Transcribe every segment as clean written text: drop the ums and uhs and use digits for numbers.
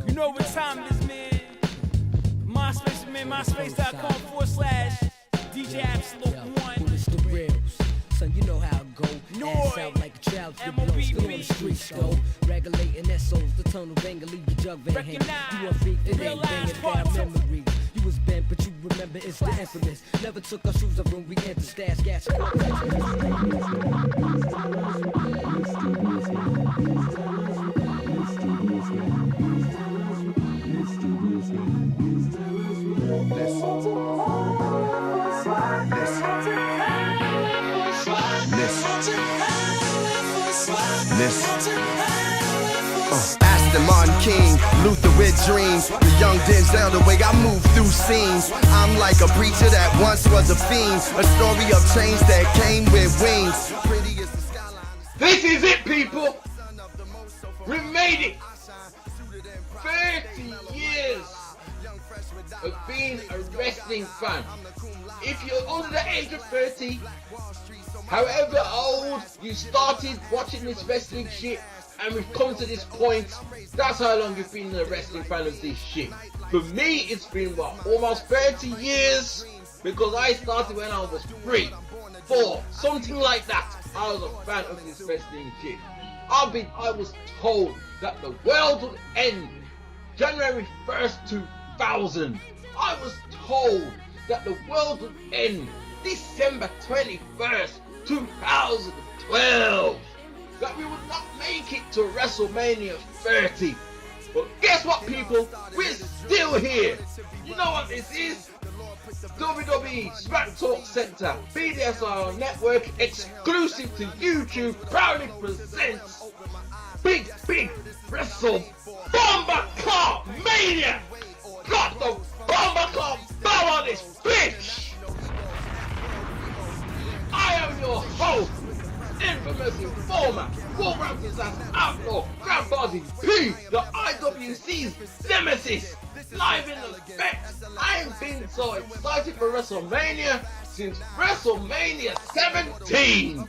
You know what time it is, man. MySpace, man. MySpace.com/DJ Absolute One. It's the reals. Son, you know how it go. Ass out like a child, get blown. Still on the streets, though. Regulating SOs, the tunnel banger, leave your jug van hanging. You want beef, it ain't banging down memories. You was bent, but you remember it's the infamous. Never took our shoes off when we entered stash gas. Aston Martin King, Luther with dreams. The young Denzel, the way I move through scenes. I'm like a preacher that once was a fiend. A story of change that came with wings. Pretty as the skyline. This is it, people. We made it. 30 years of being a wrestling fan. If you're under the age of 30, however old you started watching this wrestling shit, and we've come to this point, that's how long you've been a wrestling fan of this shit. For me, it's been almost 30 years, because I started when I was 3, 4, something like that. I was a fan of this wrestling shit. I was told that the world would end January 1st, 2000. I was told that the world would end December 21st, 2012. That we would not make it to WrestleMania 30. But guess what, people? We're still here. You know what this is? WWE Talk Centre BDSIR Network, exclusive to YouTube, proudly presents Big Wrestle Bomber Car Mania. Got the Bomber Car bow on this bitch. I am your host, infamous informer, Wolverhampton's outlaw, Grandbody P, the IWC's nemesis, live in the effect. I ain't been so excited for WrestleMania since WrestleMania 17. And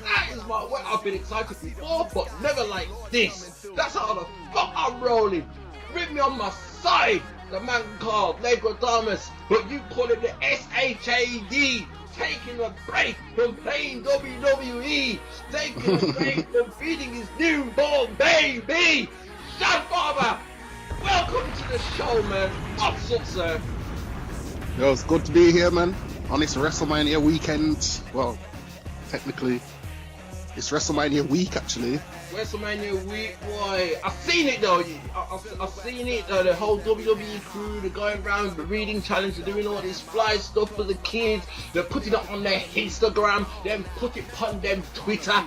that is my way. I've been excited before, but never like this. That's how the fuck I'm rolling. With me on my side, the man called Negrodamus, but you call it the SHAD. Taking a break from playing WWE, taking a break from feeding his newborn baby. Shadfather, welcome to the show, man. What's up, sir? Yo, it's good to be here, man. On this WrestleMania weekend. Well, technically, it's WrestleMania week, actually. WrestleMania week, boy. I've seen it though. I've seen it. The whole WWE crew, they're going around the reading challenge, they're doing all this fly stuff for the kids. They're putting it on their Instagram, then put it on them Twitter.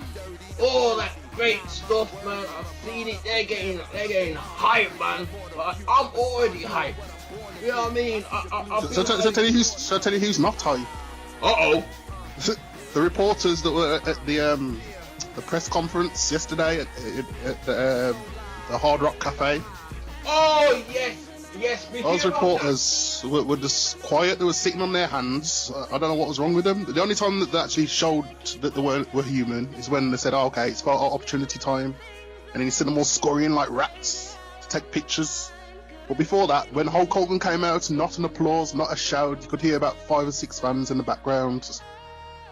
All that great stuff, man. I've seen it. They're getting hype, man. But I'm already hyped. You know what I mean? So tell you who's not hype. Uh-oh. The reporters that were at the press conference yesterday at the Hard Rock Cafe. Oh, yes. Those reporters were just quiet. They were sitting on their hands. I don't know what was wrong with them. The only time that they actually showed that they were human is when they said, oh, okay, it's photo opportunity time. And then you see them all scurrying like rats to take pictures. But before that, when Hulk Hogan came out, not an applause, not a shout. You could hear about 5 or 6 fans in the background.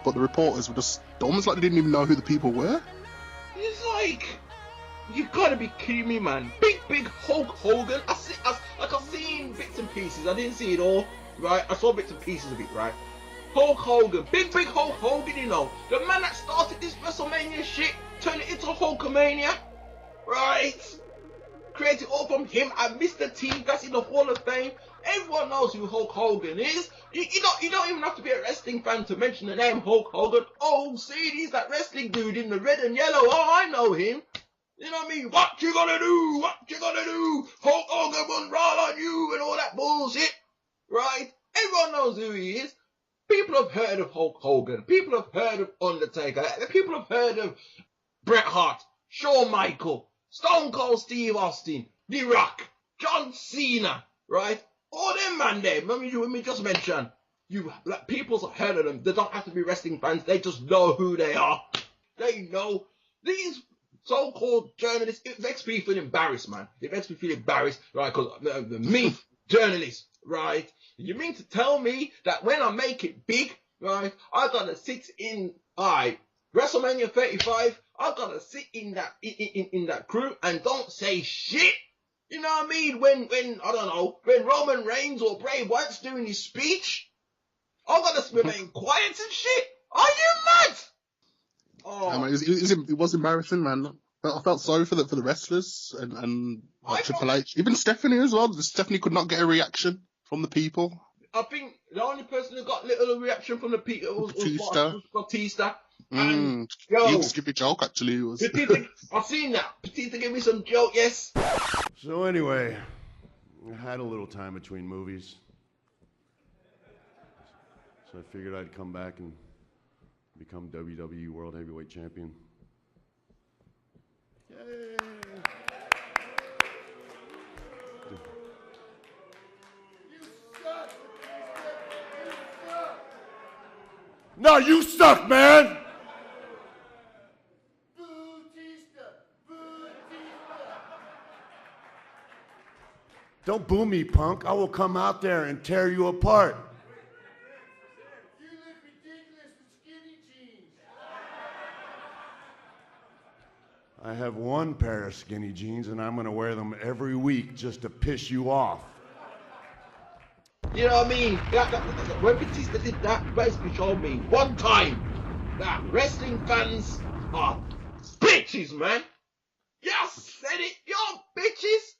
But the reporters were just almost like they didn't even know who the people were. It's like, you gotta be kidding me, man. Big Hulk Hogan. I've seen bits and pieces. I didn't see it all, right? I saw bits and pieces of it, right? Hulk Hogan, big Hulk Hogan, you know. The man that started this WrestleMania shit, turned it into Hulkamania, right? Created all from him and Mr. T, that's in the Hall of Fame. Everyone knows who Hulk Hogan is. You don't even have to be a wrestling fan to mention the name Hulk Hogan. Oh, see, he's that wrestling dude in the red and yellow. Oh, I know him. You know what I mean? What you gonna do? Hulk Hogan won't roll on you and all that bullshit. Right? Everyone knows who he is. People have heard of Hulk Hogan. People have heard of Undertaker. People have heard of Bret Hart, Shawn Michaels, Stone Cold Steve Austin, The Rock, John Cena, right? All them man there, let me just mention, people's have heard of them. They don't have to be wrestling fans, they just know who they are. They know. These so-called journalists, it makes me feel embarrassed, man. It makes me feel embarrassed, right? Because me, journalist, right? You mean to tell me that when I make it big, right, I gotta sit in, WrestleMania 35, I gotta sit in that crew and don't say shit? You know what I mean? When I don't know, when Roman Reigns or Bray Wyatt's doing his speech, I gotta remain quiet and shit? Are you mad? Oh. Yeah, man, it was embarrassing, man. I felt sorry for the wrestlers and Triple H, even Stephanie as well. Stephanie could not get a reaction from the people. I think the only person who got little reaction from the people was Batista. And He was giving a joke, actually. I've seen that. Batista gave me some joke, yes. So anyway, I had a little time between movies. So I figured I'd come back and become WWE World Heavyweight Champion. Yay! No, you suck, man! Don't boo me, punk. I will come out there and tear you apart. You look ridiculous with skinny jeans. I have one pair of skinny jeans, and I'm going to wear them every week just to piss you off. You know what I mean? When Batista did that, basically showed me one time that wrestling fans are bitches, man. You said it, you're bitches.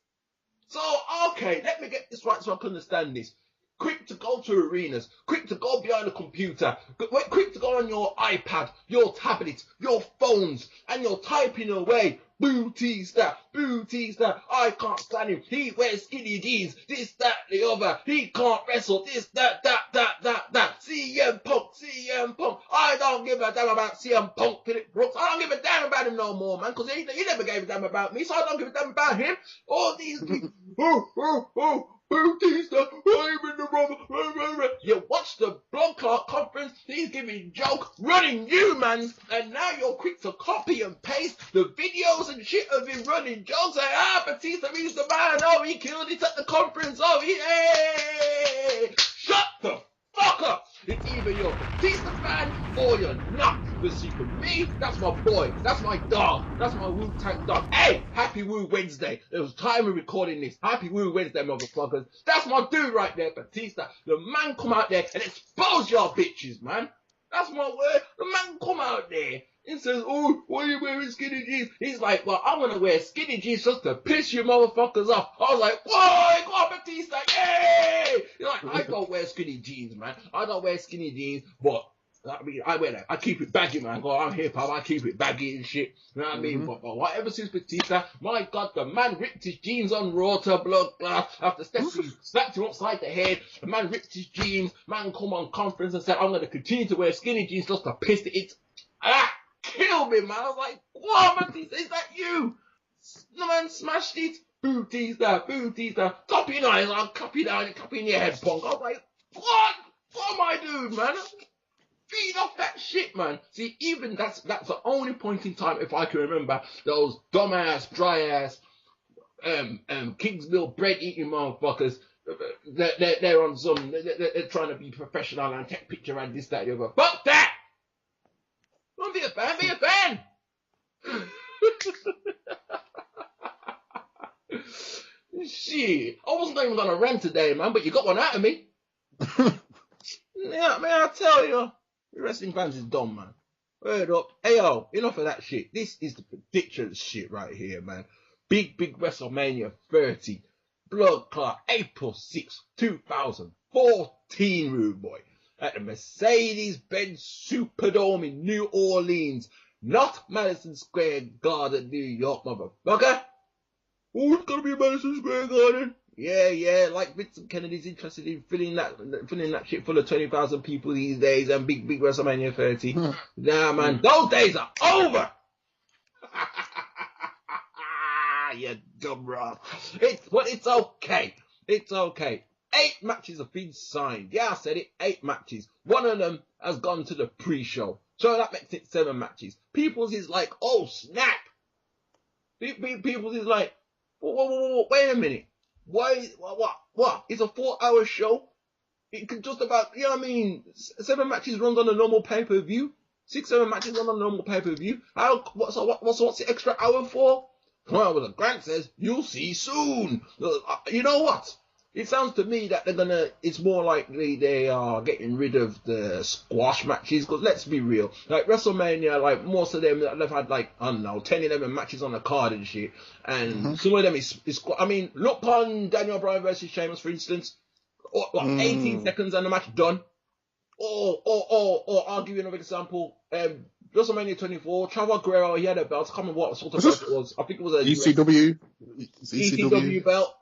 So, okay, let me get this right so I can understand this. Quick to go to arenas, quick to go behind a computer, quick to go on your iPad, your tablet, your phones, and you're typing away, Batista, I can't stand him, he wears skinny jeans, this, that, the other, he can't wrestle, this, that, CM Punk, I don't give a damn about CM Punk, Philip Brooks, I don't give a damn about him no more, man, because he never gave a damn about me, so I don't give a damn about him, all these people, Batista, I'm in the rubber. You watch the Blog Clark conference, he's giving joke, running you, man, and now you're quick to copy and paste the videos and shit of him running jokes, like, Batista, he's the man, oh, he killed it at the conference, oh, hey! Shut the fuck up! It's either you're a Batista fan or you're not. But see, for me, that's my boy, that's my dog, that's my Wu-Tang dog. Hey, happy Woo Wednesday. It was time of recording this. Happy Woo Wednesday, motherfuckers. That's my dude right there, Batista. The man come out there and expose y'all bitches, man. That's my word. The man come out there and says, oh, why are you wearing skinny jeans? He's like, well, I'm going to wear skinny jeans just to piss you motherfuckers off. I was like, whoa, go on, Batista, yay! You're like, I don't wear skinny jeans, man. I don't wear skinny jeans, but I mean, I wear that. I keep it baggy, man. I'm hip hop. I keep it baggy and shit. You know what I mean? But whatever since Batista, my God, the man ripped his jeans on Raw to blood glass after Stephanie slapped him upside the head. The man ripped his jeans. Man come on conference and said, I'm going to continue to wear skinny jeans just to piss it. Killed me, man. I was like, what, Batista? Is that you? The man smashed it. Batista. Copy nice. I'll copy down. Copy in your head, punk. I was like, what? What am I doing, man? Feed off that shit, man. See, even that's the only point in time, if I can remember, those dumbass, dry-ass, Kingsville bread-eating motherfuckers, they're on some, they're trying to be professional and take picture and this, that, the other. Fuck that! Don't be a fan, be a fan! Shit, I wasn't even gonna rant today, man, but you got one out of me. Yeah, man, I tell you. Wrestling fans is dumb, man. Word up. Hey, yo, enough of that shit. This is the prediction shit right here, man. Big WrestleMania 30. Blood Clot, April 6, 2014, rude boy. At the Mercedes-Benz Superdome in New Orleans. Not Madison Square Garden, New York, motherfucker. Oh, it's gonna be Madison Square Garden. Yeah, like Vincent Kennedy's interested in filling that shit full of 20,000 people these days and big WrestleMania 30. Nah, man, those days are over. You dumb rat. It's okay. It's okay. 8 matches have been signed. Yeah, I said it. 8 matches. One of them has gone to the pre-show. So that makes it 7 matches. People's is like, oh snap. People is like, wait a minute. Why? What? It's a 4-hour show. It could just about, 7 matches runs on a normal pay-per-view. 6-7 matches run on a normal pay-per-view. What's the extra hour for? Well, Grant says, you'll see soon. You know what? It sounds to me that it's more likely they are getting rid of the squash matches, because let's be real, like WrestleMania, like most of them, they've had like, I don't know, 10, 11 matches on the card and shit, and some of them is look on Daniel Bryan versus Sheamus, for instance, 18 seconds and the match done. Or I'll give you another example. WrestleMania 24, Chavo Guerrero, he had a belt. I can't remember what sort of belt it was. I think it was a ECW.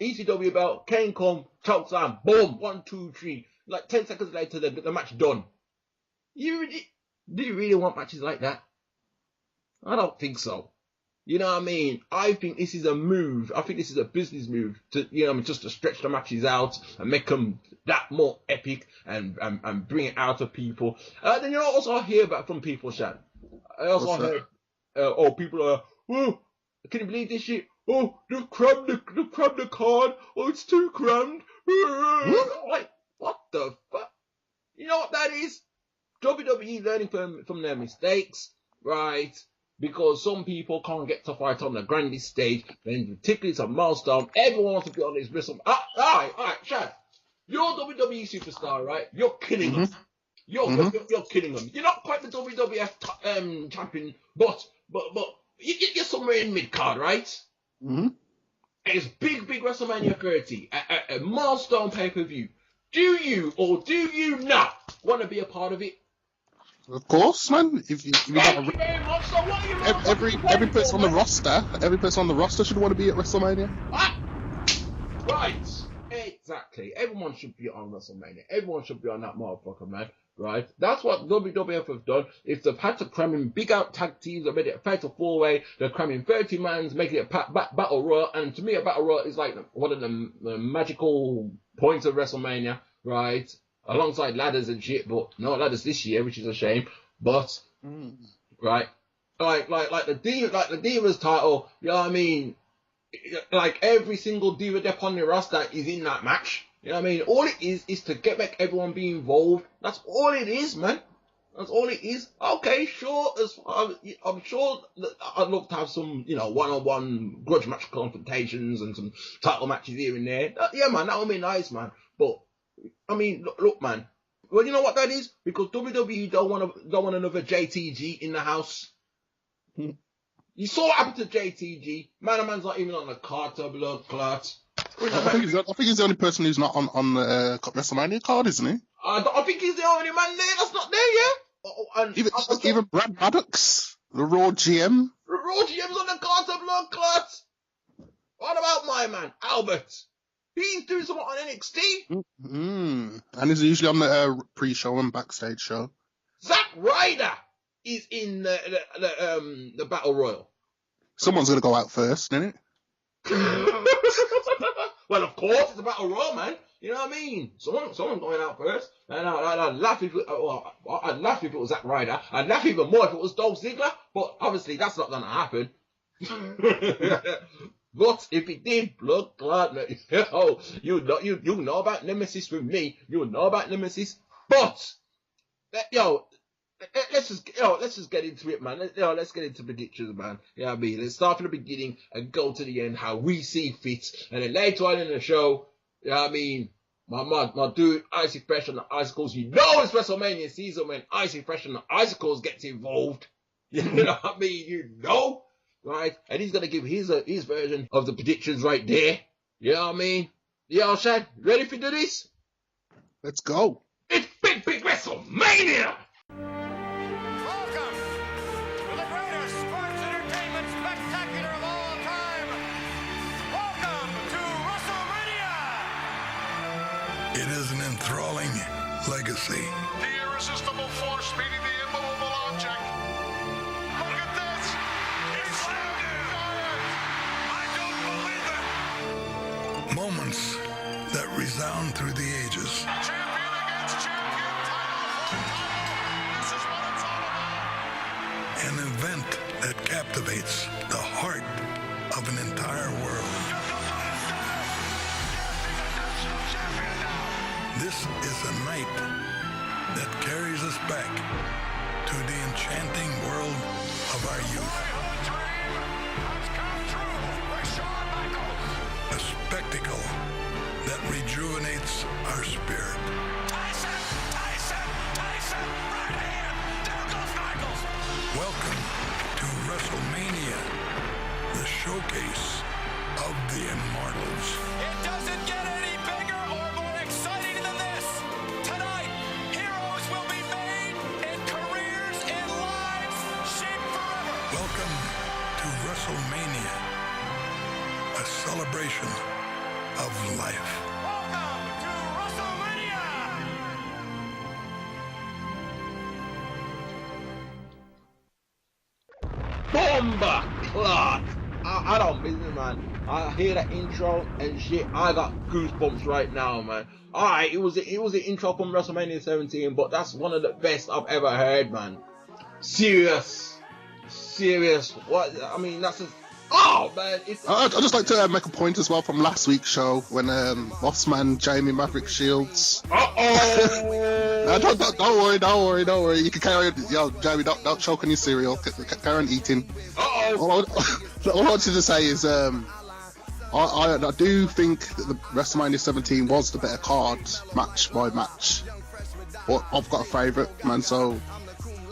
ECW belt. Kane come, choke slam, boom, 1, 2, 3. Like 10 seconds later, the match done. Do you really want matches like that? I don't think so. You know what I mean? I think this is a move. I think this is a business move to, just to stretch the matches out and make them that more epic and bring it out of people. Then also hear back from people, Shad. I also heard, people are, can you believe this shit? Oh, they've crammed the card. Oh, it's too crammed. Like, what the fuck? You know what that is? WWE learning from their mistakes, right? Because some people can't get to fight on the grandest stage, and particularly it's a milestone. Everyone wants to be on this wrestle. All right, Shad. You're a WWE superstar, right? You're killing them. You're killing them. You're not quite the WWF champion, but you're somewhere in mid card, right? Mm-hmm. It's big WrestleMania 30, a milestone pay-per-view. Do you or do you not want to be a part of it? Of course, man. If you Thank you very much. So what are you every person on the roster should want to be at WrestleMania. Right. Exactly. Everyone should be on WrestleMania. Everyone should be on that motherfucker, man. Right? That's what WWF have done. If they've had to cram in big out tag teams, they've made it a fatal 4-way, they're cramming 30 mans, making it a battle royal, and to me a battle royal is like one of the magical points of WrestleMania, right? Alongside ladders and shit, but no ladders this year, which is a shame. But right, like the Divas title, you know what I mean? Like every single Diva Dep on the roster is in that match. You know what I mean? All it is to make everyone be involved. That's all it is, man. That's all it is. Okay, sure. I'm sure that I'd love to have some, one-on-one grudge match confrontations and some title matches here and there. Yeah, man, that would be nice, man. But I mean, look, man. Well, you know what that is? Because WWE don't want another JTG in the house. You saw what happened to JTG. Man's not even on the card to blood clot. I think he's the only person who's not on the WrestleMania card, isn't he? I think he's the only man there that's not there, yeah? Even Brad Maddox, the Raw GM. The Raw GM's on the card to blood clot. What about my man, Albert? He's doing something on NXT. And he's usually on the pre-show and backstage show. Zack Ryder is in the Battle Royal. Someone's going to go out first, isn't it? Well, of course, it's a Battle Royal, man. You know what I mean? Someone going out first. And I'd laugh if it was Zack Ryder. I'd laugh even more if it was Dolph Ziggler. But obviously, that's not going to happen. But if it did, blood clot, you know about Nemesis with me. You know about Nemesis. But let's just get into it, man. Let's get into predictions, man. You know what I mean? Let's start from the beginning and go to the end, how we see fit. And then later on in the show, you know what I mean? My dude, Icy Fresh and the Icicles. You know it's WrestleMania season when Icy Fresh and the Icicles gets involved. You know what I mean? You know? Right? And he's going to give his version of the predictions right there. You know what I mean? Yo, Shad, ready for this? Let's go. It's Big WrestleMania! Welcome to the greatest sports entertainment spectacular of all time. Welcome to WrestleMania! It is an enthralling legacy. The irresistible force meeting the immovable object. Look at this! It's giant! I don't believe it! Moments that resound through the ages. Champion against champion, title for title. This is what it's all about. An event that captivates the heart of an entire world. This is a night that carries us back to the enchanting world of our youth. A spectacle that rejuvenates our spirit. Welcome to WrestleMania, the showcase of the Immortals. It doesn't get any bigger or more exciting than this. Tonight, heroes will be made and careers and lives shaped forever. Welcome to WrestleMania, a celebration of life. Welcome to WrestleMania. Bomba clot. I don't business, man. I hear that intro and shit. I got goosebumps right now, man. Alright, it was an intro from WrestleMania 17, but that's one of the best I've ever heard, man. Serious. What? I mean, that's just. Oh man, I'd just like to make a point as well from last week's show when Bossman Jamie Maverick Shields. No, don't worry. You can carry on. Yo, Jamie, don't choke on your cereal. Carry on eating. All I wanted to say is, I do think that the WrestleMania 17 was the better card, match by match. But I've got a favourite, man. So,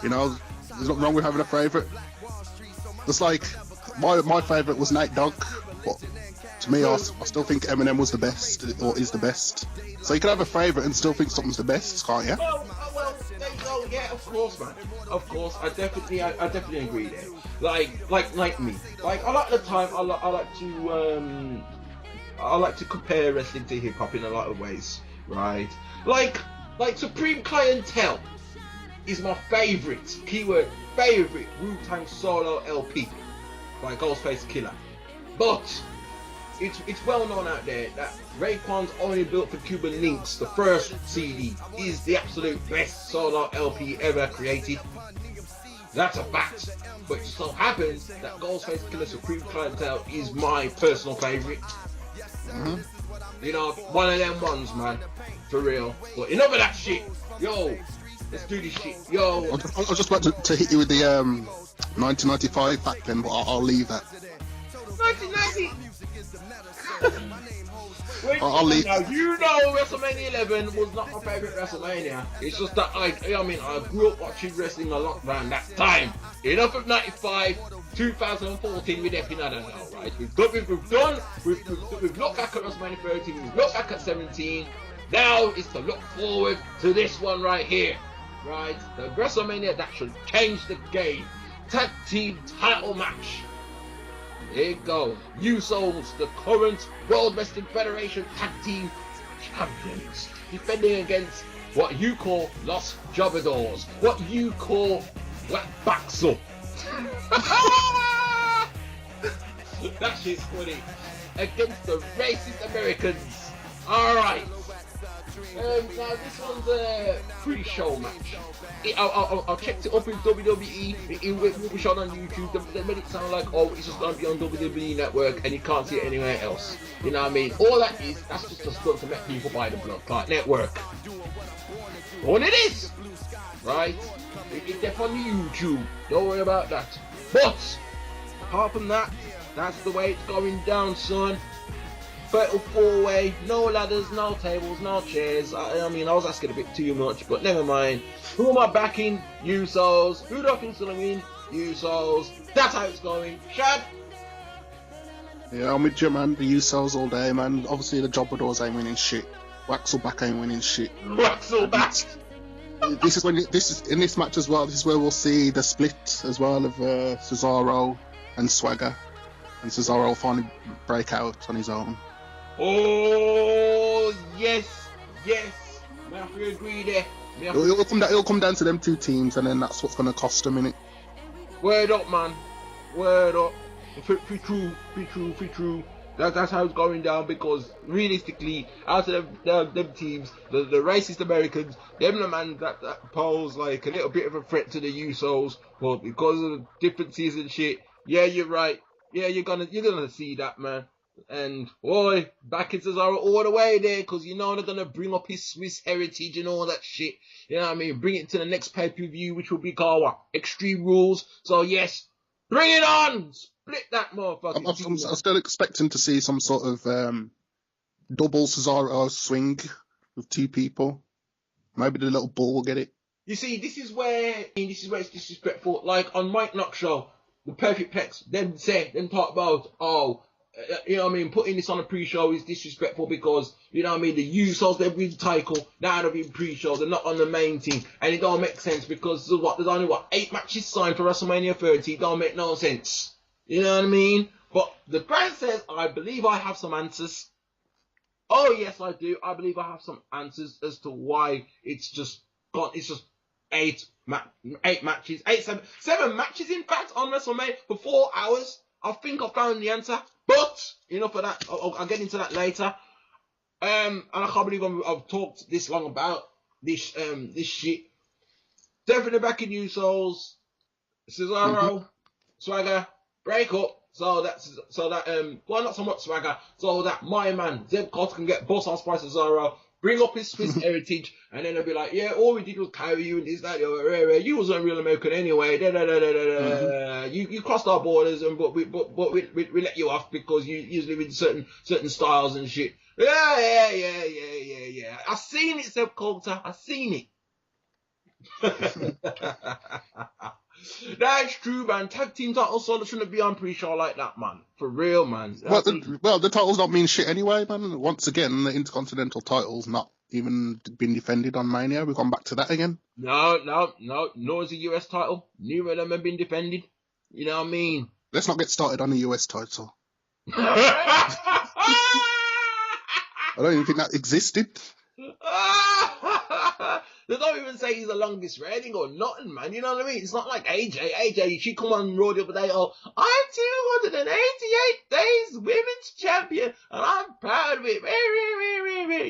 you know, there's nothing wrong with having a favourite. It's like my favourite was Nate Dogg, but to me, I still think Eminem was the best, or is the best. So you can have a favourite and still think something's the best, can't you? Well, there you go. Yeah, of course, man. Of course, I definitely agree there. Like me. Like a lot of the time, I like to compare wrestling to hip hop in a lot of ways, right? Like Supreme Clientele is my favourite, keyword favourite, Wu-Tang solo LP by Ghostface Killer. But it's well known out there that Raekwon's Only Built for Cuban Links, the first CD, is the absolute best solo LP ever created. That's a fact. But it so happens that Ghostface Killer Supreme Clientele is my personal favourite. You know, one of them ones, man. For real. But enough of that shit. Yo, let's do this shit. Yo. I was just about to hit you with the 1995 fact then, but I'll leave that. 1990. I'll leave. Now, you know WrestleMania 11 was not my favourite WrestleMania. It's just that I grew up watching wrestling a lot around that time. Enough of 95, 2014 with everything I don't know, right? We've looked back at WrestleMania 13, we've looked back at 17. Now it's to look forward to this one right here, right? The WrestleMania that should change the game. Tag team title match. There you go. Usos, the current World Wrestling Federation Tag Team Champions, defending against what you call Los Jobadors, what you call Black Baxel. That shit's funny. Against the racist Americans. Alright. Now this one's a pre-show match. I checked it up in WWE. It will be shown on YouTube. They made it sound like, oh, it's just going to be on WWE Network and you can't see it anywhere else. You know what I mean? All that's just a stunt to make people buy the Blood Clot Network. All it is, right? It's there on YouTube. Don't worry about that. But apart from that, that's the way it's going down, son. Fatal 4-way, no ladders, no tables, no chairs. I was asking a bit too much, but never mind. Who am I backing? Usos. Who do I think's gonna win? Usos. That's how it's going. Shad? Yeah, I'm with you, man. The Usos all day, man. Obviously, the Jobadors ain't winning shit. Waxelback ain't winning shit. Waxelback! This is in this match as well. This is where we'll see the split as well of Cesaro and Swagger, and Cesaro will finally break out on his own. Oh yes. We have to agree there. It'll come down to them two teams, and then that's what's going to cost them, innit? Word up, man. Word up. Be true. That's how it's going down, because realistically, out of them teams, the racist Americans, them the man that pose like a little bit of a threat to the Usos, but because of the differences and shit, yeah, you're right. Yeah, you're gonna see that, man. And boy, back into Cesaro all the way there, because you know they're gonna bring up his Swiss heritage and all that shit. You know what I mean? Bring it to the next pay-per-view, which will be called what? Extreme Rules. So yes, bring it on! Split that motherfucker. I'm still expecting to see some sort of double Cesaro swing with two people. Maybe the little bull will get it. You see, this is where it's disrespectful. Like on Mike Knox show, the Perfect Pecs, them talk about, you know what I mean, putting this on a pre-show is disrespectful because, you know what I mean, the Usos, they've been title, now they've been pre-show, they're not on the main team. And it don't make sense because there's only 8 matches signed for WrestleMania 30, it don't make no sense. You know what I mean? But the brand says, I believe I have some answers. Oh yes, I do. I believe I have some answers as to why it's just 7 matches in fact on WrestleMania for 4 hours. I think I found the answer, but enough of that. I'll get into that later. And I can't believe I've talked this long about this shit. Definitely back in Usos, Cesaro, Swagger, break up. So that well, not so much Swagger, so that my man Zeb Cotter can get boss on by Cesaro, bring up his Swiss heritage, and then they'll be like, yeah, all we did was carry you and this, that, you wasn't real American anyway. You crossed our borders, but we let you off because you usually with certain styles and shit. Yeah. I seen it, Zeb Cotter. I seen it. That's true, man. Tag team titles shouldn't be on pre-show like that, man. For real, man. Well, the titles don't mean shit anyway, man. Once again, the Intercontinental title's not even been defended on Mania. We've gone back to that again. No. Nor is the US title. Neither of them have been defended. You know what I mean? Let's not get started on the US title. I don't even think that existed. They don't even say he's the longest reigning or nothing, man. You know what I mean? It's not like AJ. AJ, she come on Raw the other day. Oh, I'm 288 days women's champion, and I'm proud of it.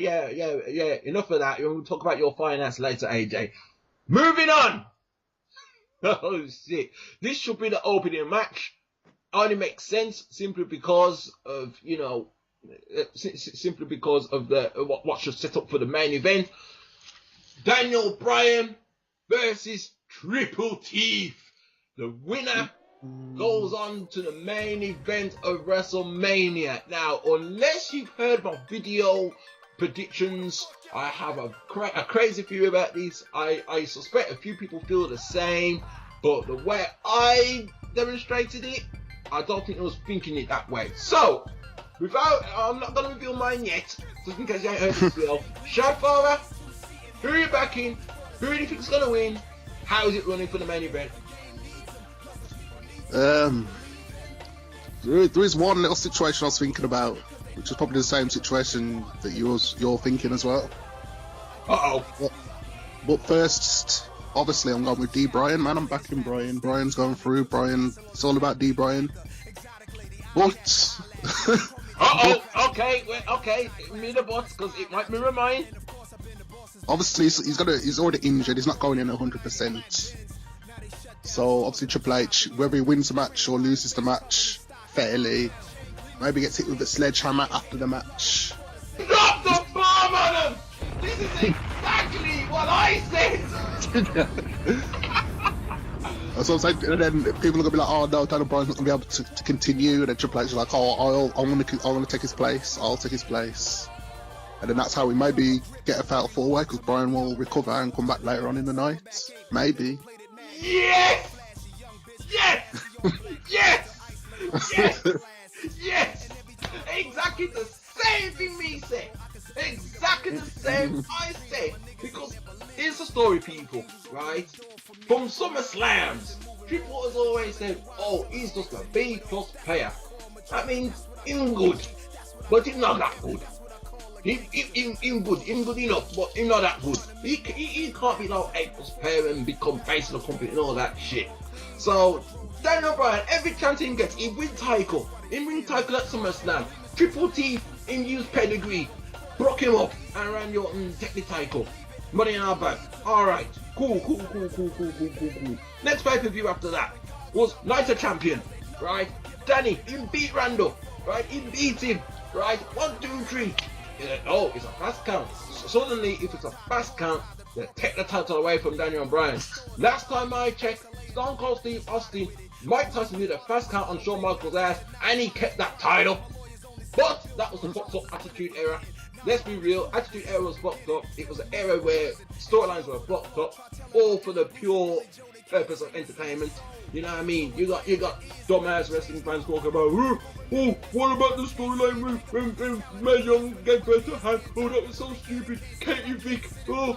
Yeah. Enough of that. We'll talk about your finance later, AJ. Moving on. Oh shit! This should be the opening match. Only makes sense simply because of the what should set up for the main event. Daniel Bryan versus Triple Teeth. The winner goes on to the main event of WrestleMania. Now, unless you've heard my video predictions, I have a crazy theory about this. I suspect a few people feel the same, but the way I demonstrated it, I don't think I was thinking it that way. So, I'm not going to reveal mine yet, just in case you ain't heard this video. Shadfather, who are you backing? Who do you think is going to win? How is it running for the main event? There is one little situation I was thinking about, which is probably the same situation that you're thinking as well. But first, obviously, I'm going with D. Bryan, man. I'm backing Bryan. Bryan's going through. It's all about D. Bryan. But... Okay. Me the bots, because it might mirror mine. Obviously, he's already injured. He's not going in 100%. So obviously, Triple H, whether he wins the match or loses the match fairly, maybe gets hit with a sledgehammer after the match. Drop the bomb on him! This is exactly what I said. That's what I'm saying. And then people are gonna be like, "Oh no, Daniel Bryan's not gonna be able to continue." And then Triple H is like, "Oh, I want to take his place. I'll take his place." And then that's how we maybe get a fatal 4-way, because Bryan will recover and come back later on in the night. Maybe. Yes! Exactly the same thing me said. Exactly the same I said. Because here's the story, people, right? From SummerSlams, Triple has always said, oh, he's just a B+ player. That means he's good, but he's not that good. He's good enough, but he's not that good. He can't be like A+ player and become face of the company and all that shit. So Daniel Bryan, every chance he gets, he win title. He win title at SummerSlam. Triple T, him use pedigree, broke him up, and Randy Orton take the title. Money in our bank. Alright, cool. Next pay-per-view after that was Night of Champion, right? Danny, he beat Randall, right? He beat him, right? 1, 2, 3. Oh, it's a fast count. Suddenly, if it's a fast count, they take the title away from Daniel Bryan. Last time I checked, Stone Cold Steve Austin, Mike Tyson did a fast count on Shawn Michaels' ass, and he kept that title. But that was the fucked up Attitude Era. Let's be real, Attitude Era was fucked up. It was an era where storylines were fucked up, all for the pure purpose of entertainment. You know what I mean? You got dumbass wrestling fans talking about, oh, what about the storyline when Mae Young gave birth to Han? Oh, that was so stupid. Katie Vick, oh,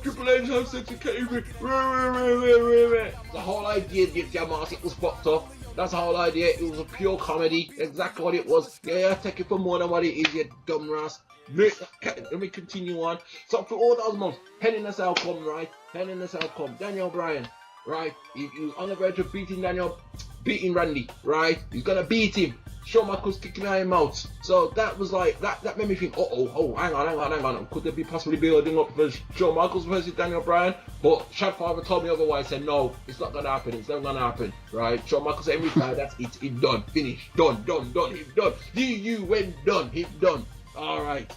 Triple H have sex with Katie Vick. The whole idea, Jamas, it was fucked up. That's the whole idea. It was a pure comedy. Exactly what it was. Yeah, take it for more than what it is, you dumbass. Let me continue on. So for all those months, Hell in a Cell come, right? Hell in a Cell come. Daniel Bryan, right? He was on the verge of beating Randy, right? He's gonna beat him. Shawn Michaels kicking him out. So that was like, that made me think, hang on. Could they be possibly building up for Shawn Michaels versus Daniel Bryan? But Shadfather told me otherwise, said no, it's not gonna happen, it's never gonna happen, right? Shawn Michaels said every time, that's it, it's done, finished, done, he's done. DU went done, he's done. Alright.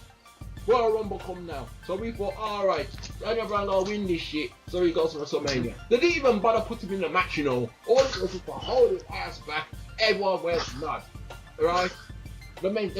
Royal Rumble come now. So we thought, alright, Daniel Bryan gonna win this shit. So he goes to WrestleMania. They didn't even bother putting him in the match, you know. All it was to hold his ass back. Everyone went mad. Right? The main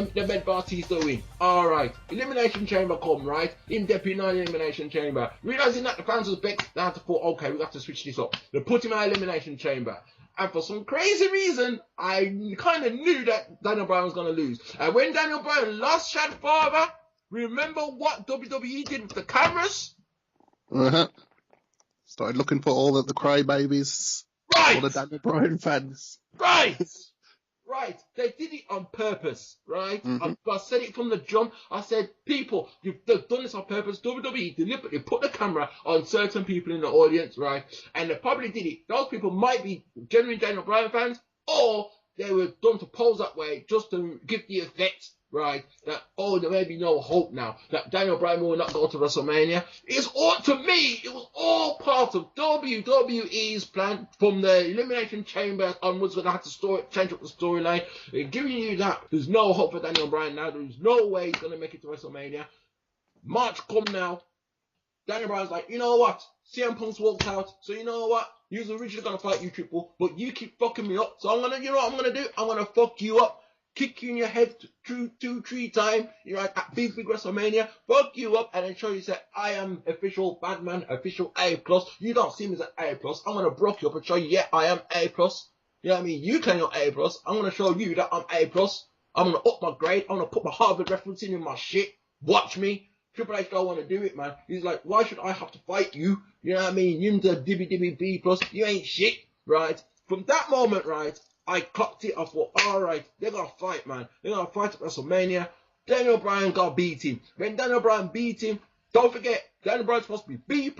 Batista win. Alright. Elimination Chamber come, right? Him deputy on Elimination Chamber. Realizing that the fans was big, they had to thought, okay, we have to switch this up. They put him in Elimination Chamber. And for some crazy reason, I kind of knew that Daniel Bryan was going to lose. And when Daniel Bryan lost Shadfather, remember what WWE did with the cameras? Started looking for all the crybabies. Right! All the Daniel Bryan fans. Right! Right, they did it on purpose, right? I said it from the jump. I said, people, they've done this on purpose. WWE deliberately put the camera on certain people in the audience, right? And they probably did it. Those people might be genuine Daniel Bryan fans, or they were done to pose that way just to give the effect, right, that, there may be no hope now, that Daniel Bryan will not go to WrestleMania. It's all, to me, it was all part of WWE's plan from the Elimination Chamber onwards, when they had to change up the storyline. Giving you that, there's no hope for Daniel Bryan now. There's no way he's going to make it to WrestleMania. March come now. Daniel Bryan's like, you know what? CM Punk's walked out, so you know what? He was originally going to fight you, Triple, but you keep fucking me up. So I'm going to, you know what I'm going to do? I'm going to fuck you up. Kick you in your head 2-3 times, you're like at big WrestleMania, fuck you up, and then show you that I am official Badman, official A+. You don't see me as an A+. I'm gonna broke you up and show you, yeah, I am A+. You know what I mean? You claim you're A+. I'm gonna show you that I'm A+. I'm gonna up my grade. I'm gonna put my Harvard reference in my shit. Watch me. Triple H don't want to do it, man. He's like, why should I have to fight you? You know what I mean? You're the B+. You ain't shit, right? From that moment, right, I clocked it. I thought, alright, they're gonna fight, man. They're gonna fight at WrestleMania. Daniel Bryan got beat him. When Daniel Bryan beat him, don't forget, Daniel Bryan's supposed to be B+,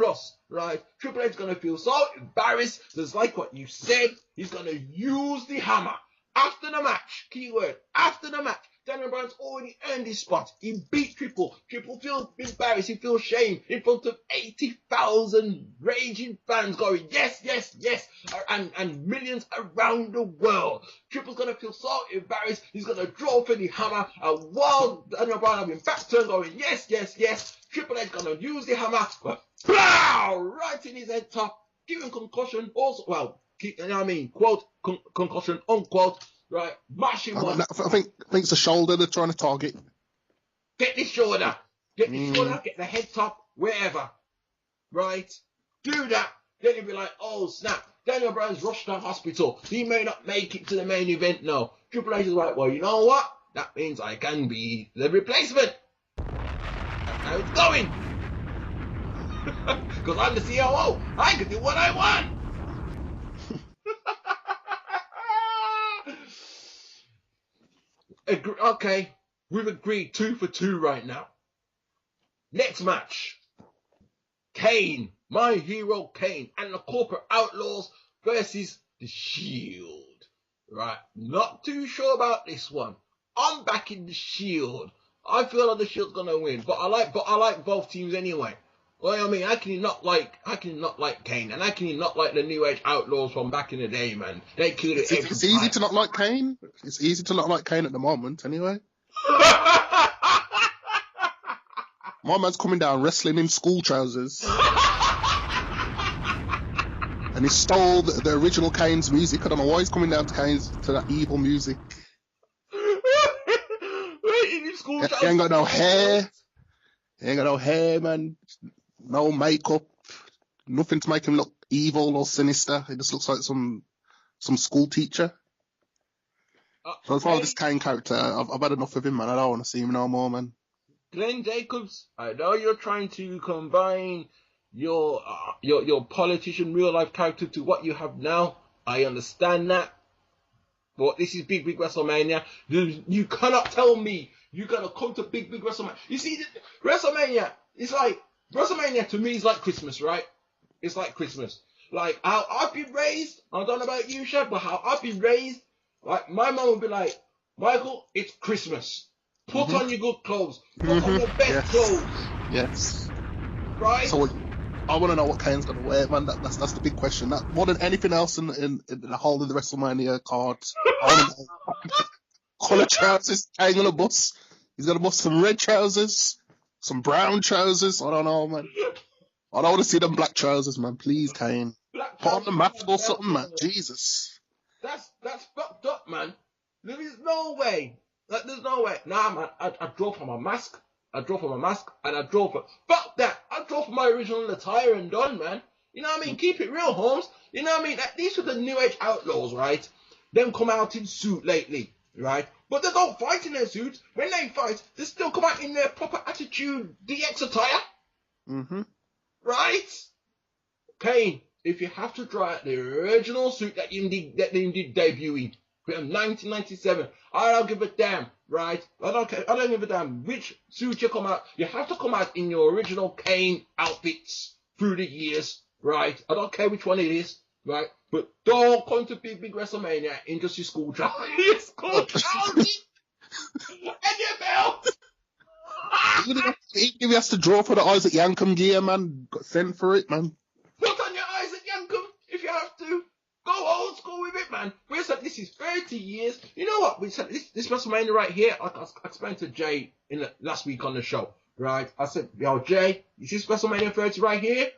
right? Triple H is gonna feel so embarrassed. Just like what you said, he's gonna use the hammer. After the match, keyword, after the match, Daniel Bryan's already earned his spot. He beat Triple. Triple feels embarrassed. He feels shame in front of 80,000 raging fans going, yes, yes, yes, and millions around the world. Triple's going to feel so embarrassed. He's going to draw for the hammer. And while Daniel Bryan having back turn going, yes, yes, yes, Triple H going to use the hammer, but plow, right in his head top, giving concussion. Also, well, you know what I mean? Quote, concussion, unquote. Right, mash him on. I think it's the shoulder they're trying to target. Get the shoulder. Get the shoulder, get the head top, wherever. Right? Do that. Then you'll be like, oh, snap. Daniel Bryan's rushed to hospital. He may not make it to the main event now. Triple H is like, well, you know what? That means I can be the replacement. That's how it's going. Because I'm the COO. I can do what I want. Okay, we've agreed 2 for 2 right now. Next match. Kane, my hero Kane, and the Corporate Outlaws versus the Shield. Right, not too sure about this one. I'm backing the Shield. I feel like the Shield's gonna win, but I like both teams anyway. Well, I mean, how can you not like Kane? And how can you not like the New Age Outlaws from back in the day, man? They killed it every It's easy time. to not like Kane. It's easy to not like Kane at the moment, anyway. My man's coming down wrestling in school trousers. And he stole the original Kane's music. I don't know why he's coming down to that evil music. He ain't got no hair. He ain't got no hair, man. No makeup. Nothing to make him look evil or sinister. He just looks like some school teacher. So as far as this Kane character, I've had enough of him, man. I don't want to see him no more, man. Glenn Jacobs, I know you're trying to combine your politician real life character to what you have now. I understand that. But this is big WrestleMania. You cannot tell me you're gonna come to big WrestleMania. You see, WrestleMania, WrestleMania to me is like Christmas, right? It's like Christmas. Like how I've been raised, I don't know about you, Shad, but how I've been raised, like my mom would be like, Michael, it's Christmas. Put on your good clothes. Put on your best clothes. Yes. Right? So I want to know what Kane's going to wear, man. That's the big question. That, more than anything else in the whole of the WrestleMania cards. I want to know. Colour trousers, Kane on a bus. He's going to bust some red trousers, some brown trousers. I don't know, man. I don't want to see them black trousers, man. Please, Kane. Put on the mask or something, man. Jesus. That's fucked up, man. There is no way. Like, there's no way. Nah, man. I drove for my mask. And I drove for... Fuck that. I drove for my original attire and done, man. You know what I mean? Keep it real, Holmes. You know what I mean? Like, these are the New Age Outlaws, right? Them come out in suit lately, right? But they don't fight in their suits. When they fight, they still come out in their proper Attitude DX attire. Mm-hmm. Right? Kane, if you have to try out the original suit that you did debut in, from 1997, I don't give a damn, right? I don't give a damn which suit you come out. You have to come out in your original Kane outfits through the years, right? I don't care which one it is, right? But don't come to big WrestleMania in just your school trousers. Your school trousers! And your belt! Even if he has to draw for the Isaac Yankum gear, man, got sent for it, man. Put on your Isaac Yankum if you have to. Go old school with it, man. We said this is 30 years. You know what? We said this WrestleMania right here. I explained to Jay last week on the show, right? I said, yo, Jay, is this WrestleMania 30 right here?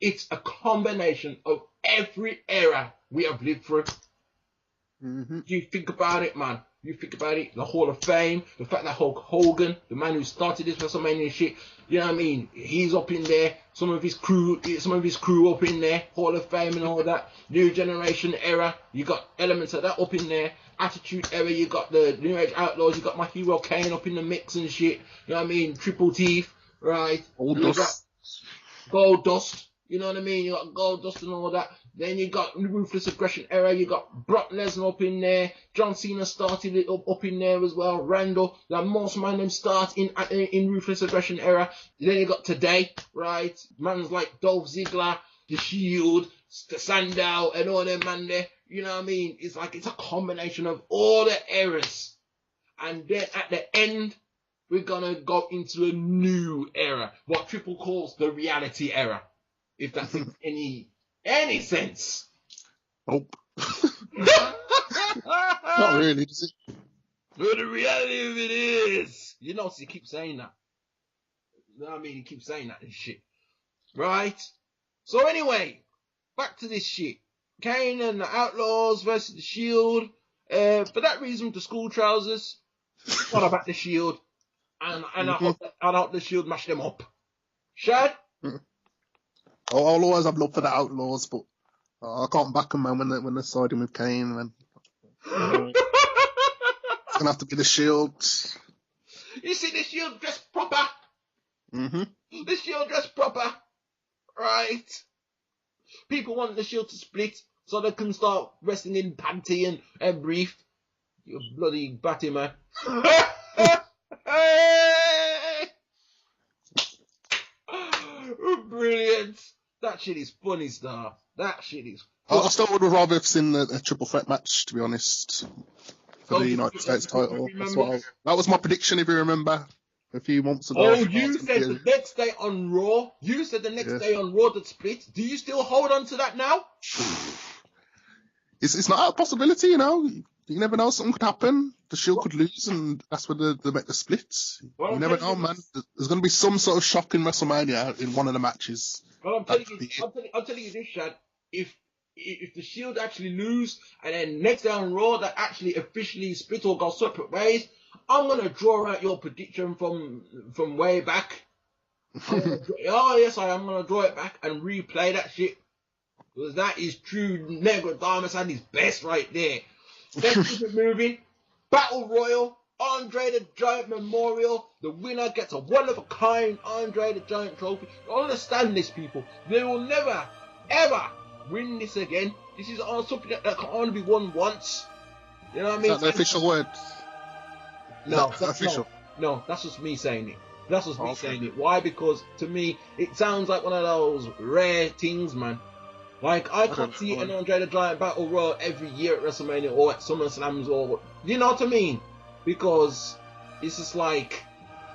It's a combination of every era we have lived through. Mm-hmm. You think about it, man. You think about it, the Hall of Fame, the fact that Hulk Hogan, the man who started this WrestleMania shit, you know what I mean? He's up in there. Some of his crew up in there. Hall of Fame and all that. New Generation era, you got elements of that up in there. Attitude era, you got the New Age Outlaws, you got my hero Kane up in the mix and shit. You know what I mean? Triple Teeth, right? Gold Dust. You know what I mean? You got Gold Dust and all that. Then you got Ruthless Aggression era. You got Brock Lesnar up in there. John Cena started it up in there as well. Randall. Like most man them start in Ruthless Aggression era. Then you got today, right? Man's like Dolph Ziggler, The Shield, Sandow, and all them man there. You know what I mean? It's like it's a combination of all the eras. And then at the end, we're gonna go into a new era. What Triple calls the reality era. If that makes any sense. Nope. Not really, does it? But the reality of it is, you know, he keeps saying that. You know what I mean? He keeps saying that and shit. Right? So anyway, back to this shit. Kane and the Outlaws versus the Shield. For that reason, the school trousers. What about the Shield? And I hope the Shield mash them up. Shad? I'll always have love for the Outlaws, but I can't back them, man, when they're siding with Kane, man. It's going to have to be the Shield. You see the Shield dressed proper? Mm-hmm. The Shield dressed proper. Right? People want the Shield to split so they can start wrestling in panty and brief. You bloody batty, man. Brilliant. That shit is funny stuff. That shit is funny. I still would have rather seen a triple threat match, to be honest, for the United States title. That was my prediction, if you remember. a few months ago. Oh, you said the next day on Raw. You said the next day on Raw that split. Do you still hold on to that now? It's not a possibility, you know. You never know, something could happen. The Shield could lose, and that's when they make the splits. Well, you never know, man. There's going to be some sort of shock in WrestleMania in one of the matches. Well, I'm telling you this, Shad. If the Shield actually lose, and then next day on Raw that actually officially split or go separate ways, I'm gonna draw out your prediction from way back. Yes, I am gonna draw it back and replay that shit. Because that is true Negro Diamond and his best right there. Let's keep it moving. Battle Royal, Andre the Giant Memorial. The winner gets a one-of-a-kind Andre the Giant trophy. Understand this, people. They will never, ever win this again. This is something that can only be won once. You know what I mean? Is that the official word? No, that's official. No, that's just me saying it. That's just me saying it. Why? Because to me, it sounds like one of those rare things, man. Like, I can't see an Andre the Giant Battle Royal every year at WrestleMania or at SummerSlams or... You know what I mean? Because it's just like...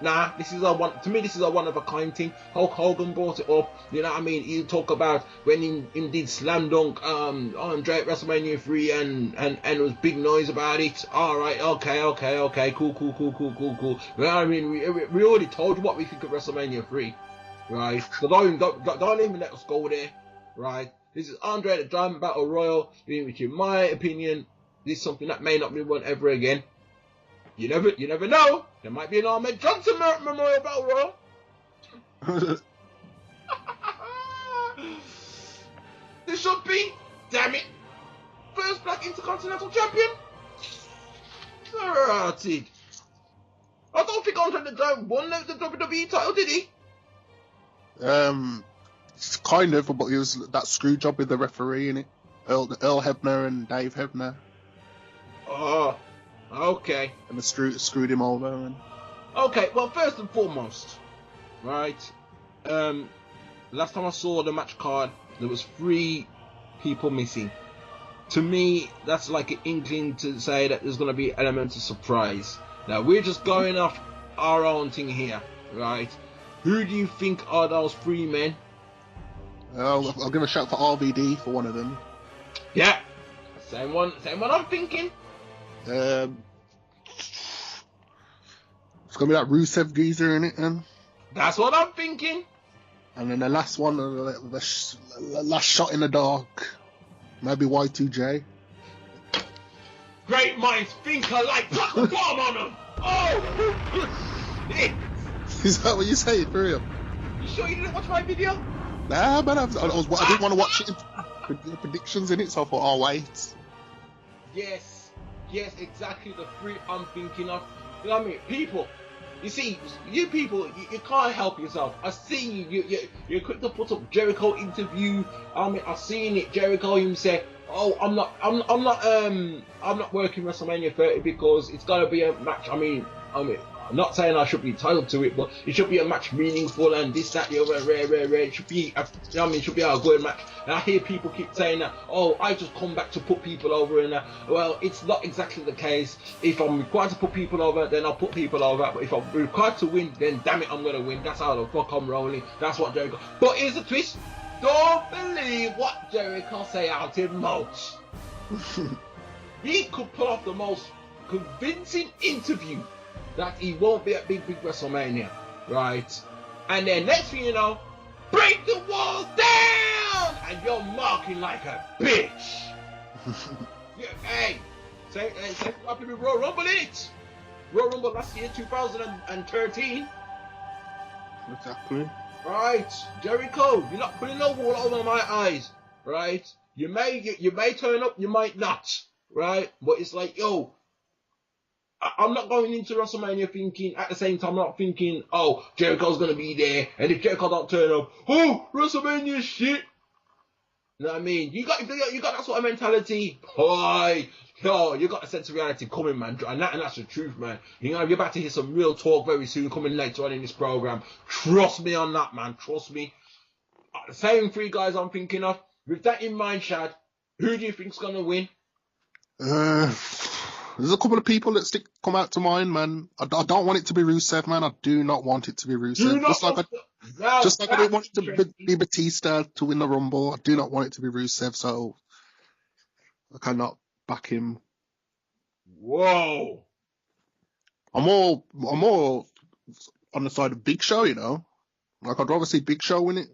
Nah, this is a one-of-a-kind thing. Hulk Hogan brought it up. You know what I mean? He'll talk about when he did Slam Dunk Andre at WrestleMania 3 and it was big noise about it. Alright, okay. Cool. You know what I mean? We already told you what we think of WrestleMania 3. Right? So don't even let us go there. Right? This is Andre the Giant Battle Royal, which in my opinion, this is something that may not be won ever again. You never know. There might be an Ahmed Johnson Memorial Battle Royal. This should be, damn it, first black Intercontinental Champion. Started. I don't think Andre the Giant won the WWE title, did he? Kind of, but he was that screw job with the referee in it. Earl Hebner and Dave Hebner. Oh, okay. And they screwed him over. And... Okay, well, first and foremost, right? Last time I saw the match card, there was 3 people missing. To me, that's like an inkling to say that there's going to be an element of surprise. Now, we're just going off our own thing here, right? Who do you think are those 3 men? I'll give a shout for RVD for one of them. Yeah, same one I'm thinking. It's gonna be that Rusev geezer in it, then. That's what I'm thinking. And then the last one, the last shot in the dark, maybe Y2J. Great minds think alike. Drop the bomb on them. Oh, is that what you saying for real? You sure you didn't watch my video? Nah, man, I didn't want to watch it. Predictions in it, so I thought, oh wait. Yes, exactly the 3 I'm thinking of. You know what I mean? People, you see, you people, you can't help yourself. I see you're quick to put up Jericho interview. I mean, I've seen it. Jericho him say, "Oh, I'm not working WrestleMania 30 because it's gotta be a match." I mean, I'm not saying I should be entitled to it, but it should be a match meaningful and this, that, the other, rare. It should be, it should be a good match. And I hear people keep saying that, oh, I just come back to put people over and that. Well, it's not exactly the case. If I'm required to put people over, then I'll put people over. But if I'm required to win, then damn it, I'm going to win. That's how the fuck I'm rolling. That's what Jericho. But here's the twist. Don't believe what Jericho say out in mouth. He could pull off the most convincing interview that he won't be at big WrestleMania, right? And then next thing you know, break the walls down, and you're marking like a bitch. Yeah, hey, say what happened with Royal Rumble, innit? Royal Rumble last year, 2013. Exactly. Right, Jericho, you're not putting no wool over my eyes, right? You may turn up, you might not, right? But it's like, yo, I'm not going into WrestleMania thinking, at the same time, I'm not thinking, oh, Jericho's going to be there, and if Jericho don't turn up, oh, WrestleMania shit. You know what I mean? You got that sort of mentality. Boy, yo, you got a sense of reality coming, man. And that's the truth, man. You know, you're about to hear some real talk very soon coming later on in this program. Trust me on that, man. Trust me. The same 3 guys I'm thinking of. With that in mind, Shad, who do you think's going to win? There's a couple of people that come out to mind, man. I don't want it to be Rusev, man. I do not want it to be Rusev. Just like I didn't want it to be Batista to win the Rumble. I do not want it to be Rusev, so I cannot back him. Whoa. I'm more on the side of Big Show, you know. Like, I'd rather see Big Show win it.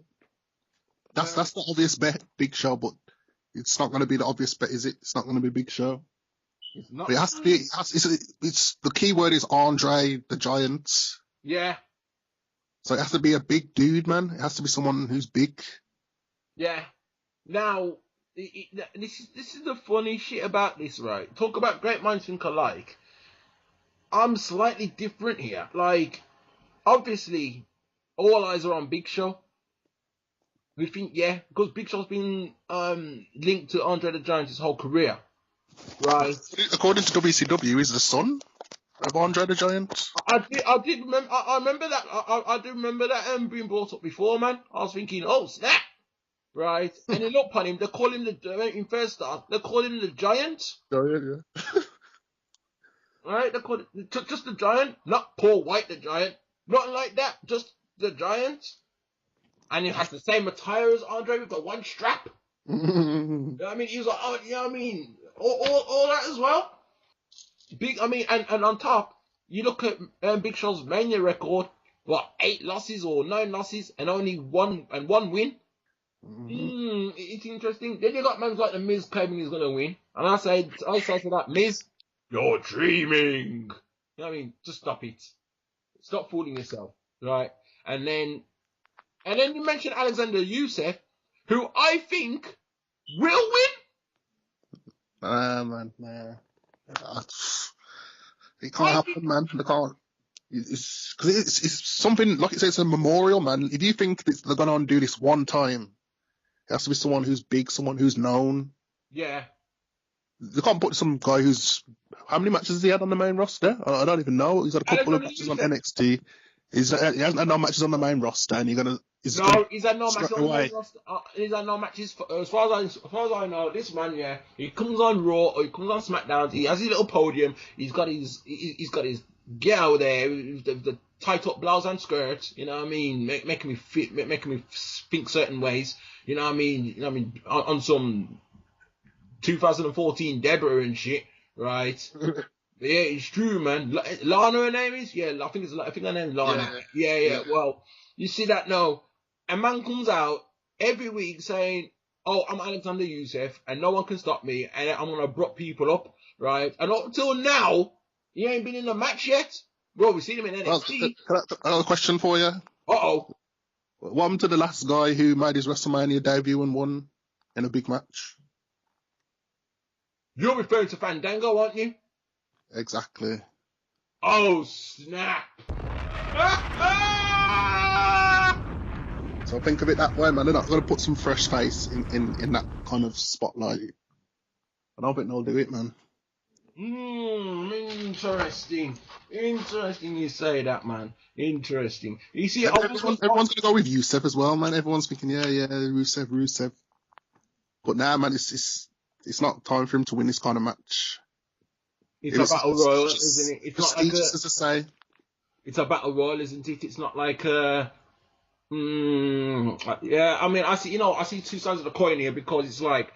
That's the obvious bet, Big Show, but it's not going to be the obvious bet, is it? It's not going to be Big Show. It's not. But it has to be. It's the key word is Andre the Giant. Yeah. So it has to be a big dude, man. It has to be someone who's big. Yeah. Now, this is the funny shit about this, right? Talk about great minds think alike. I'm slightly different here. Like, obviously, all eyes are on Big Show. We think, yeah, because Big Show's been linked to Andre the Giant his whole career, right? According to WCW, he's the son of Andre the Giant. I did remember. I remember that. I do remember that being brought up before, man. I was thinking, oh snap, right? And then look upon him. They call him in first start. They call him the Giant. Giant, yeah. Right? They call it just the Giant, not Paul White the Giant, nothing like that. Just the Giant. And he has the same attire as Andre with the one strap. You know what I mean? He was like, oh, you know what I mean? All that as well. And on top, you look at Big Show's Mania record, 8 losses or 9 losses, and only one win. It's interesting. Then you got men like the Miz claiming he's gonna win, and I say to that, Miz, you're dreaming. You know what I mean? Just stop it. Stop fooling yourself, right? And then you mentioned Alexander Youssef, who I think will win. Man. It can't happen, man. They can't. It's something, like it says, a memorial, man. If you think they're going to undo this one time, it has to be someone who's big, someone who's known. Yeah. They can't put some guy who's... How many matches has he had on the main roster? I don't even know. He's had a couple of matches on NXT. He hasn't had no matches on the main roster, and he's had no matches on the main roster. He's had no matches. As far as I know, this man, yeah, he comes on Raw or he comes on SmackDown. He has his little podium. He's got his girl there with the tight up blouse and skirt. You know what I mean? Making me think certain ways. You know what I mean? On some 2014 Deborah and shit, right? Yeah, it's true, man. Lana, her name is? Yeah, I think her name is Lana. Yeah. Well, you see that now. A man comes out every week saying, oh, I'm Alexander Youssef, and no one can stop me, and I'm going to block people up, right? And up until now, he ain't been in a match yet. Bro, we've seen him in NXT. I have a question for you. Uh-oh. What happened to the last guy who made his WrestleMania debut and won in a big match? You're referring to Fandango, aren't you? Exactly. Oh, snap. So think of it that way, man. They're not going to put some fresh face in that kind of spotlight. I don't think they'll do it, man. Interesting. Interesting you say that, man. Interesting. You see, everyone's going to go with Rusev as well, man. Everyone's thinking, yeah, Rusev. But now, man, it's not time for him to win this kind of match. It's a battle royal, isn't it? It's not like as I say. It's a battle royal, isn't it? It's not like yeah. I mean, I see two sides of the coin here, because it's like,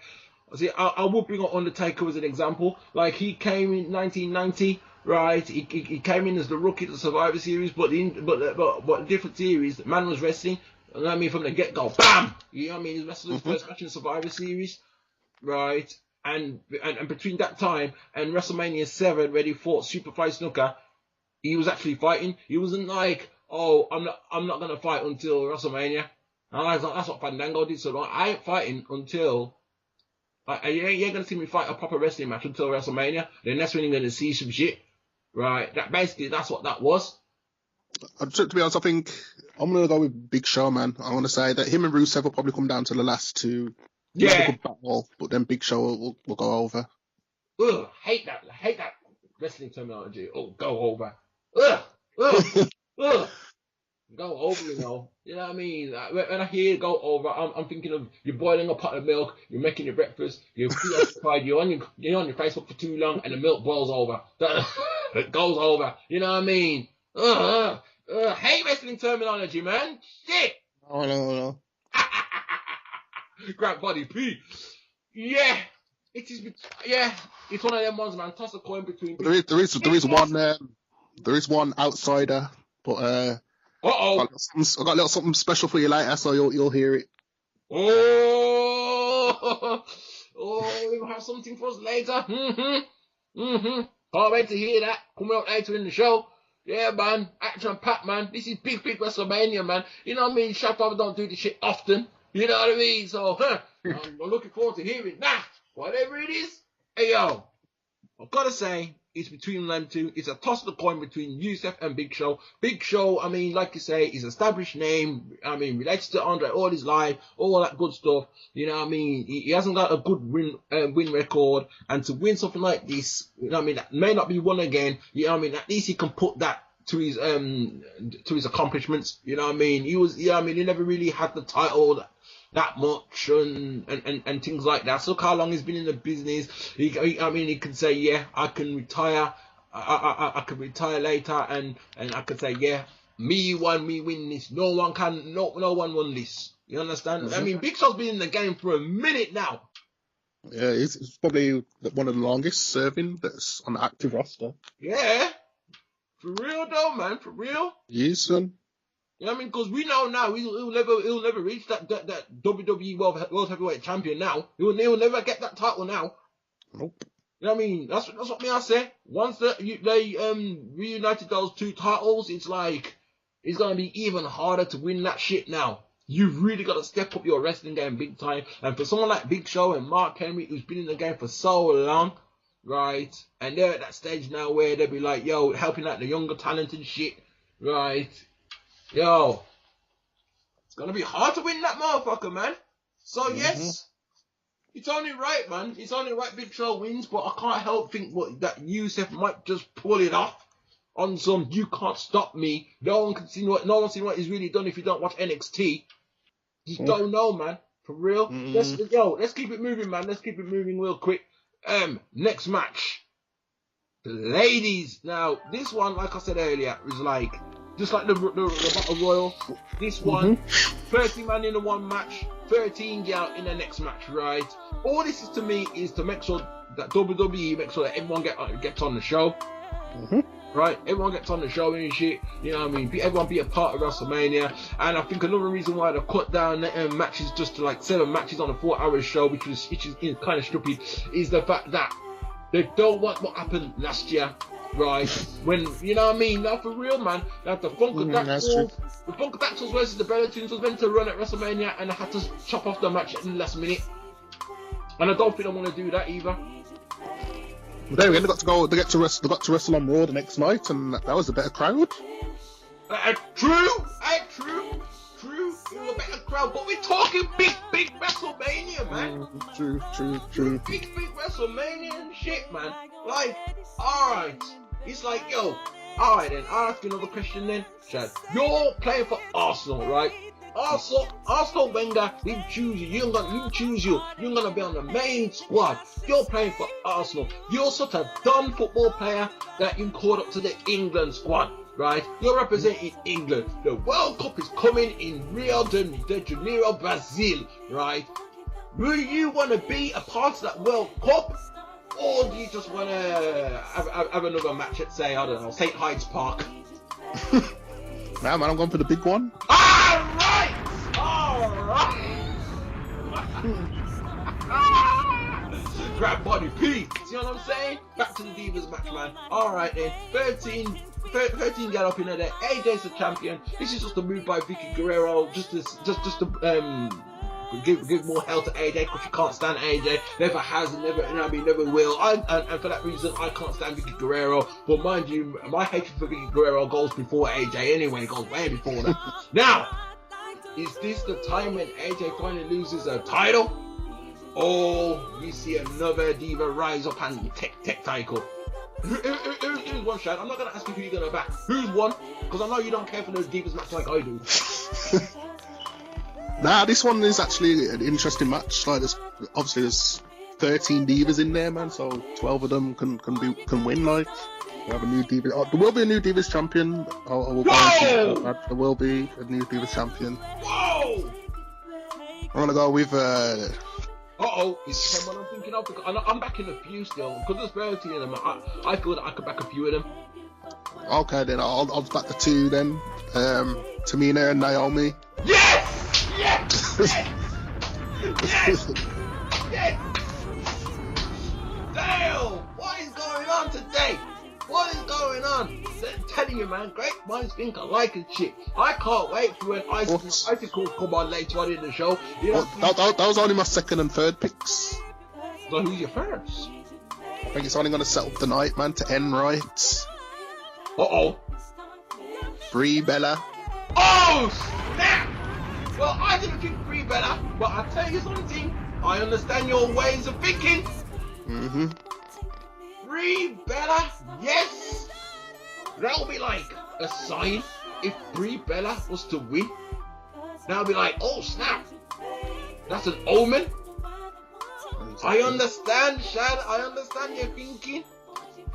I would bring up Undertaker as an example. Like, he came in 1990, right? He came in as the rookie to the Survivor Series, but different series. The man was wrestling. You know what I mean? From the get go, bam! You know what I mean? He's wrestling his first match in the Survivor Series, right? And between that time and WrestleMania 7, where he fought Superfly Snooker, he was actually fighting. He wasn't like, oh, I'm not gonna fight until WrestleMania. And that's what Fandango did. So like, I ain't fighting until. You ain't gonna see me fight a proper wrestling match until WrestleMania. Then that's when you're gonna see some shit, right? That's what that was. To be honest, I think I'm gonna go with Big Show, man. I want to say that him and Rusev will probably come down to the last two. Yeah. Have a good battle, but then Big Show will go over. Ugh, hate that wrestling terminology. Oh, go over. Ugh. Go over, you know. You know what I mean? When I hear go over, I'm thinking of you're boiling a pot of milk, you're making your breakfast, you're preoccupied, you're on your Facebook for too long, and the milk boils over. It goes over. You know what I mean? Hate wrestling terminology, man. Shit. Oh, no. Grab body P. Yeah. It is. Yeah. It's one of them ones, man. Toss a coin between. There is one outsider, but I got a little something special for you later, so you'll hear it. Oh, we'll have something for us later. Can't wait to hear that. Coming up later in the show. Yeah, man. Action packed, man. This is big WrestleMania, man. You know what I mean? Shadfather don't do this shit often. You know what I mean? So, I'm looking forward to hearing that. Whatever it is. Hey, yo. I've got to say, it's between them two. It's a toss of the coin between Yusef and Big Show. Big Show, I mean, like you say, is an established name. I mean, relates to Andre all his life, all that good stuff. You know what I mean? He hasn't got a good win record. And to win something like this, you know what I mean, that may not be won again. You know what I mean? At least he can put that to his accomplishments. You know what I mean? He never really had the title that much and things like that. So how long he's been in the business, he can say, yeah, I can retire. I can retire later, and I can say, yeah, me win this. No one won this. You understand? Mm-hmm. I mean, Big Show's been in the game for a minute now. Yeah, it's probably one of the longest serving that's on the active roster. Yeah, for real though, man, for real. Yes, son. You know what I mean? Because we know now he'll never reach that WWE World Heavyweight Champion now. He'll never get that title now. Nope. You know what I mean? That's what I say. Once they reunited those two titles, it's like it's gonna be even harder to win that shit now. You've really got to step up your wrestling game big time. And for someone like Big Show and Mark Henry, who's been in the game for so long, right? And they're at that stage now where they'll be like, yo, helping out the younger talent and shit, right? Yo, it's gonna be hard to win that motherfucker, man. So yes, it's only right, man. It's only right Big Show wins, but I can't help think that Yusef might just pull it off on some you can't stop me. No one seen what he's really done if you don't watch NXT. Just don't know, man. For real. Let's keep it moving, man. Let's keep it moving real quick. Next match. The ladies. Now, this one, like I said earlier, is like just like the Battle Royal. This one, 30 man in the one match, 13 girl in the next match, right? All this is to me is to make sure that WWE makes sure that everyone gets on the show. Right? Everyone gets on the show and shit. You know what I mean? Everyone be a part of WrestleMania. And I think another reason why they cut down matches just to like 7 matches on a 4-hour show, which is kind of stupid, is the fact that they don't want what happened last year. Right, when you know what I mean, now for real, man. Like the Funkadactyls versus the Bellatons was meant to run at WrestleMania, and they had to chop off the match in the last minute. And I don't think I want to do that either. There we go. They got to wrestle on Raw the next night, and that was a better crowd. True. It was a better crowd, but we're talking big WrestleMania, man. True. Big WrestleMania and shit, man. Like, alright. It's like, yo, alright then, I'll ask you another question then, Chad. You're playing for Arsenal, right? Arsenal Wenger didn't choose you. You're gonna be on the main squad. You're playing for Arsenal. You're such a dumb football player that you called up to the England squad. Right, you're representing England. The World Cup is coming in Rio de Janeiro, Brazil. Right? Will you want to be a part of that World Cup, or do you just want to have another match at, say, I don't know, St. Hyde's Park? Nah, man, I'm going for the big one. All right. Grab body P. See what I'm saying? Back to the Divas match, man. All right then. 13 get up in there. AJ's the champion. This is just a move by Vicky Guerrero, just to give more hell to AJ, because she can't stand AJ. Never has and never will. And for that reason, I can't stand Vicky Guerrero. But mind you, my hatred for Vicky Guerrero goes before AJ anyway. It goes way before that. Now, is this the time when AJ finally loses her title? Or we see another diva rise up and take title? Who's one, Shad? I'm not going to ask you who you're going to back. Who's one? Because I know you don't care for those divas match like I do. Nah, this one is actually an interesting match. Like, there's 13 divas in there, man. So 12 of them can win. Like, we have a new diva. Oh, there will be a new divas champion. There will be a new divas champion. Whoa! I'm gonna go with. It's someone I'm thinking of. Because I'm backing a few still. Because there's variety in them. I feel that I could back a few of them. Okay, then I'll back the 2 then. Tamina and Naomi. Yes! Yes! Yes! Yes! Yes! Damn! What is going on today? What is going on? I'm telling you, man, great minds think alike and shit. I can't wait for when Icicles come on later on in the show. You know, that was only my second and third picks. So who's your first? I think it's only going to set up the night, man, to end right. Brie Bella. Oh, snap! Well, I didn't think Brie Bella, but I'll tell you something. I understand your ways of thinking. Mm-hmm. Brie Bella, yes! That'll be like a sign if Brie Bella was to win. That'll be like, oh snap! That's an omen. I understand, Shad. I understand your thinking.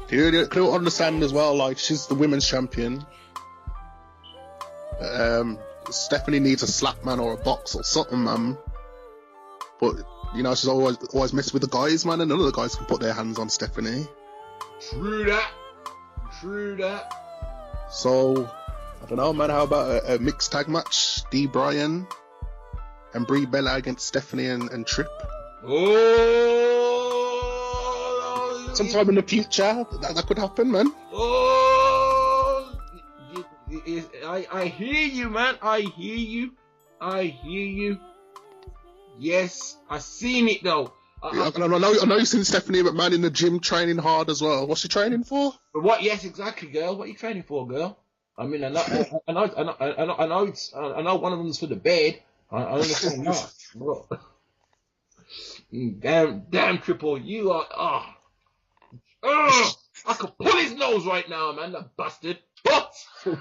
You don't understand as well, like, she's the women's champion. Stephanie needs a slap, man, or a box or something, man. But, you know, she's always messed with the guys, man, and none of the guys can put their hands on Stephanie. True that. So, I don't know, man, how about a mixed tag match? Dee Bryan and Brie Bella against Stephanie and Tripp. Oh! Sometime in the future, that could happen, man. Oh! I hear you, man. I hear you. Yes, I seen it though. I know you've seen Stephanie McMahon in the gym training hard as well. What's she training for? What? Yes, exactly, girl. What are you training for, girl? I mean, I know one of them's for the bed. I understand that. Damn, Triple, you are. I could pull his nose right now, man. That bastard. What? You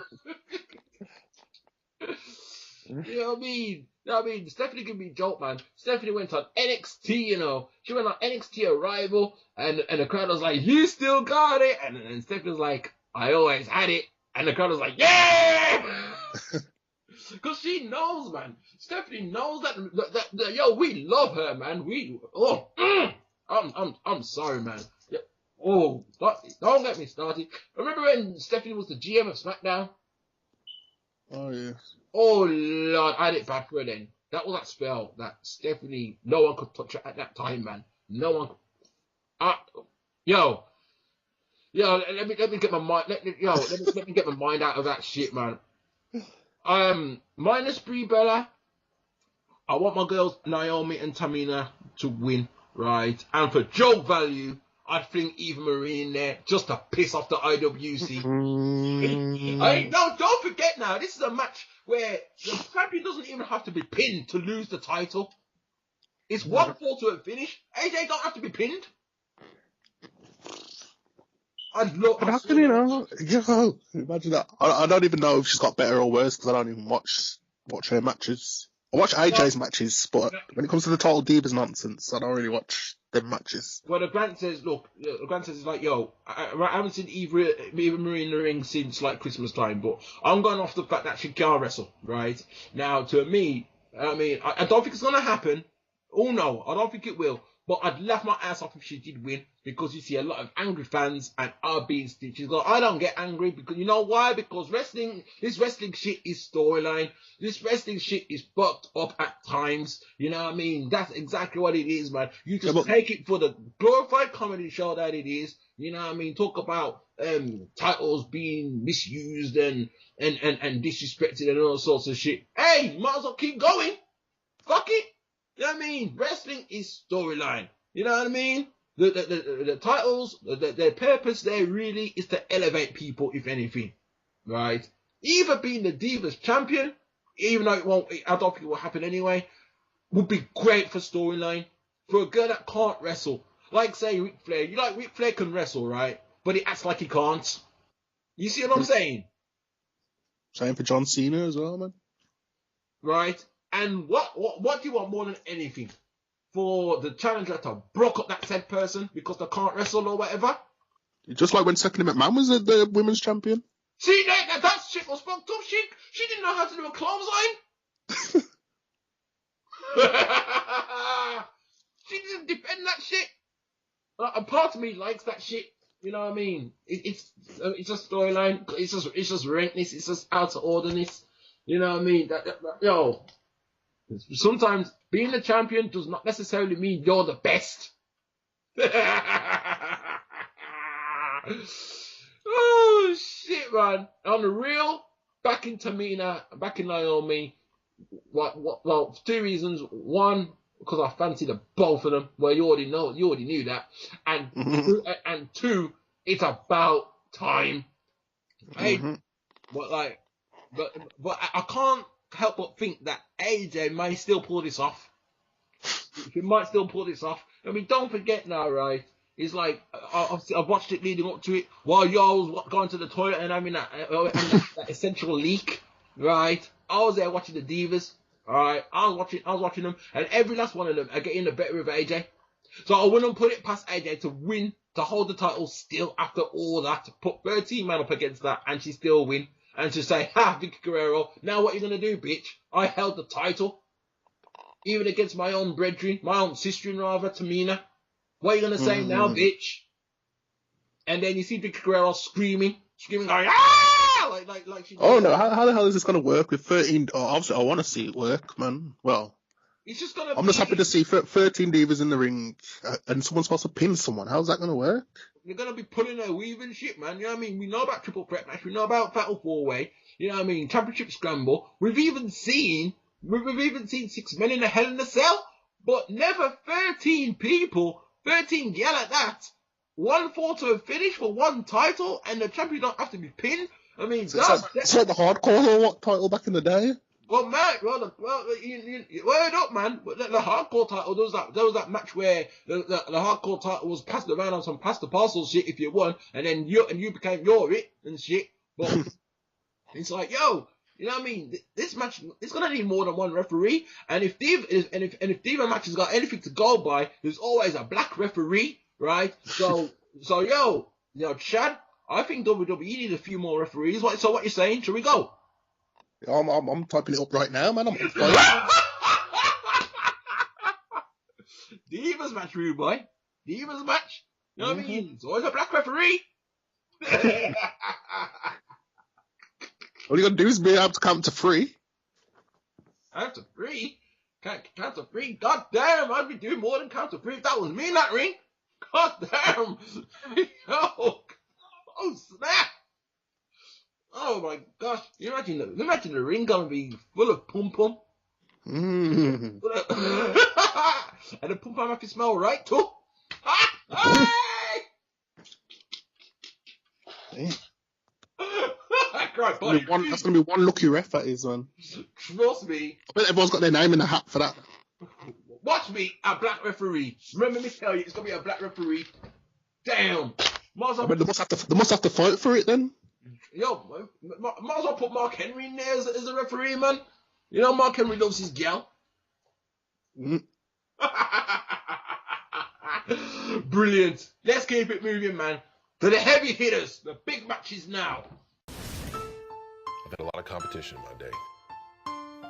know what I mean? Stephanie can be joke, man. Stephanie went on NXT, you know. She went on NXT Arrival, and the crowd was like, you still got it. And Stephanie was like, I always had it. And the crowd was like, yeah! Because she knows, man. Stephanie knows that yo, we love her, man. I'm sorry, man. Yeah. Oh, don't get me started. Remember when Stephanie was the GM of SmackDown? Oh, yes. Oh, Lord, I had it bad for her then. That was that spell that Stephanie, no one could touch her at that time, man. No one could. Let me get my mind. Let me get my mind out of that shit, man. Minus Brie Bella, I want my girls Naomi and Tamina to win, right? And for joke value, I'd fling Eva Marie in there just to piss off the IWC. Don't forget now, this is a match where the champion doesn't even have to be pinned to lose the title. It's one fall to a finish. AJ don't have to be pinned. How can you know? Yo, imagine that. I don't even know if she's got better or worse because I don't even watch her matches. I watch AJ's matches, but when it comes to the total divas nonsense, I don't really watch them matches. Well, the Grant says, it's like, yo, I haven't seen Eva Marie in the ring since like Christmas time, but I'm going off the fact that she can't wrestle, right? Now, to me, I mean, I don't think it's going to happen. Oh no, I don't think it will. But I'd laugh my ass off if she did win, because you see a lot of angry fans and are being stitches. I don't get angry because you know why? Because this wrestling shit is storyline. This wrestling shit is fucked up at times. You know what I mean? That's exactly what it is, man. You just take it for the glorified comedy show that it is. You know what I mean? Talk about titles being misused and disrespected and all sorts of shit. Hey, you might as well keep going. Fuck it. You know what I mean? Wrestling is storyline. You know what I mean? The titles, their purpose there really is to elevate people, if anything. Right? Eva being the Divas champion, even though I don't think it will happen anyway, would be great for storyline. For a girl that can't wrestle. Like, say, Ric Flair. Ric Flair can wrestle, right? But he acts like he can't. You see what I'm saying? Same for John Cena as well, man. Right? And what do you want more than anything? For the challenger to broke up that said person because they can't wrestle or whatever? Just like when Stephanie McMahon was the women's champion. See, that shit was fucked up. She didn't know how to do a clothesline. She didn't defend that shit. A part of me likes that shit. You know what I mean? It's a storyline. It's just rankness. It's just out of orderness. You know what I mean? Yo, sometimes being a champion does not necessarily mean you're the best. Oh shit, man! On the real, back in Tamina, back in Naomi. Well, for two reasons. One, because I fancied the both of them. Well, you already knew that. And two, it's about time. Hey, but I can't help but think that AJ might still pull this off. He might still pull this off. I mean, don't forget now, right? It's like I've watched it leading up to it while y'all was going to the toilet and having that essential leak, right? I was there watching the Divas, alright? I was watching them, and every last one of them are getting the better of AJ. So I wouldn't put it past AJ to win, to hold the title still after all that, to put 13 man up against that, and she still win, and to say, ha, Vicky Guerrero, now what you gonna do, bitch? I held the title, even against my own brethren, my own sister rather, Tamina. What are you gonna say now, bitch? And then you see Vicky Guerrero screaming, going, ah! Like she. Oh no! How the hell is this gonna work with 13? Oh, obviously, I want to see it work, man. Well, it's just gonna. I'm just happy to see 13 divas in the ring, and someone's supposed to pin someone. How's that gonna work? You're gonna be pulling a weaving shit, man. You know what I mean? We know about triple threat match. We know about fatal four way. You know what I mean? Championship scramble. We've even seen 6 men in a Hell in a Cell, but never 13 people. 13 gal at that. One fall to a finish for one title, and the champion don't have to be pinned. I mean, it's like the hardcore or what title back in the day. Well, man, you word up, man. But the hardcore title, there was that match where the hardcore title was passed around on some past the parcel shit if you won, and then you became it and shit. But it's like, yo, you know what I mean? This match, it's gonna need more than one referee. And if Diva match has got anything to go by, there's always a black referee, right? So yo, Chad, I think WWE need a few more referees. So what you saying? Should we go? I'm typing it up right now, man. Divas match, rude boy. Divas match. You know what I mean? It's always a black referee. All you gotta do is be able to count to 3. Count to 3? Count to 3? God damn, I'd be doing more than count to 3 if that was me in that ring. God damn. Oh snap. Oh my gosh. You imagine the ring gonna be full of pum-pum. And the pum-pum have to smell right too. Hey! That's gonna be one lucky ref, that is, man. Trust me. I bet everyone's got their name in the hat for that. Watch me, a black referee. Remember me tell you, it's gonna be a black referee. Damn. They must have to fight for it then. Yo, might as well put Mark Henry in there as a referee, man. You know Mark Henry loves his gal. Brilliant. Let's keep it moving, man. To the heavy hitters, the big matches now. I've had a lot of competition in my day.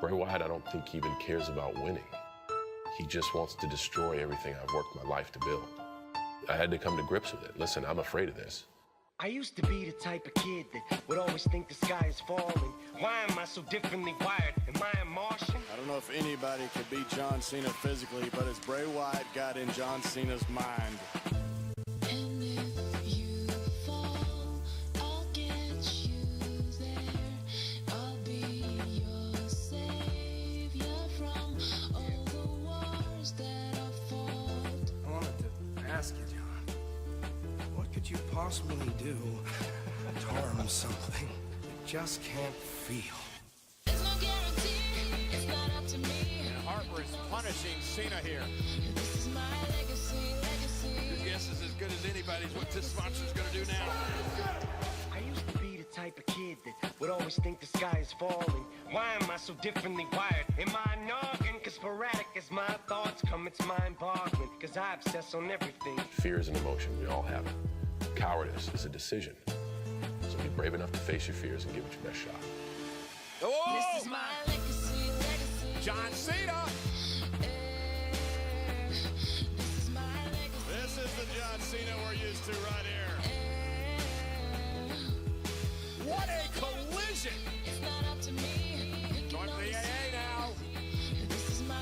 Bray Wyatt, I don't think he even cares about winning. He just wants to destroy everything I've worked my life to build. I had to come to grips with it. Listen, I'm afraid of this. I used to be the type of kid that would always think the sky is falling. Why am I so differently wired? Am I a Martian? I don't know if anybody could beat John Cena physically, but as Bray Wyatt got in John Cena's mind. And if you fall, I'll get you there. I'll be your savior from all the wars that I fought. I wanted to ask you, John. What could you possibly do to harm something you just can't feel? There's no guarantee, it's not up to me. And Harper is punishing Cena here. This is my legacy. Your guess is as good as anybody's what this sponsor's going to do now. I used to be the type type of kid that would always think the sky is falling. Why am I so differently wired? Am I noggin? Cause sporadic as my thoughts come, it's mind-boggling. Cause I obsess on everything. Fear is an emotion. We all have it. Cowardice is a decision. So be brave enough to face your fears and give it your best shot. Oh! This is my legacy. John Cena. This is my legacy. This is the John Cena we're used to right here. What a collision. It's not up to me. Join the AA now. This is my.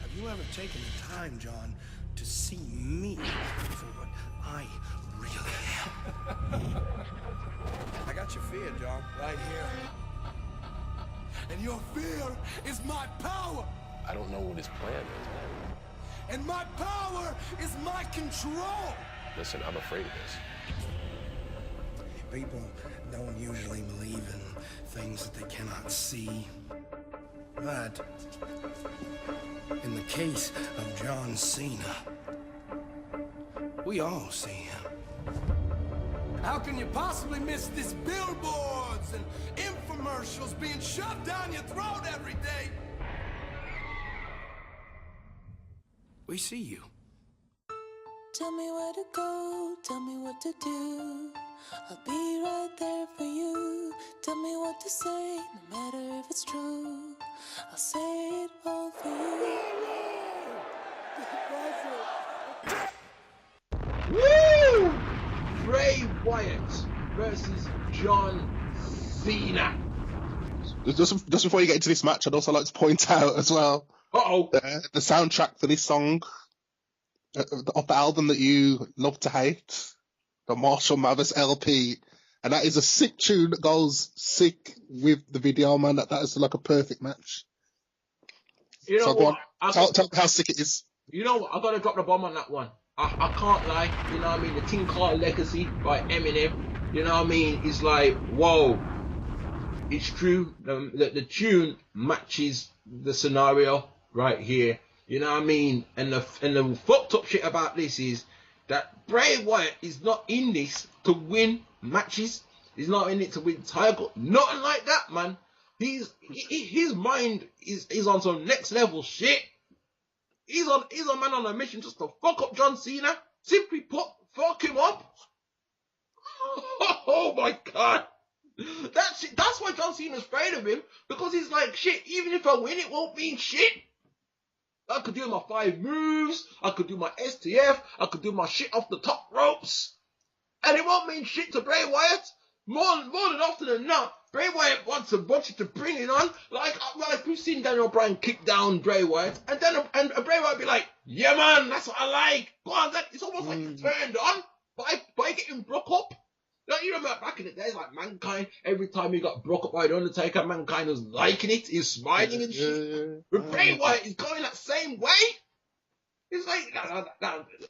Have you ever taken the time, John, to see me for what I really am? I got your fear, John, right here. And your fear is my power. I don't know what his plan is, man. And my power is my control. Listen, I'm afraid of this. People don't usually believe in things that they cannot see. But in the case of John Cena, we all see him. How can you possibly miss these billboards and infomercials being shoved down your throat every day? We see you. Tell me where to go, tell me what to do. I'll be right there for you. Tell me what to say, no matter if it's true. I'll say it all for you. Woo! Bray Wyatt versus John Cena. Just before you get into this match, I'd also like to point out as well. The soundtrack for this song, off the album that you love to hate, the Marshall Mathers LP, and that is a sick tune that goes sick with the video, man. That is like a perfect match. You know so what? Tell how sick it is. You know what? I gotta drop the bomb on that one. I can't lie. You know what I mean? The Teen Carter Legacy by Eminem. You know what I mean? It's like, whoa. It's true. The tune matches the scenario right here. You know what I mean? And the fucked up shit about this is that Bray Wyatt is not in this to win matches. He's not in it to win title. Nothing like that, man. His mind is on some next level shit. He's a man on a mission just to fuck up John Cena. Simply put, fuck him up. Oh my god. That's why John Cena's afraid of him, because he's like, shit, even if I win, it won't mean shit. I could do my 5 moves, I could do my STF, I could do my shit off the top ropes, and it won't mean shit to Bray Wyatt. More than often than not, Bray Wyatt wants a bunch to bring it on. Like we've seen Daniel Bryan kick down Bray Wyatt, and then and Bray Wyatt be like, yeah man, that's what I like. Go on, it's almost like he's turned on by getting broke up. Like, you remember back in the days, like Mankind, every time he got broke up by The Undertaker, Mankind was liking it, he's smiling and shit. But Bray Wyatt is going that same way. It's like,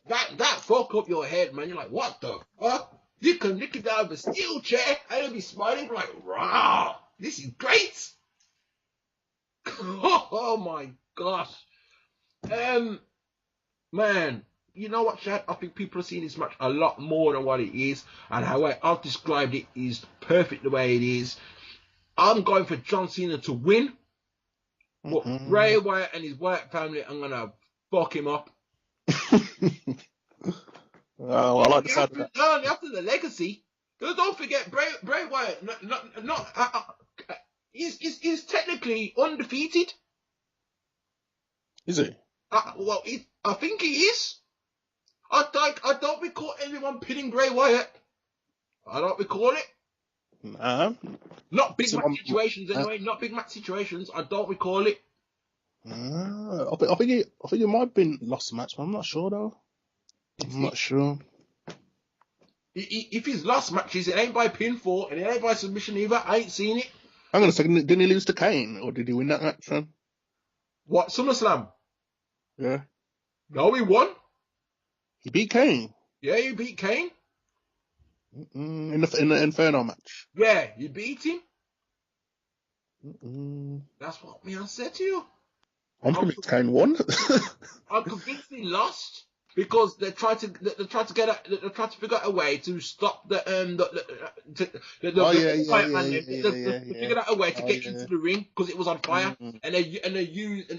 that fuck up your head, man. You're like, what the fuck? You can lick it down with a steel chair and you'll be smiling like, wow, this is great. Oh my gosh. Man, you know what, Chad? I think people are seeing this match a lot more than what it is, and how I've described it is perfect the way it is. I'm going for John Cena to win, but Bray Wyatt and his Wyatt family, I'm gonna fuck him up. Oh, I like the sound of that. After the legacy, because don't forget, Bray Wyatt, he's technically undefeated. Is he? Well, I think he is. I don't recall anyone pinning Bray Wyatt. I don't recall it. Not big match situations anyway. Not big match situations. I don't recall it. I think it might have been lost match, but I'm not sure though. I'm not sure. If he's lost matches, it ain't by pinfall and it ain't by submission either. I ain't seen it. Hang on a second. Didn't he lose to Kane, or did he win that match then? What, SummerSlam? Yeah. No, he won. He beat Kane. Yeah, he beat Kane. In the Inferno match. Yeah, you beat him. That's what me I said to you. I'm convinced Kane won. I'm convinced he lost. because they tried to figure out a way to stop the fire man. They figured out a way to get into the ring because it was on fire, and they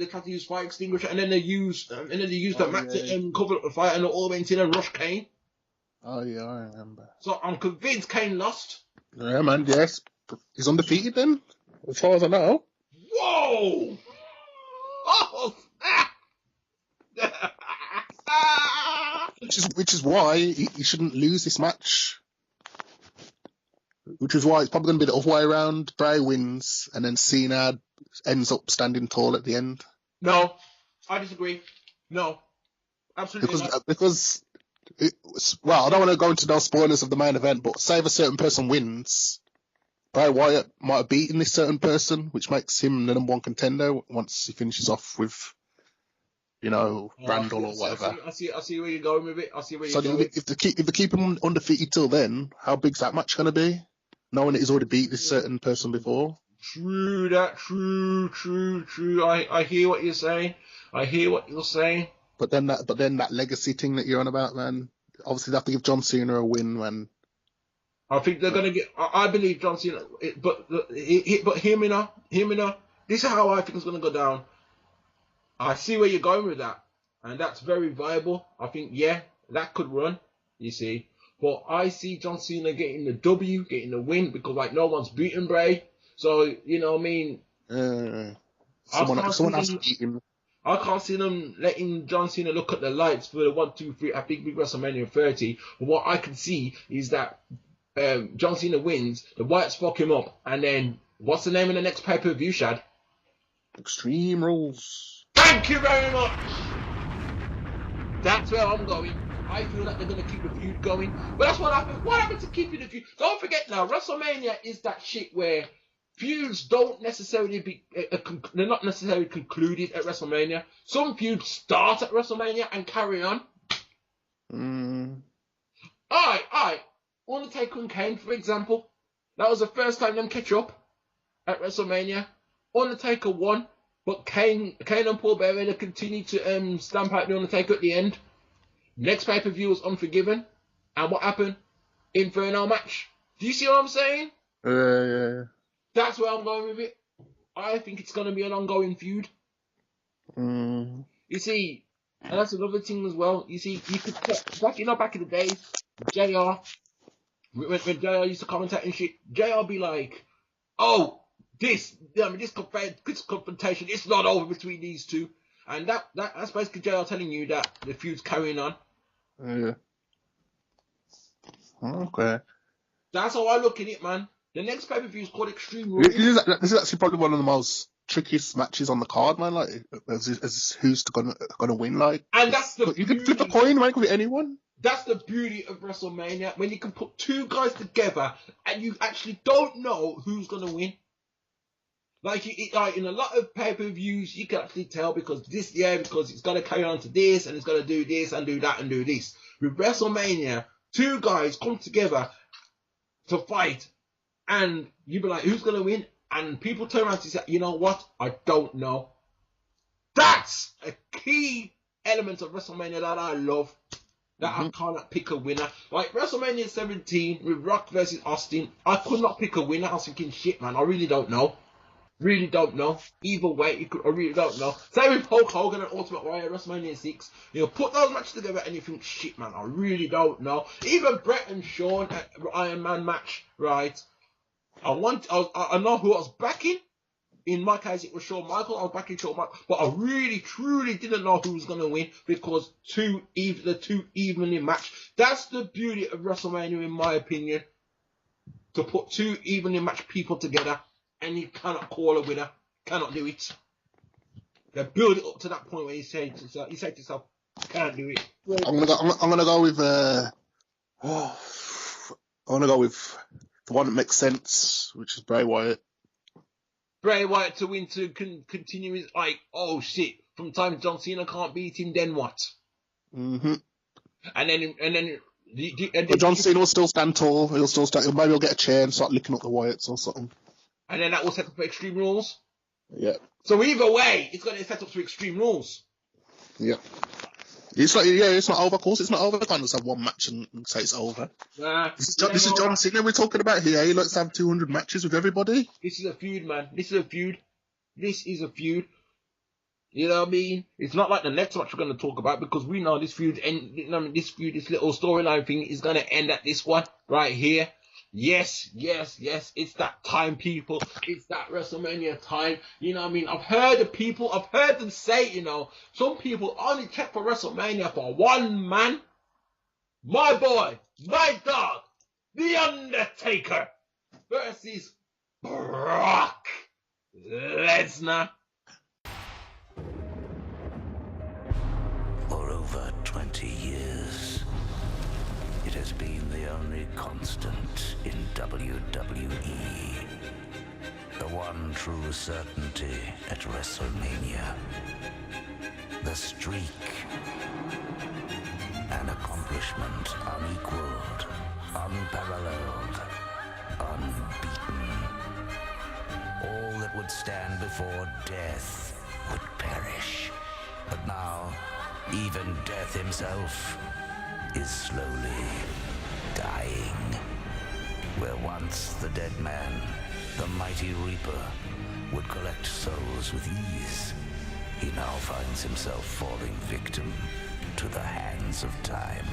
tried to use fire extinguisher, and then they used the mat to cover up the fire, and they all went in and rushed Kane. Oh yeah, I remember. So I'm convinced Kane lost. Yeah, man. Yes, he's undefeated then, as far as I know. Whoa! Oh! Which is why he shouldn't lose this match. Which is why it's probably going to be the other way around. Bray wins, and then Cena ends up standing tall at the end. No, I disagree. No, absolutely not. Because I don't want to go into no spoilers of the main event, but say if a certain person wins, Bray Wyatt might have beaten this certain person, which makes him the number one contender once he finishes off with, Randall or whatever. I see where you're going with it. So if they keep him undefeated till then, how big's that match going to be? Knowing that he's already beat this certain person before. True. I hear what you're saying. But then that legacy thing that you're on about, man. Obviously, they have to give John Cena a win, man. I think they're gonna get. I believe John Cena, but hear me now. This is how I think it's gonna go down. I see where you're going with that, and that's very viable. I think that could run. You see, but I see John Cena getting the W, getting the win because no one's beaten Bray. So you know what I mean. Someone has to beat him. I can't see them letting John Cena look at the lights for the 1, 2, 3 at Big WrestleMania 30. But what I can see is that John Cena wins, the Wyatts fuck him up, and then what's the name of the next pay-per-view, Shad? Extreme Rules. Thank you very much! That's where I'm going. I feel like they're going to keep the feud going. But that's what happened. What happened to keeping the feud? Don't forget now, WrestleMania is that shit where feuds don't necessarily they're not necessarily concluded at WrestleMania. Some feuds start at WrestleMania and carry on. Alright. Undertaker and Kane, for example. That was the first time them catch up at WrestleMania. Undertaker won, but Kane and Paul Bearer continued to stamp out the Undertaker at the end. Next pay-per-view was Unforgiven. And what happened? Inferno match. Do you see what I'm saying? Yeah. That's where I'm going with it. I think it's going to be an ongoing feud. You see, and that's another thing as well. You see, you could back in the days, JR, when JR used to commentate and shit, JR be like, "Oh, this confrontation, it's not over between these two," and that's basically JR telling you that the feud's carrying on. Yeah. Okay. That's how I look at it, man. The next pay-per-view is called Extreme Rules. This is actually probably one of the most trickiest matches on the card, man. Like, as who's gonna win? Like, and that's the you can flip a coin, man, with anyone. That's the beauty of WrestleMania, when you can put two guys together and you actually don't know who's gonna win. Like in a lot of pay-per-views, you can actually tell because it's gonna carry on to this and it's gonna do this and do that and do this. With WrestleMania, two guys come together to fight. And you be like, who's going to win? And people turn around and say, you know what? I don't know. That's a key element of WrestleMania that I love. That I cannot pick a winner. Like WrestleMania 17 with Rock versus Austin, I could not pick a winner. I was thinking, shit, man, I really don't know. Either way, I really don't know. Same with Hulk Hogan and Ultimate Warrior, WrestleMania 6. You put those matches together and you think, shit, man, I really don't know. Even Bret and Shawn at Iron Man match, right? I know who I was backing. In my case, it was Shawn Michaels. I was backing Shawn Michaels, but I really, truly didn't know who was going to win because the two evenly matched. That's the beauty of WrestleMania, in my opinion. To put two evenly matched people together, and you cannot call a winner. Cannot do it. They build it up to that point where you say to yourself, can't do it. I'm gonna go with the one that makes sense, which is Bray Wyatt. Bray Wyatt to win to continue his oh shit. From time John Cena can't beat him, then what? And then John Cena will still stand tall. Maybe he'll get a chair and start licking up the Wyatts or something. And then that will set up for Extreme Rules. Yeah. So either way, it's going to set up for Extreme Rules. Yeah. It's like, yeah, it's not over. Of course, it's not over. I can't just have one match and say it's over. Nah, This is John Cena we're talking about here. He likes to have 200 matches with everybody. This is a feud, man. This is a feud. You know what I mean? It's not like the next match we're going to talk about, because we know this feud, this little storyline thing is going to end at this one right here. Yes. It's that time, people. It's that WrestleMania time. You know what I mean? I've heard them say, you know, some people only check for WrestleMania for one man. My boy, my dog, The Undertaker versus Brock Lesnar. For over 20 years, it has been the only constant in WWE. The one true certainty at WrestleMania. The streak. An accomplishment unequaled, unparalleled, unbeaten. All that would stand before death would perish. But now, even death himself is slowly dying. Where once the dead man, the mighty Reaper, would collect souls with ease, he now finds himself falling victim to the hands of time.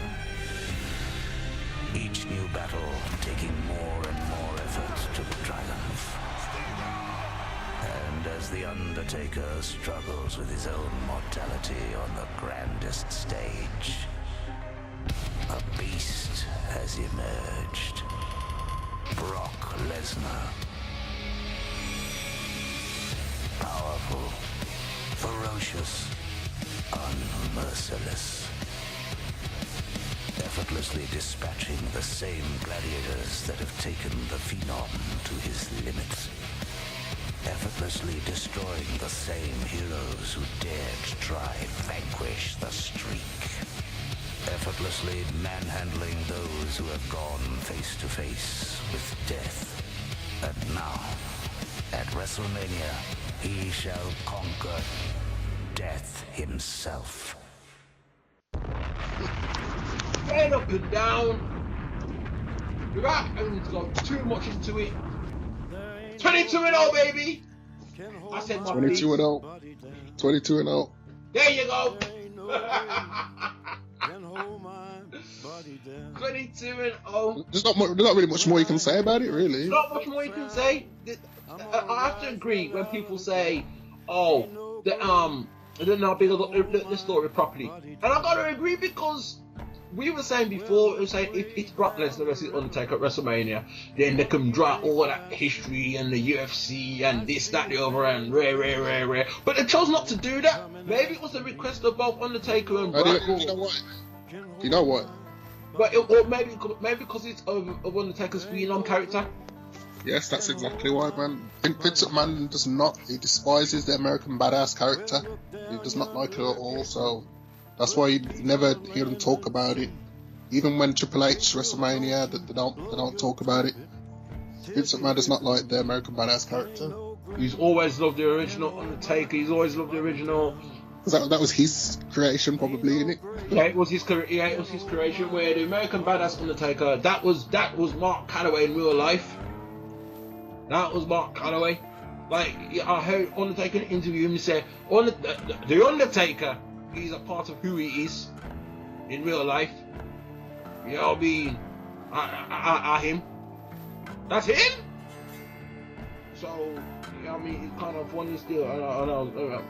Each new battle taking more and more effort to triumph. And as The Undertaker struggles with his own mortality on the grandest stage, a beast has emerged. Brock Lesnar. Powerful, ferocious, unmerciless. Effortlessly dispatching the same gladiators that have taken the Phenom to his limits. Effortlessly destroying the same heroes who dared to try vanquish the streak. Effortlessly manhandling those who have gone face to face with death. And now, at WrestleMania, he shall conquer death himself. Head up and down. Without having to go too much into it. 22-0, baby. I said my 22-0. 22-0. There you go. 22-0. There's not really much more you can say about it, really. Not much more you can say. I have to agree when people say, "Oh, they're not being the story properly," and I gotta agree, because we were saying before, if it's Brock Lesnar versus Undertaker at WrestleMania, then they can draw all that history and the UFC and this, that, the other, and rare. But they chose not to do that. Maybe it was a request of both Undertaker and Brock. You know what? But or maybe because it's of Undertaker's Phenom character. Yes, that's exactly why, man. Vince McMahon does not. He despises the American Badass character. He does not like it at all, so that's why you never hear him talk about it. Even when Triple H WrestleMania, they don't talk about it. Vince McMahon does not like the American Badass character. He's always loved the original Undertaker. He's always loved the original. That was his creation, probably, innit? Yeah, it was his creation. Where the American Badass Undertaker, that was Mark Calloway in real life. That was Mark Calloway. Like, I heard Undertaker interview him say, the Undertaker is a part of who he is in real life. You know what I mean? I him. That's him. So, you know what I mean? It's kind of funny still. I know.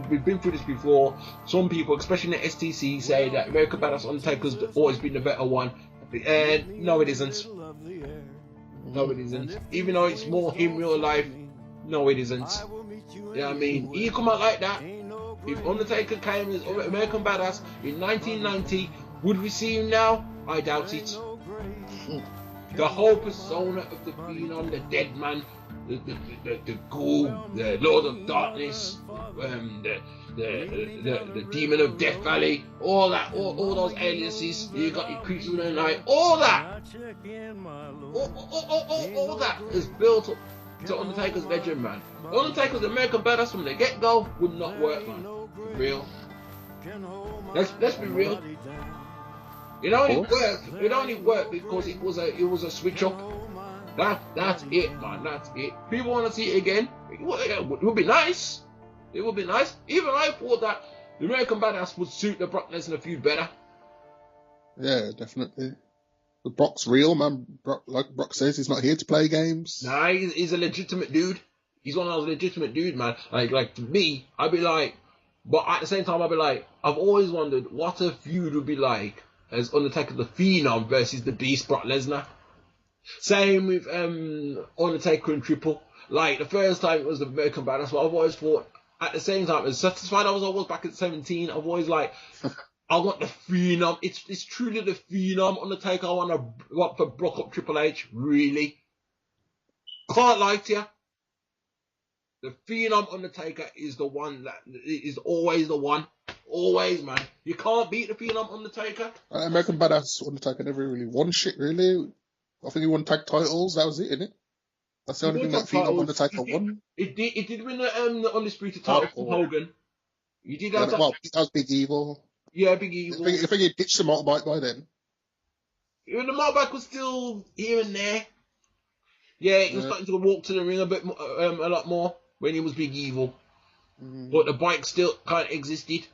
We've been through this before. Some people, especially in the STC, say that American Badass Undertaker's always been the better one. No, it isn't. No, it isn't. Even though it's more him real life, no, it isn't. You know what I mean? He come out like that. If Undertaker came as American Badass in 1990, would we see him now? I doubt it. The whole persona of the Phenom, the dead man, the ghoul, the Lord of Darkness, the Demon of Death Valley, all that, all those aliases. You got your Creatures of the Night, all that is built up to Undertaker's legend, man. Undertaker's American Badass from the get-go would not work, man. For real. Let's be real. It only worked because it was a switch up. That's it, man. That's it. People want to see it again. It would be nice. It would be nice. Even I thought that the American Badass would suit the Brock Lesnar feud better. Yeah, definitely. But Brock's real, man. Like Brock says, he's not here to play games. Nah, he's a legitimate dude. He's one of those legitimate dudes, man. Like to me, I'd be like, but at the same time, I'd be like, I've always wondered what a feud would be like as Undertaker the Phenom versus the Beast Brock Lesnar. Same with Undertaker and Triple. Like the first time it was the American Badass, but I've always thought at the same time, as satisfied I was back at 17, I've always like, I want the Phenom. It's truly the Phenom Undertaker. I want to block up Triple H. Really, can't lie to you. The Phenom Undertaker is the one that is always the one. Always, man. You can't beat the Phenom Undertaker. American Badass Undertaker never really won shit, really. I think he won tag titles. That was it, innit? That's the only thing that Phenom Undertaker won. It did win the Undisputed title from Hogan. You did have that. Well, that was Big Evil. Yeah, Big Evil. I think he ditched the motorbike by then. Even the motorbike was still here and there. Yeah, he was starting to walk to the ring a lot more when he was Big Evil. But the bike still kind of existed.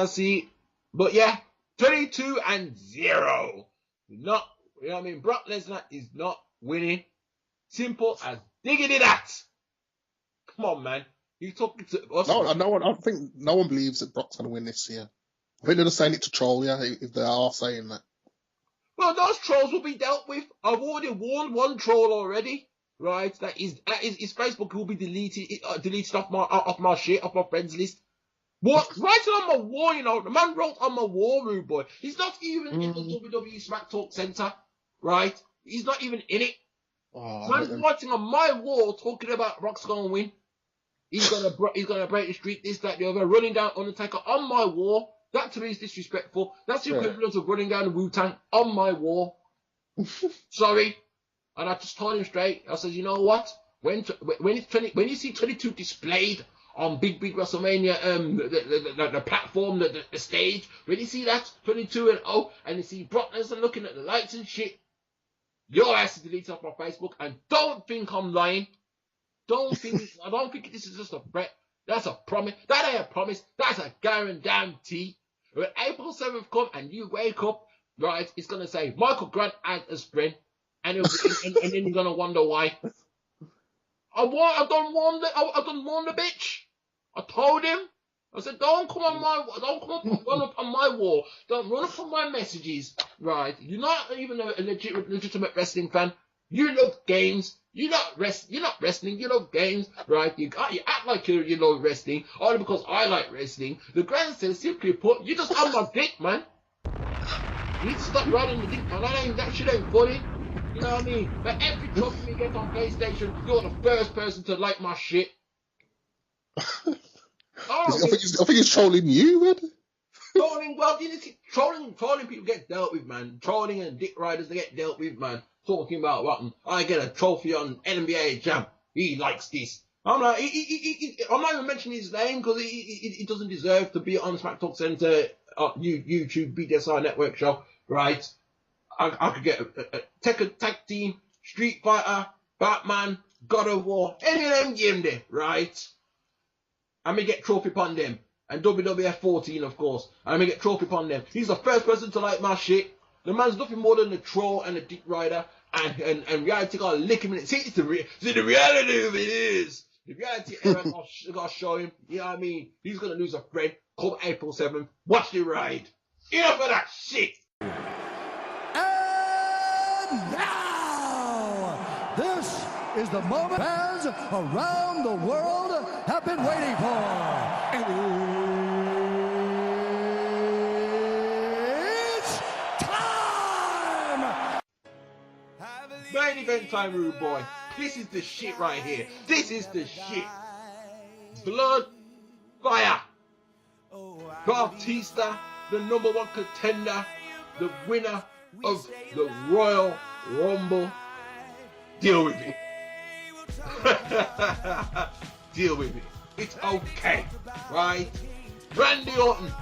See. But yeah, 22-0. Not, you know what I mean? Brock Lesnar is not winning. Simple as diggity that. Come on, man. You talking to us? No one. I think no one believes that Brock's going to win this year. I think they're just saying it to troll, yeah, if they are saying that. Well, those trolls will be dealt with. I've already warned one troll already, right? That his Facebook will be deleted off my shit, off my friends list. What? Writing on my wall, you know, the man wrote on my wall, rude boy. He's not even in the WWE Smack Talk Centre, right? He's not even in it. Man's writing on my wall talking about Brock's gonna win. He's gonna break the streak, this, that, the other, running down Undertaker on my wall. That to me is disrespectful. That's the equivalent of running down the Wu-Tang on my wall. Sorry. And I just told him straight. I said, you know what? When you see 22 displayed on big WrestleMania, the platform, the stage, when you see that 22-0, and you see Brock Lesnar looking at the lights and shit, your ass is deleted off my Facebook. And don't think I'm lying. I don't think this is just a threat. That's a promise. That ain't a promise. That's a guarantee. When April 7th come and you wake up, right, it's going to say, Michael Grant as a friend. And then you're going to wonder why. I don't warn the bitch. I told him. I said, don't come run up on my wall. Don't run up on my messages, right? You're not even a legitimate wrestling fan. You love games. You're not wrestling. You love games, right? You act like you love wrestling only because I like wrestling. The grand says, simply put, you just on my dick, man. You need to stop riding the dick, man. That shit ain't funny. You know what I mean? But every trophy we get on PlayStation, you're the first person to like my shit. I think he's trolling you, man. Trolling, well, you see, trolling people get dealt with, man. Trolling and dick riders, they get dealt with, man. Talking about what I get a trophy on NBA Jam. He likes this. I'm like, I'm not even mentioning his name because he doesn't deserve to be on Smack Talk Centre, YouTube BDSIR Network show, right? I could get a tag team, Street Fighter, Batman, God of War, any of them game there, right? And me get trophy upon them. And WWF 14, of course. And me get trophy upon them. He's the first person to like my shit. The man's nothing more than a troll and a dick rider. And reality gotta lick him in it. See, the reality of it is. The reality I gotta show him. You know what I mean? He's gonna lose a friend come April 7th. Watch the ride. Enough of that shit. And now, this is the moment fans around the world have been waiting for. It's time! Main event time, rude boy. This is the shit right here. This is the shit. Blood, fire. Bautista, the #1 contender, the winner of the Royal Rumble. Deal with it. Deal with it. It's okay, right? Randy Orton,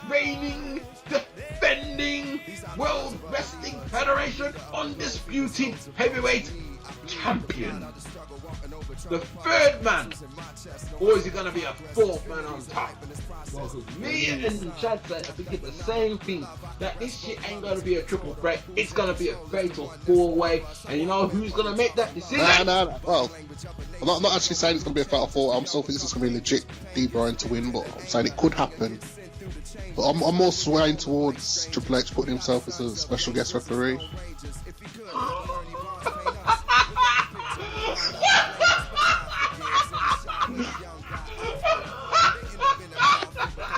reigning, defending World Wrestling Federation undisputed heavyweight champion. The third man, or is it gonna be a fourth man on top? Well, me and Chad said, I think it's the same thing, that this shit ain't gonna be a triple threat, it's gonna be a fatal 4-way, and you know who's gonna make that decision? No. Well, I'm not actually saying it's gonna be a fatal 4. I'm still thinking it's gonna be legit D. Bryan to win, but I'm saying it could happen. But I'm more swaying towards Triple H putting himself as a special guest referee.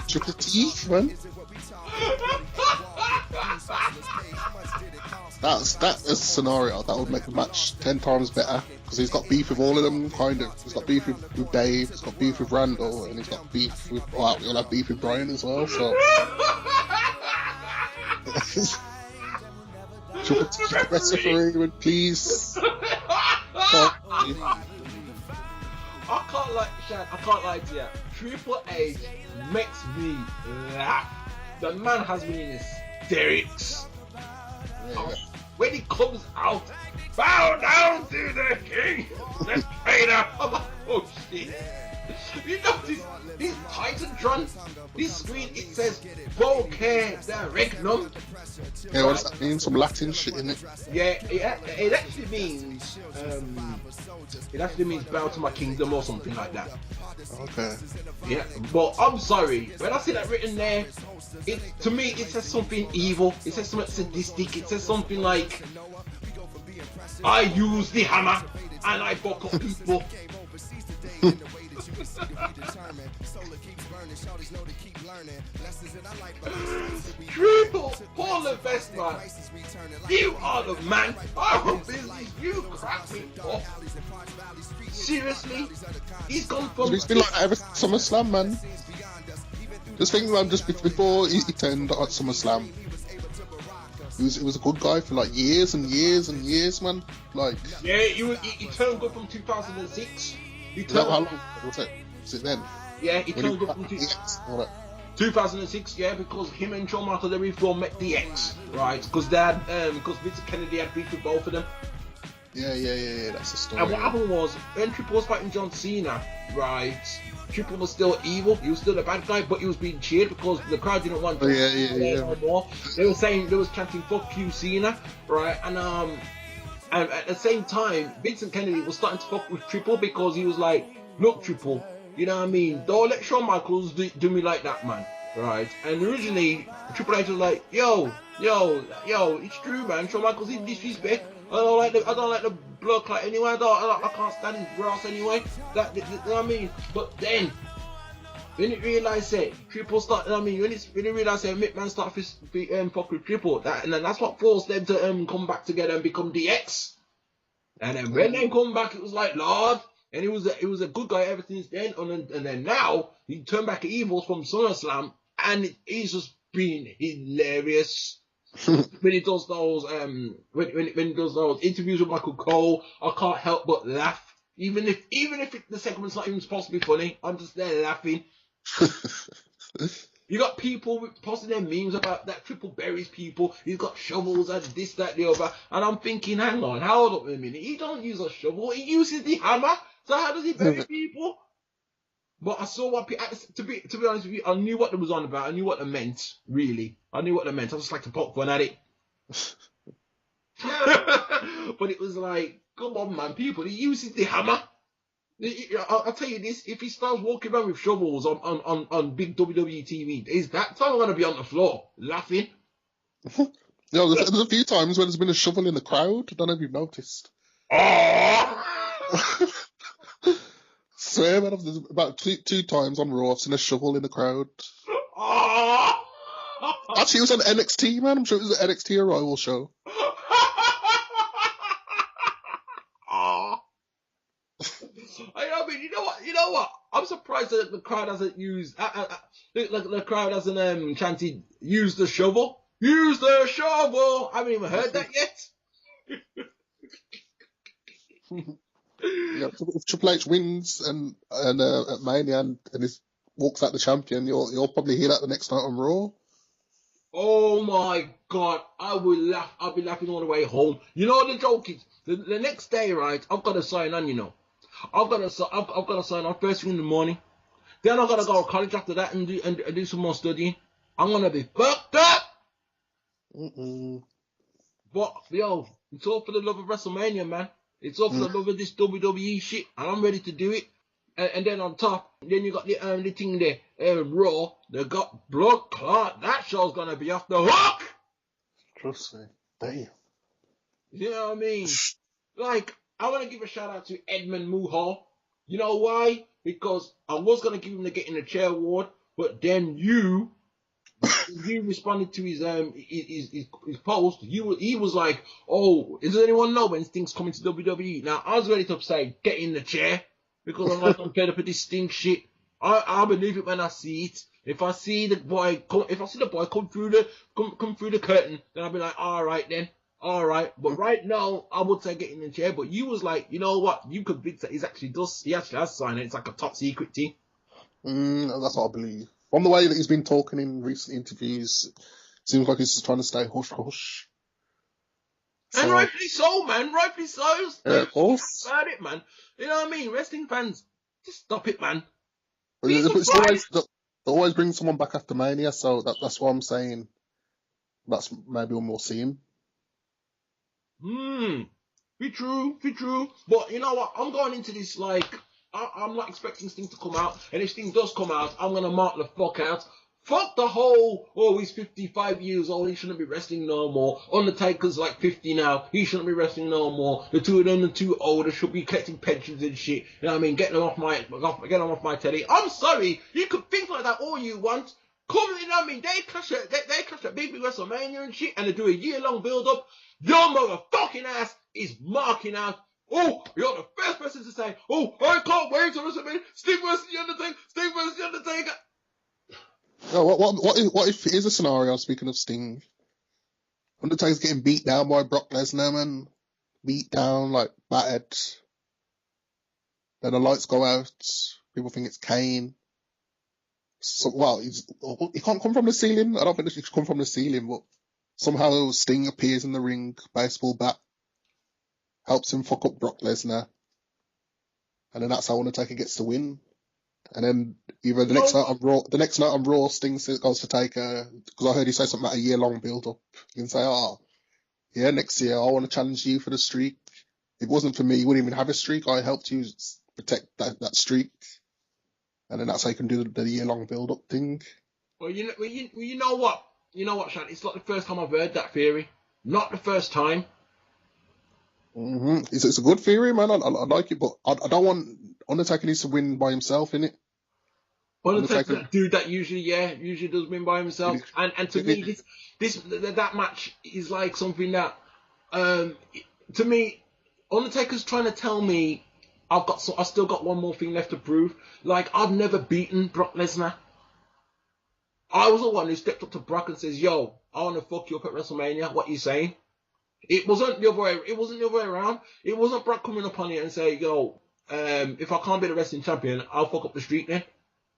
Triple T, man. That is a scenario that would make the match 10 times better, because he's got beef with all of them, kind of. He's got beef with Dave, he's got beef with Randall, and he's got beef with, well, he'll have beef with Bryan as well, so. Triple T, referee, please. I can't lie to you. Triple H makes me laugh. The man has me in hysterics. Yeah. When he comes out, bow down to the king, the trainer. I'm like, oh shit. You know this Titantron, this screen, it says Volcare the Regnum. Yeah, what does that mean? Some Latin shit in it? Yeah, it actually means bow to my kingdom or something like that. Okay. Yeah, but I'm sorry, when I see that written there, to me it says something evil, it says something sadistic, it says something like, I use the hammer and I fuck up people. Triple Paul Investment, you are the man. I'm busy. You crack me off. Seriously, he's gone from. He's been like that ever since SummerSlam, man. Just think, man, just before he turned at SummerSlam, he was a good guy for like years and years and years, man. Like. Yeah, he turned good from 2006. How long was it? Was it then? Yeah, he turned good from 2006. Yeah, because him and Shawn Michaels, they reformed DX, right? Because Vince Kennedy had beef with both of them. Yeah, that's the story. And what happened was, when Triple was fighting John Cena, right? Triple was still evil, he was still a bad guy, but he was being cheered because the crowd didn't want John Cena no more. They were chanting "fuck you, Cena," right? And at the same time, Vincent Kennedy was starting to fuck with Triple because he was like, look, Triple, you know what I mean? Don't let Shawn Michaels do me like that, man, right? And originally, Triple H was like, yo, it's true, man. Shawn Michaels is disrespect. I don't like the blood clot anyway. I can't stand his grass anyway. You know what I mean? But then, when it realised that Triple started, when it realised that McMahon started fuck with Triple, and then that's what forced them to come back together and become DX. And then when they come back, it was like, Lord, and he was a good guy ever since then. And then now he turned back evil from SummerSlam, and he's just been hilarious. When he does those when he does those interviews with Michael Cole, I can't help but laugh. Even if the segment's not even supposed to be funny, I'm just there laughing. You got people posting their memes about that Triple buries people. He's got shovels and this, that, the other, and I'm thinking, hang on, hold up a minute. He don't use a shovel. He uses the hammer. So how does he bury people? But I saw what to be honest with you, I knew what it was on about. I knew what it meant. Really, I knew what it meant. I just like to poke fun at it. But it was like, come on, man, people. He uses the hammer. I'll tell you this: if he starts walking around with shovels on big WWE TV, is that time I'm gonna be on the floor laughing? There's a few times when there's been a shovel in the crowd. I don't know if you've noticed. Oh! Swear, man, there's about two times on Raw I've seen a shovel in the crowd. Oh! Actually, it was on NXT, man. I'm sure it was an NXT Arrival show. You know what? I'm surprised that the crowd hasn't used. The crowd hasn't chanted, "Use the shovel, use the shovel." I haven't even heard that yet. Yeah, if Triple H wins and at Mania and he walks out the champion, you'll probably hear that the next night on Raw. Oh my God, I will laugh. I'll be laughing all the way home. You know what the joke is? The next day, right? I've got to sign on. You know, I've got to sign on first thing in the morning. Then I've got to go to college after that and do some more studying. I'm gonna be fucked up. But yo, it's all for the love of WrestleMania, man. It's all for the love of this WWE shit, and I'm ready to do it. And then on top, then you got the thing there, Raw. They got blood clot. That show's gonna be off the hook. Trust me, damn. You know what I mean? Like, I want to give a shout out to Edmund Muhal. You know why? Because I was gonna give him the Get in the Chair award, but then you responded to his post. He was like, "Oh, does anyone know when Sting's coming to WWE?" Now I was ready to say, "Get in the chair," because I'm like, I'm fed up with this Sting shit. I believe it when I see it. If I see the boy come through the curtain, then I'll be like, all right then, all right. But right now, I would say get in the chair. But you was like, you know what? You convinced that he actually has signed it. It's like a top secret thing. That's what I believe. From the way that he's been talking in recent interviews, it seems like he's just trying to stay hush. And rightfully so, man. Rightfully so. Yeah, of course. About it, man. You know what I mean? Wrestling fans, just stop it, man. They always bring someone back after Mania, so that's what I'm saying. That's maybe when we'll see him. Be true. But you know what? I'm going into this like, I'm not expecting Sting to come out, and if Sting does come out, I'm gonna mark the fuck out. Fuck the whole, oh, he's 55 years old, he shouldn't be wrestling no more. Undertaker's like 50 now, he shouldn't be wrestling no more. The two of them are too old, they should be collecting pensions and shit. You know what I mean? Get them off my telly. I'm sorry, you could think like that all you want. Come, you know what I mean? They clash at Big WrestleMania and shit, and they do a year-long build-up. Your motherfucking ass is marking out. Oh, you're the first person to say, oh, I can't wait to WrestleMania. Sting versus The Undertaker. No, what if it is a scenario, speaking of Sting, Undertaker's getting beat down by Brock Lesnar, man. Beat down, like, battered. Then the lights go out. People think it's Kane. So, well, he can't come from the ceiling. I don't think he should come from the ceiling, but somehow Sting appears in the ring, baseball bat, helps him fuck up Brock Lesnar. And then that's how Undertaker gets to win. And then either the next night on Raw, Sting goes to Taker, because I heard he say something about a year-long build-up. You can say, oh, yeah, next year I want to challenge you for the streak. If it wasn't for me, you wouldn't even have a streak. I helped you protect that streak. And then that's how you can do the year-long build-up thing. Well, you know what? You know what, Shan? It's not the first time I've heard that theory. Not the first time. It's a good theory, man. I like it, but I don't want Undertaker needs to win by himself, innit? Undertaker's that dude that usually does win by himself. And to me, that match is like something that, to me, Undertaker's trying to tell me I still got one more thing left to prove. Like, I've never beaten Brock Lesnar. I was the one who stepped up to Brock and says, "Yo, I want to fuck you up at WrestleMania. What you saying?" It wasn't the other way around. It wasn't Brock coming up on it and say, "Yo, if I can't be the wrestling champion, I'll fuck up the streak then."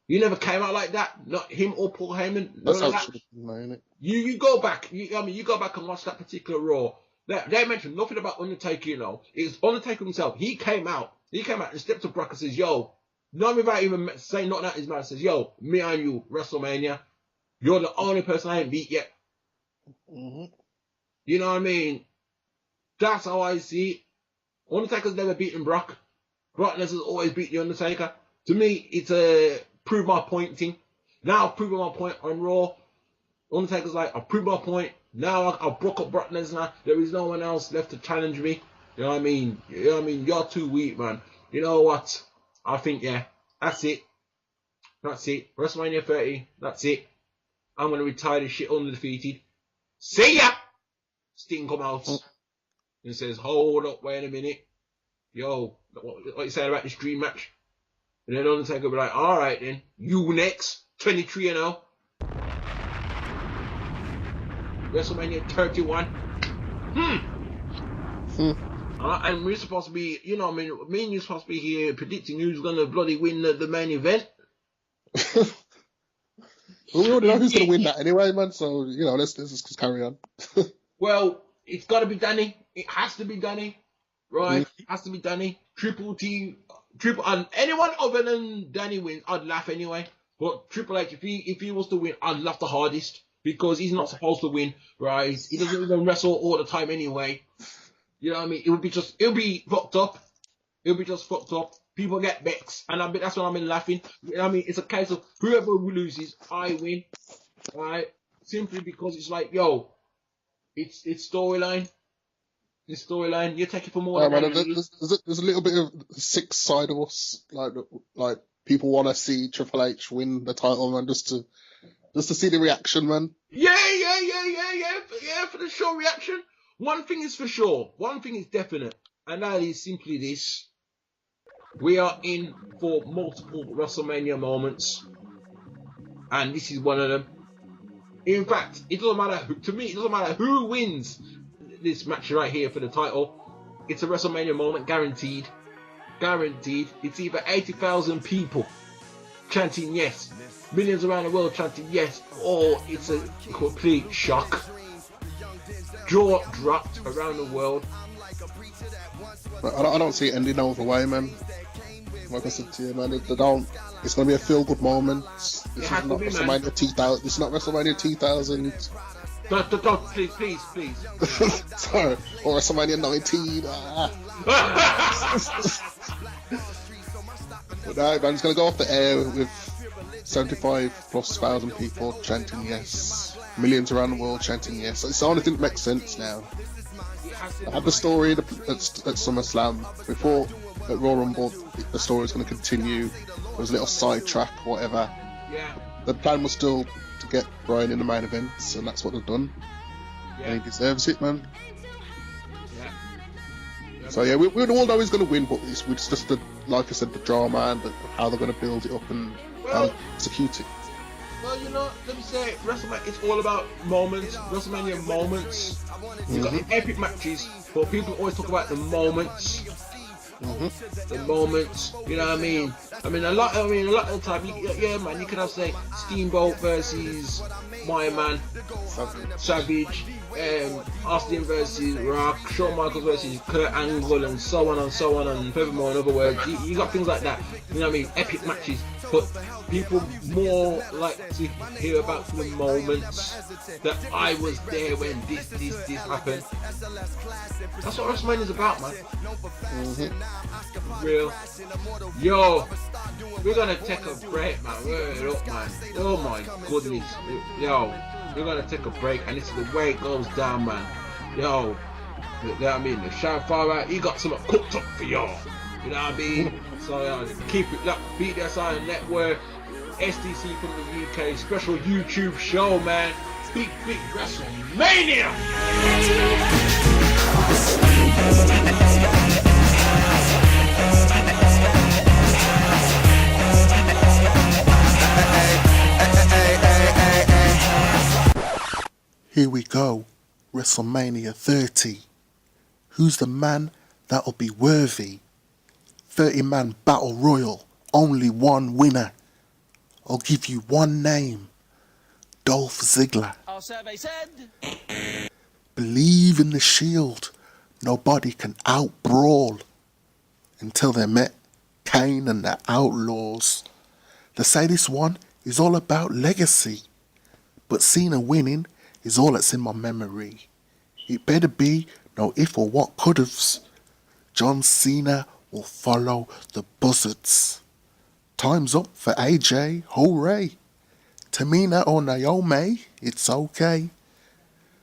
You never came out like that. Not him or Paul Heyman. That's how it should have been, innit? You go back. You go back and watch that particular Raw. They mentioned nothing about Undertaker. You know, it's Undertaker himself. He came out and stepped to Brock and says, "Yo," not without even saying nothing out his mouth. Says, "Yo, me and you, WrestleMania. You're the only person I ain't beat yet." You know what I mean? That's how I see it. Undertaker's never beaten Brock. Brock Lesnar's always beat the Undertaker. To me, it's a prove my point thing. Now I've proven my point on Raw. Undertaker's like, I've proved my point. Now I've broke up Brock Lesnar. There is no one else left to challenge me. You know what I mean? You're too weak, man. You know what? I think, yeah, that's it. WrestleMania 30, that's it. I'm going to retire this shit undefeated. See ya! Sting come out and says, hold up, wait a minute. Yo, what you saying about this dream match? And then Undertaker will be like, alright then, you next, 23-0. WrestleMania 31. And we're supposed to be, you know, I mean, me and you're supposed to be here predicting who's gonna bloody win the main event. Well, we already know who's going to win that anyway, man. So, you know, let's just carry on. Well, it's got to be Danny. It has to be Danny, right? It has to be Danny. Triple, and anyone other than Danny wins, I'd laugh anyway. But Triple H, if he was to win, I'd laugh the hardest because he's not supposed to win, right? He doesn't even wrestle all the time anyway. You know what I mean? It'll be fucked up. It'll be just fucked up. People get vexed, and that's when I've been laughing. I mean, it's a case of whoever loses, I win, right? Simply because it's like, yo, it's storyline. It's storyline. You take it for more. Man, there's a little bit of the sick side of us, like people want to see Triple H win the title, man, just to see the reaction, man. Yeah, for the show reaction. One thing is for sure. One thing is definite, and that is simply this. We are in for multiple WrestleMania moments, and this is one of them. In fact, it doesn't matter who wins this match right here for the title. It's a WrestleMania moment, guaranteed. Guaranteed. It's either 80,000 people chanting yes, millions around the world chanting yes, or it's a complete shock. Jaw dropped around the world. But I don't see it ending no other way, man. Like I said to you, man, it's going to be a feel-good moment. This is not WrestleMania 2000. This is not WrestleMania 2000. Please. Sorry, or WrestleMania 19. But no, man, it's going to go off the air with 75,000+ people chanting yes. Millions around the world chanting yes. It's the only thing that makes sense now. I had the story at SummerSlam before. At Royal Rumble, the story was going to continue. There was a little sidetrack, whatever. Yeah. The plan was still to get Bryan in the main events, and that's what they've done. Yeah. And he deserves it, man. Yeah. So yeah, we all know he's going to win, but it's just like I said, the drama and how they're going to build it up and execute it. Well, you know, let me say, WrestleMania, it's all about moments, WrestleMania moments. You've got epic matches, but people always talk about the moments. The moments, you know what I mean? A lot of the time, you could have, say, Steamboat versus My Man, Savage, Austin versus Rock, Shawn Michaels versus Kurt Angle, and so on and furthermore, in other words, you got things like that, you know what I mean? Epic matches, but people more like to hear about the moments that I was there when this happened. That's what WrestleMania is about, man. Real. Yo, we're gonna take a break, man. Word up, man. Oh my goodness. Yo, we're gonna take a break, and this is the way it goes down, man. Yo, you know what I mean? The Shadfather, he got something cooked up for y'all. You know what I mean? So keep it locked. BDSIR Network, STC from the UK, special YouTube show, man. Big WrestleMania! Here we go, WrestleMania 30. Who's the man that'll be worthy? 30-man battle royal, only one winner. I'll give you one name, Dolph Ziggler. Our survey said... Believe in the Shield. Nobody can out-brawl. Until they met Kane and the Outlaws. They say this one is all about legacy. But Cena winning is all that's in my memory. It better be no if or what could'ves. John Cena will follow the buzzards. Time's up for AJ, hooray. Tamina or Naomi, it's okay.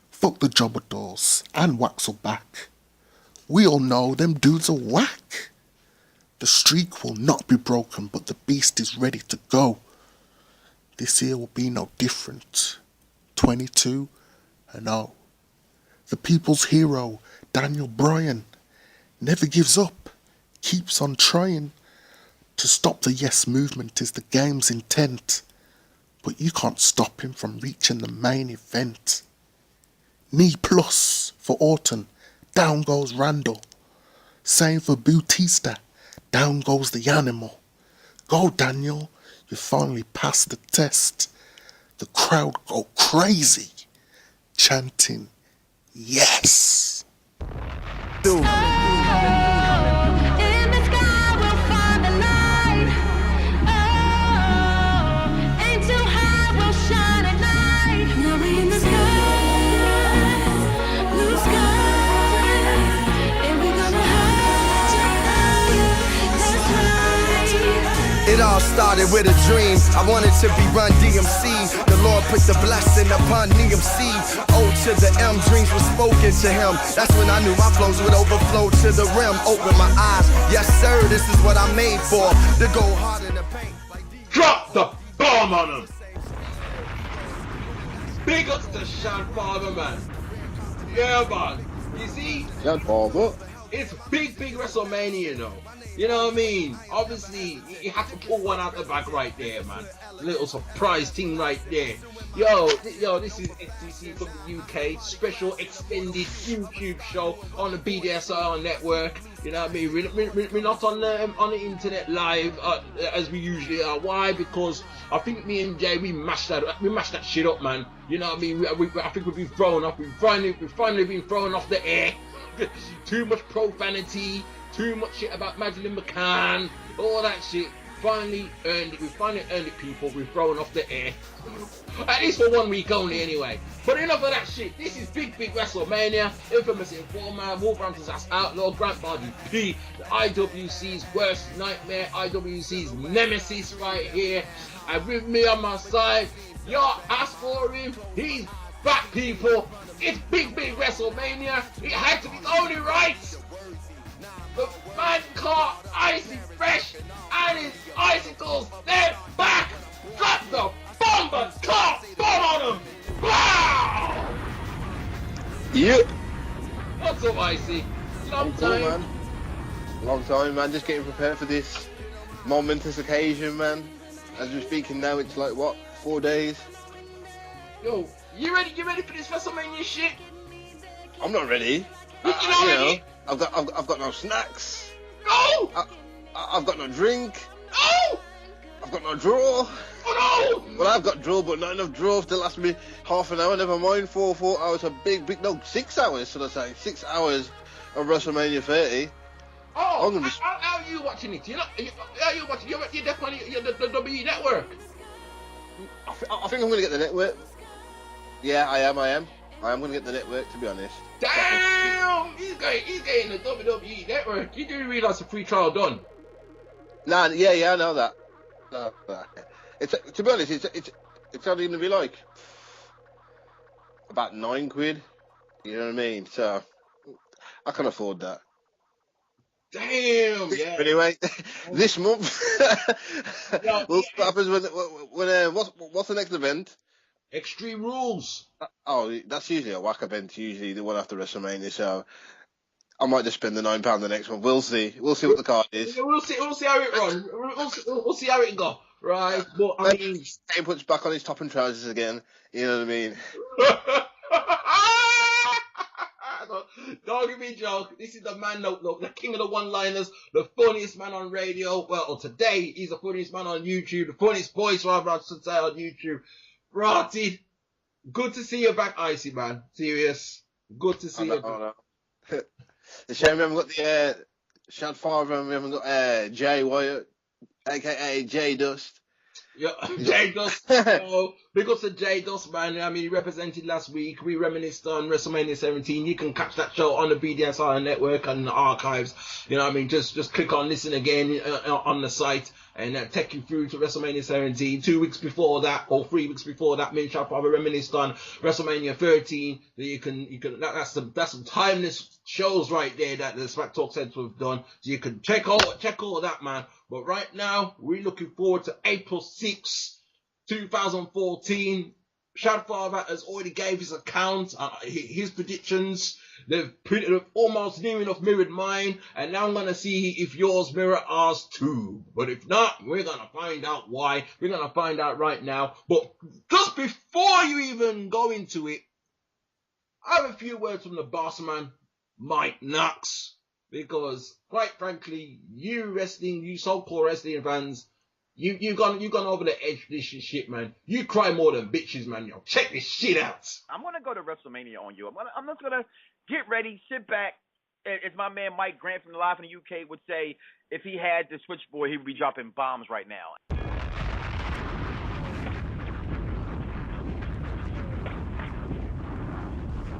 Fuck the Jobbadors and Waxelback. We all know them dudes are whack. The streak will not be broken, but the beast is ready to go. This year will be no different. 22-0. The people's hero, Daniel Bryan, never gives up, keeps on trying. To stop the yes movement is the game's intent, but you can't stop him from reaching the main event. Knee plus for Orton, down goes Randall. Same for Bautista. Down goes the animal. Go, Daniel. You finally passed the test. The crowd go crazy, chanting, yes. In the sky we'll find the light. Oh, ain't too high, we'll shine at night. Now we in the sky, blue sky, and we're gonna higher. That's right. It all started with a dream. I wanted to be Run DMC. The Lord put the blessing upon DMC. O to the M, dreams were spoken to him. That's when I knew my flows would overflow to the rim. Open my eyes, yes sir, this is what I'm made for. To go hard in the paint. Drop the bomb on him. Big ups to Shadfather, man. Yeah, man. You see, Shadfather. It's big WrestleMania, though. You know what I mean? Obviously, you have to pull one out the bag right there, man. Little surprise thing right there. Yo, this is STC from the UK, special extended YouTube show on the BDSIR network. You know what I mean? We're not on the internet live as we usually are. Why? Because I think me and Jay we mashed that shit up, man. You know what I mean? I think we've been thrown off. We've finally been thrown off the air. Too much profanity, too much shit about Madeleine McCann, all that shit. Finally earned it. We finally earned it, people. We've thrown off the air. At least for 1 week only, anyway. But enough of that shit. This is big WrestleMania. Infamous Informer, Wolverhampton's Ass Outlaw, Grant Bardi P, the IWC's worst nightmare, IWC's nemesis right here. And with me on my side, y'all asked for him. He's back, people. It's big WrestleMania. It had to be only right. The man caught Icy Fresh and his icicles. They're back. Drop the bomb and caught bomb on them. Wow. Yep. What's up, Icy? Long time, man. Long time, man. Just getting prepared for this momentous occasion, man. As we're speaking now, it's like what, 4 days? Yo, you ready? You ready for this WrestleMania shit? I'm not ready. You not ready? I've got no snacks. No. I've got no drink. No. I've got no draw. Oh no. Well, I've got draw, but not enough draw to last me half an hour. Never mind 4 hours of big. No, 6 hours. Should I say 6 hours of WrestleMania 30? Oh, how are you watching it? How are you watching? You're definitely the WWE network. I think I'm gonna get the network. Yeah, I am. I am gonna get the network, to be honest. Damn! He's getting the WWE network. You didn't realise the free trial done. Nah, yeah, I know that. No. It's to be honest, it's only gonna be like about £9. You know what I mean? So I can afford that. Damn! Yeah. Anyway, this month, what happens when what's the next event? Extreme Rules. Oh, that's usually a whack event. Usually the one after WrestleMania. So I might just spend the £9 the next one. We'll see. We'll see what the card is. We'll see how it runs. We'll see how it go. Right, but I mean, he puts back on his top and trousers again. You know what I mean? Don't give me a joke. This is the man, look, the king of the one-liners, the funniest man on radio. Well, today he's the funniest man on YouTube, the funniest voice, rather I should say, on YouTube. Rotted. Good to see you back, Icy, man. Serious. Good to see you back. The shame we haven't got the Shadfather and we haven't got Jay Wyatt, aka Jay Dust. Yeah, Jay Dust. Big up to Jay Dust, man. I mean, he represented last week. We reminisced on WrestleMania 17. You can catch that show on the BDSIR network and the archives. You know what I mean? Just click on listen again on the site and take you through to WrestleMania 17. 2 weeks before that, or 3 weeks before that, me and Shadfather reminisced on WrestleMania 13. That's some timeless shows right there that the Smack Talk Centre have done. So you can check all that, man. But right now, we're looking forward to April 6th, 2014. Shadfather has already gave his account, his predictions. They've almost near enough mirrored mine, and now I'm going to see if yours mirror ours too. But if not, we're going to find out why. We're going to find out right now. But just before you even go into it, I have a few words from the boss man, Mike Knox. because quite frankly, you so-called wrestling fans, you gone over the edge for this shit, man. You cry more than bitches, man. Yo, check this shit out. I'm gonna go to WrestleMania on you. I'm just gonna get ready, sit back. As my man Mike Grant from Live in the UK would say, if he had the switchboard, he would be dropping bombs right now.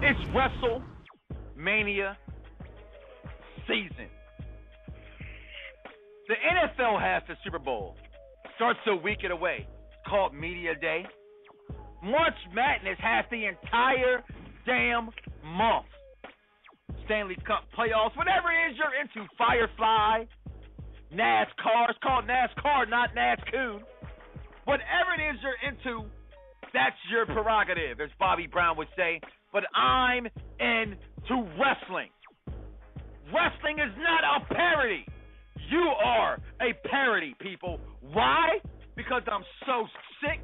It's WrestleMania season. The NFL has the Super Bowl. Starts a week away. It's called Media Day. March Madness has the entire damn month. Stanley Cup playoffs, whatever it is you're into, Firefly, NASCAR, it's called NASCAR, not NASCOon. Whatever it is you're into, that's your prerogative, as Bobby Brown would say. But I'm into wrestling. Wrestling is not a parody. You are a parody, people. Why? Because I'm so sick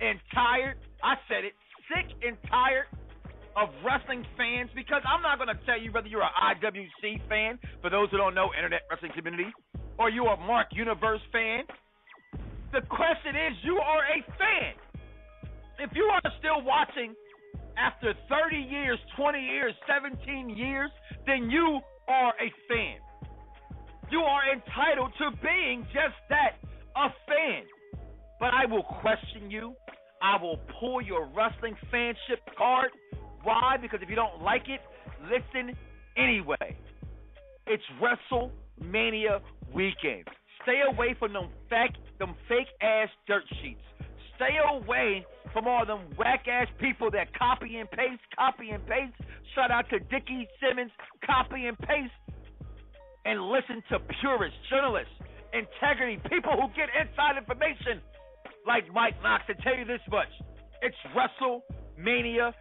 and tired. I said it, sick and tired of wrestling fans, because I'm not going to tell you whether you're an IWC fan, for those who don't know, Internet Wrestling Community, or you're a Mark Universe fan. The question is, you are a fan. If you are still watching after 30 years, 20 years, 17 years, then you are a fan. You are entitled to being just that, a fan. But I will question you. I will pull your wrestling fanship card. Why? Because if you don't like it, listen anyway. It's WrestleMania weekend. Stay away from them fake ass dirt sheets. Stay away from all them whack ass people that copy and paste. Shout out to Dickie Simmons, copy and paste. And listen to purists, journalists, integrity, people who get inside information like Mike Knox, to tell you this much. It's WrestleMania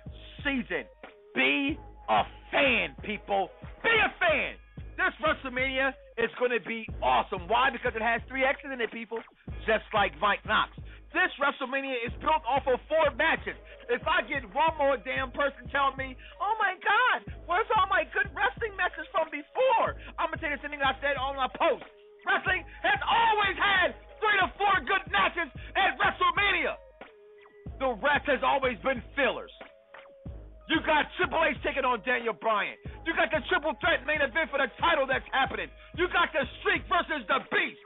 season. Be a fan, people. Be a fan. This WrestleMania is going to be awesome. Why? Because it has 3 X's in it, people. Just like Mike Knox. This WrestleMania is built off of 4 matches. If I get one more damn person telling me, oh my God, where's all my good wrestling matches from before? I'm going to tell you something I said on my post. Wrestling has always had 3 to 4 good matches at WrestleMania. The rest has always been fillers. You got Triple H taking on Daniel Bryan. You got the triple threat main event for the title that's happening. You got the Streak versus the Beast.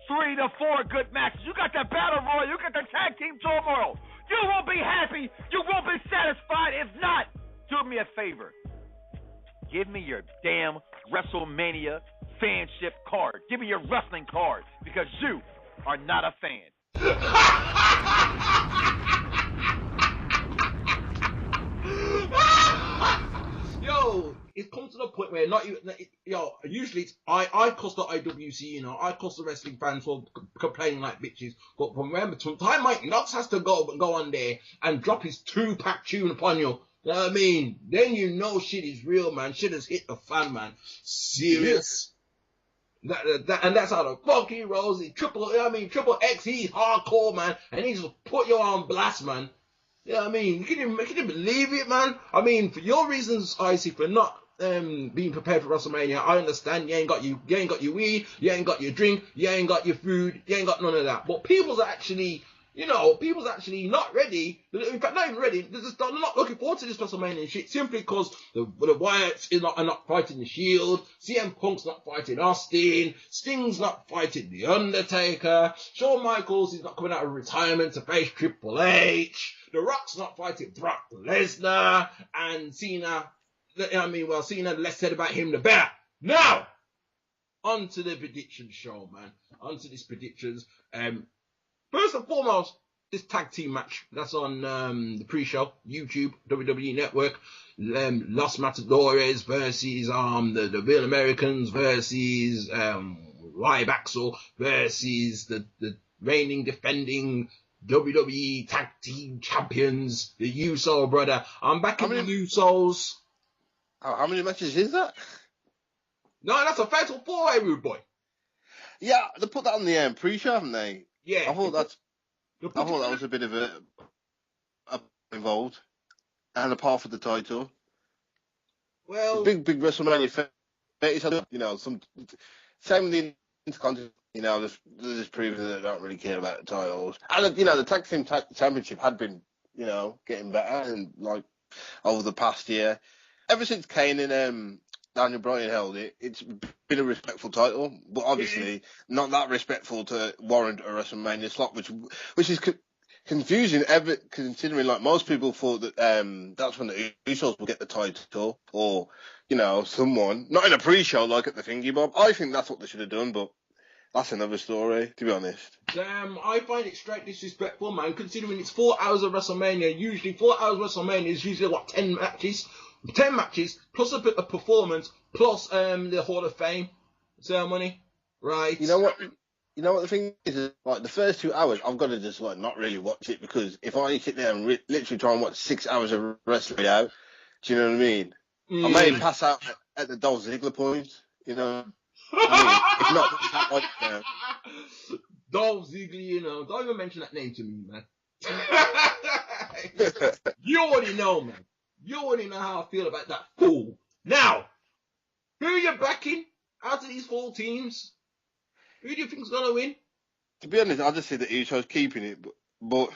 3 to 4 good matches. You got the Battle Royal. You got the Tag Team Turmoil. You will be happy. You will be satisfied. If not, do me a favor. Give me your damn WrestleMania fanship card. Give me your wrestling card, because you are not a fan. Yo, it comes to the point where usually it's I cuss the IWC, I cuss the wrestling fans for complaining like bitches. But remember, time Mike Knox has to go on there and drop his 2-pack tune upon you. You know what I mean? Then you know shit is real, man. Shit has hit the fan, man. Serious. And that's how the fuck he rolls. Triple X, he's hardcore, man. And he just put you on blast, man. You know what I mean? Can you believe it, man? I mean, for your reasons, Icy, for not being prepared for WrestleMania, I understand you ain't got your weed, you ain't got your drink, you ain't got your food, you ain't got none of that. But people's actually not ready. In fact, not even ready. They're not looking forward to this WrestleMania shit simply because the Wyatts are not fighting the Shield, CM Punk's not fighting Austin, Sting's not fighting The Undertaker, Shawn Michaels is not coming out of retirement to face Triple H, The Rock's not fighting Brock Lesnar, and Cena, Cena, the less said about him, the better. Now, on to the prediction show, man. On to these predictions. First and foremost, this tag team match that's on the pre-show, YouTube, WWE Network, Los Matadores versus the Real Americans versus Ryback versus the reigning, defending WWE Tag Team Champions, the Uso brother. I'm back in the Usos. How many matches is that? No, that's a fatal 4-way, rude boy. Yeah, they put that on the pre-show, haven't they? Yeah. I thought that was a bit of a involved, and a part for the title. Well, big WrestleMania 30. You know, some same with the Intercontinental. You know, just proving that they don't really care about the titles. And you know, the tag team championship had been, you know, getting better and like over the past year. Ever since Kane and Daniel Bryan held it, it's been a respectful title, but obviously not that respectful to warrant a WrestleMania slot, which is confusing. Considering like most people thought that that's when the Usos will get the title, or you know, someone not in a pre-show like at the Thingy Bob. I think that's what they should have done, but that's another story, to be honest. I find it straight disrespectful, man, considering it's 4 hours of WrestleMania. Usually 4 hours of WrestleMania is usually, what, 10 matches? 10 matches, plus a bit of performance, plus the Hall of Fame ceremony, right? You know what the thing is, like, the first 2 hours, I've got to just, like, not really watch it, because if I sit there and literally try and watch 6 hours of wrestling out, do you know what I mean? I may pass out at the Dolph Ziggler point, you know? If not, that one, you know. Dolph Ziggler, you know, don't even mention that name to me, man. You already know, man. You already know how I feel about that fool. Now, who are you backing out of these 4 teams? Who do you think's gonna win? To be honest, I just see the Usos keeping it, but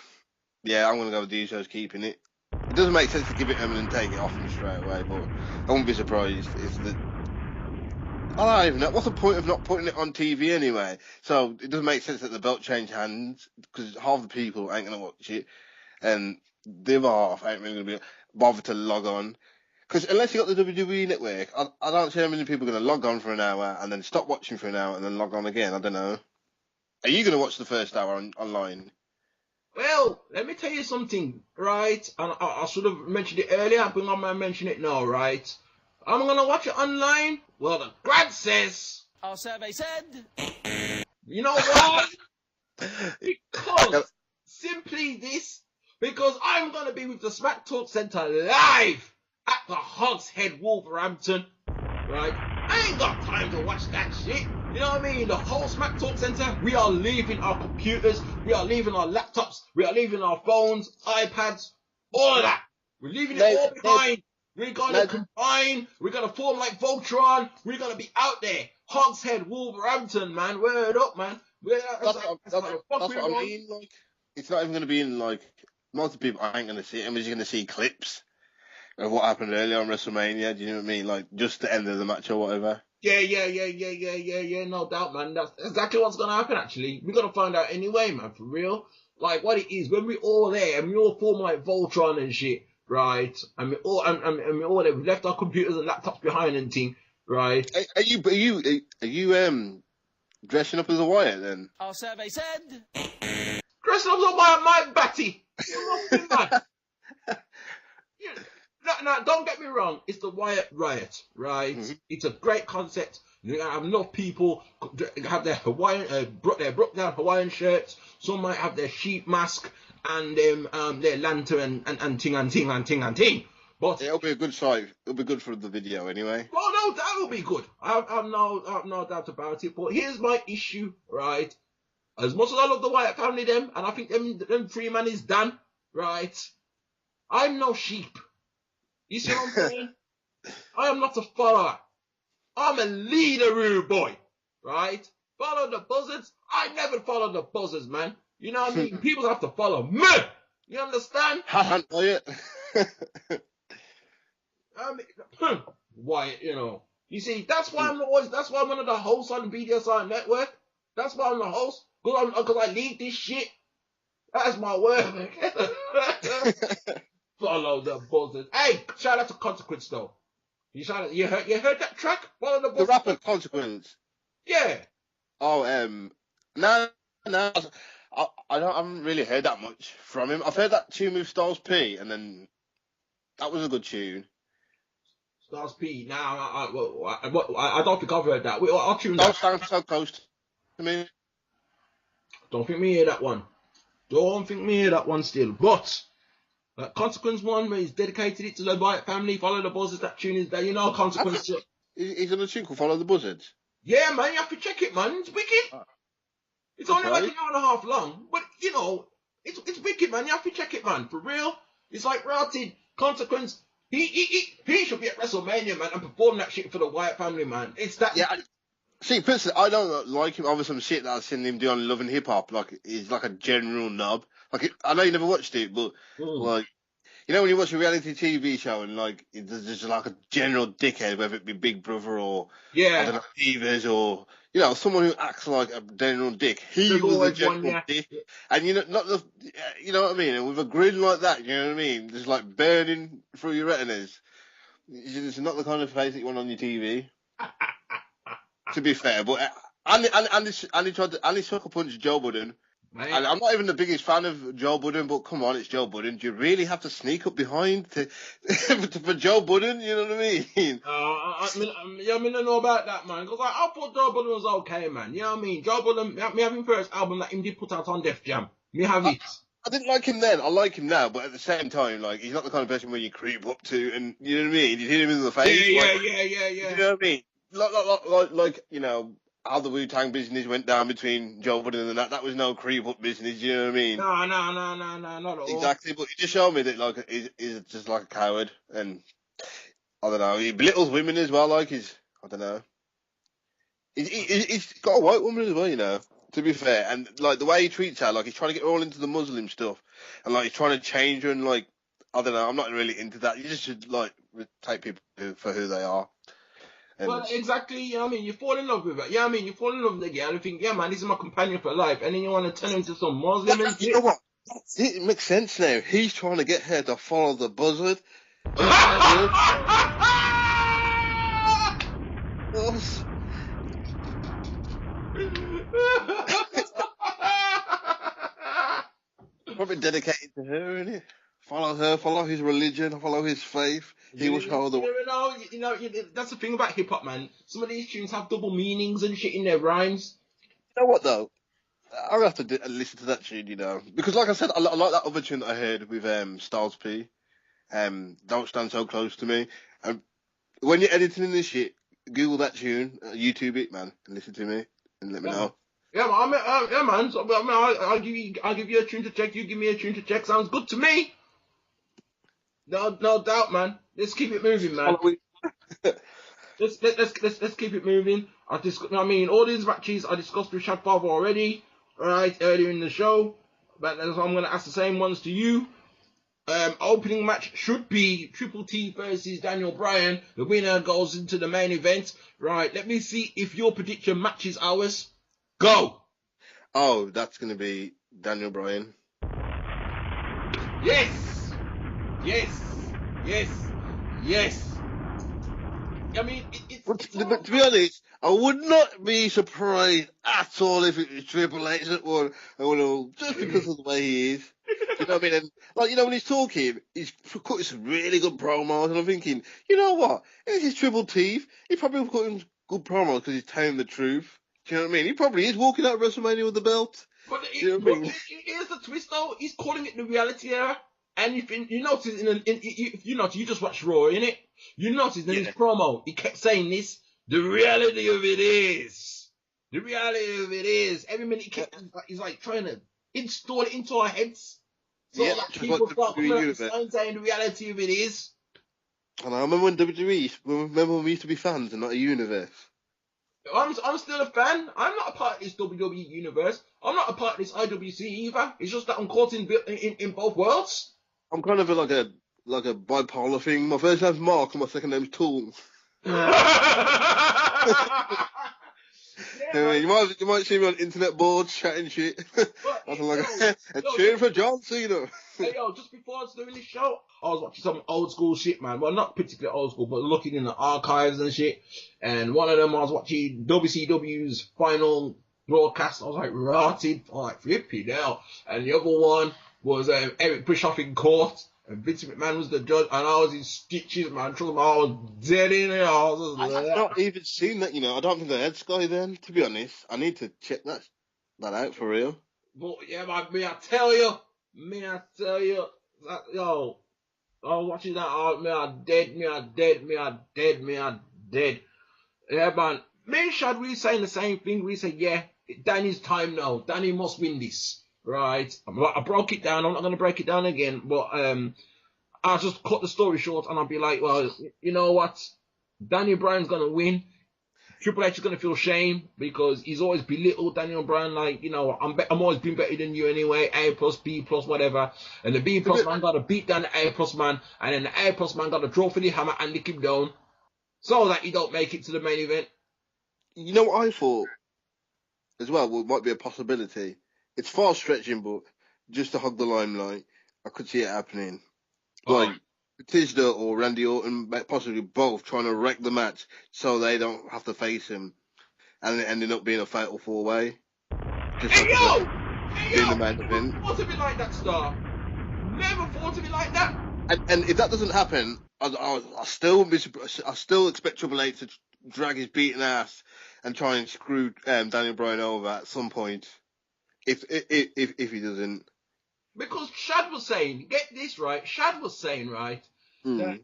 yeah, I'm gonna go with the Usos keeping it. It doesn't make sense to give it to them and then take it off them straight away, but I wouldn't be surprised if the. I don't even know. What's the point of not putting it on TV anyway? So it doesn't make sense that the belt change hands, because half the people ain't going to watch it, and the other half ain't really going to be bothered to log on. Because unless you got the WWE network, I don't see how many people are going to log on for an hour and then stop watching for an hour and then log on again. I don't know. Are you going to watch the first hour online? Well, let me tell you something, right? And I should have mentioned it earlier, but I'm going to mention it now, right? I'm going to watch it online. Well, the grad says... Our survey said... You know why? Because, simply this, because I'm going to be with the Smack Talk Centre live at the Hogs Head, Wolverhampton, right? I ain't got time to watch that shit. You know what I mean? The whole Smack Talk Centre, we are leaving our computers, we are leaving our laptops, we are leaving our phones, iPads, all of that. We're leaving it all behind. We're going to combine. We're going to form like Voltron. We're going to be out there. Hogs Head, Wolverhampton, man. Word up, man. That's what I mean. Like, it's not even going to be in, like, most of the people ain't going to see it. I'm just going to see clips of what happened earlier on WrestleMania. Do you know what I mean? Like, just the end of the match or whatever. Yeah. No doubt, man. That's exactly what's going to happen, actually. We're going to find out anyway, man, for real. Like, what it is, when we're all there and we all form like Voltron and shit. Right, and we all there. We left our computers and laptops behind and thing. Right. Are you dressing up as a Wyatt then? Our survey said. Dressing up as a Wyatt, my batty. No, don't get me wrong. It's the Wyatt Riot, right? Mm-hmm. It's a great concept. You're gonna have enough people have their Hawaiian, their broke down Hawaiian shirts. Some might have their sheep mask. And their lantern and ting. But it'll be a good sight. It'll be good for the video anyway. Well, no, that will be good. I have no doubt about it. But here's my issue, right? As much as I love the Wyatt family, and I think them 3 man is done, right? I'm no sheep. You see what I'm saying? I am not a follower. I'm a leader, rude boy, right? Follow the buzzards. I never follow the buzzards, man. You know what I mean? People have to follow me. You understand? Wyatt. Wyatt, you know. You see, that's why I'm one of the hosts on the BDSIR network. That's why I'm the host. Because I lead this shit. That's my word. Follow the buzzards. Hey, shout out to Consequence though. You heard that track? Follow the buzzards. The rapper Consequence. Yeah. Oh, no. I haven't really heard that much from him. I've heard that tune with Styles P, and then that was a good tune. Styles P. Now, I don't think I've heard that. I'll tune that. Don't stand so close to me. Don't think me hear that one. Don't think me hear that one still. But that Consequence one, where he's dedicated it to the Wyatt family, Follow the Buzzards, that tune is there. You know, Consequence. He's on a tune called Follow the Buzzards? Yeah, man, you have to check it, man. It's wicked. It's only like an hour and a half long, but you know, it's wicked, man. You have to check it, man. For real. It's like routed Consequence, He should be at WrestleMania, man, and perform that shit for the Wyatt family, man. It's that. Yeah. See, personally, I don't like him over some shit that I've seen him do on Love and Hip Hop. Like, he's like a general knob. Like, I know you never watched it, but like, you know when you watch a reality TV show and like there's just like a general dickhead, whether it be Big Brother or I don't know, Divas or someone who acts like a general dick. He was a general dick, and not the, you know what I mean. And with a grin like that, you know what I mean, just like burning through your retinas. It's not the kind of face that you want on your TV. To be fair, but Andy sucker punched Joe Budden. And I'm not even the biggest fan of Joe Budden, but come on, it's Joe Budden. Do you really have to sneak up behind for Joe Budden? You know what I mean? I don't know about that, man. Because I thought Joe Budden was okay, man. You know what I mean? Joe Budden, me have him first album that him did put out on Def Jam. Me have it. I didn't like him then. I like him now, but at the same time, like, he's not the kind of person where you creep up to, and you know what I mean? You hit him in the face. Yeah. You know what I mean? Like how the Wu-Tang business went down between Joe Budden and that was no creep up business, you know what I mean? No, not at all. Exactly, but he just showed me that, like, he's just like a coward, and I don't know, he belittles women as well, like, I don't know. He's got a white woman as well, to be fair, and, like, the way he treats her, like, he's trying to get her all into the Muslim stuff, and, like, he's trying to change her, and, like, I don't know, I'm not really into that. You just should, like, take people for who they are. Well, exactly, you know what I mean? You fall in love with it. You know what I mean? You fall in love with the girl and think, yeah, man, this is my companion for life. And then you want to turn into some Muslim and you know what? It makes sense now. He's trying to get her to follow the buzzard. Probably dedicated to her, isn't it? Follow her, follow his religion, follow his faith. He will show the way. You know, that's the thing about hip hop, man. Some of these tunes have double meanings and shit in their rhymes. You know what though? I'll have to listen to that tune, because like I said, I like that other tune that I heard with Styles P. Don't Stand So Close to Me. When you're editing this shit, Google that tune, YouTube it, man, and listen to me and let me know. Yeah, man. So, I'll give you a tune to check. You give me a tune to check. Sounds good to me. No doubt, man. Let's keep it moving, man. Let's keep it moving. All these matches I discussed with Shadfather already, right, earlier in the show. But I'm going to ask the same ones to you. Opening match should be Triple T versus Daniel Bryan. The winner goes into the main event. Right, let me see if your prediction matches ours. Go! Oh, that's going to be Daniel Bryan. Yes! I mean, but to be honest, I would not be surprised at all if it was Triple H that won, just because of the way he is. You know what I mean? And, like, when he's talking, he's cutting some really good promos, and I'm thinking, you know what? If he's Triple T, he probably cutting good promos because he's telling the truth. Do you know what I mean? He probably is walking out of WrestleMania with the belt. But here's the twist, though. He's calling it the reality era. And you notice, you just watch Raw, innit? You notice in his promo, he kept saying this, the reality of it is. Every minute he's like trying to install it into our heads. So that people start coming up and saying the reality of it is. And I remember when when we used to be fans and not a universe. I'm still a fan. I'm not a part of this WWE universe. I'm not a part of this IWC either. It's just that I'm caught in both worlds. I'm kind of like a bipolar thing. My first name's Mark and my second name's Tool. You might see me on internet boards chatting shit. I'm like a cheer for John Cena. Hey yo, just before I was doing this show, I was watching some old school shit, man. Well, not particularly old school, but looking in the archives and shit. And one of them, I was watching WCW's final broadcast. I was like, rotted. I'm like, flippy now. And the other one was Eric Bischoff in court. And Vince McMahon was the judge, and I was in stitches, man. I was dead in it. I've not even seen that, I don't think they had Sky then, to be honest. I need to check that out for real. But yeah, man, I tell you, that, yo, I was watching that, me I dead. Yeah, man. Me and Shad, we saying the same thing. We say, yeah, Danny's time now. Danny must win this. Right, I broke it down. I'm not going to break it down again, but I'll just cut the story short and I'll be like, well, you know what? Daniel Bryan's going to win. Triple H is going to feel shame because he's always belittled Daniel Bryan, like, you know, I'm always been better than you anyway, A plus, B plus, whatever. And the B plus man got to beat down the A plus man, and then the A plus man got to draw for the hammer and lick him down so that he don't make it to the main event. You know what I thought as well, what might be a possibility? It's far stretching, but just to hug the limelight, I could see it happening. Like, Batista or Randy Orton, possibly both, trying to wreck the match so they don't have to face him, and it ending up being a fatal four-way. Hey yo! The main event. Never thought of it like that, Star. Never thought of it like that. And if that doesn't happen, I still expect Triple H to drag his beaten ass and try and screw Daniel Bryan over at some point. If he doesn't. Because Shad was saying, get this right, Shad was saying, right, that,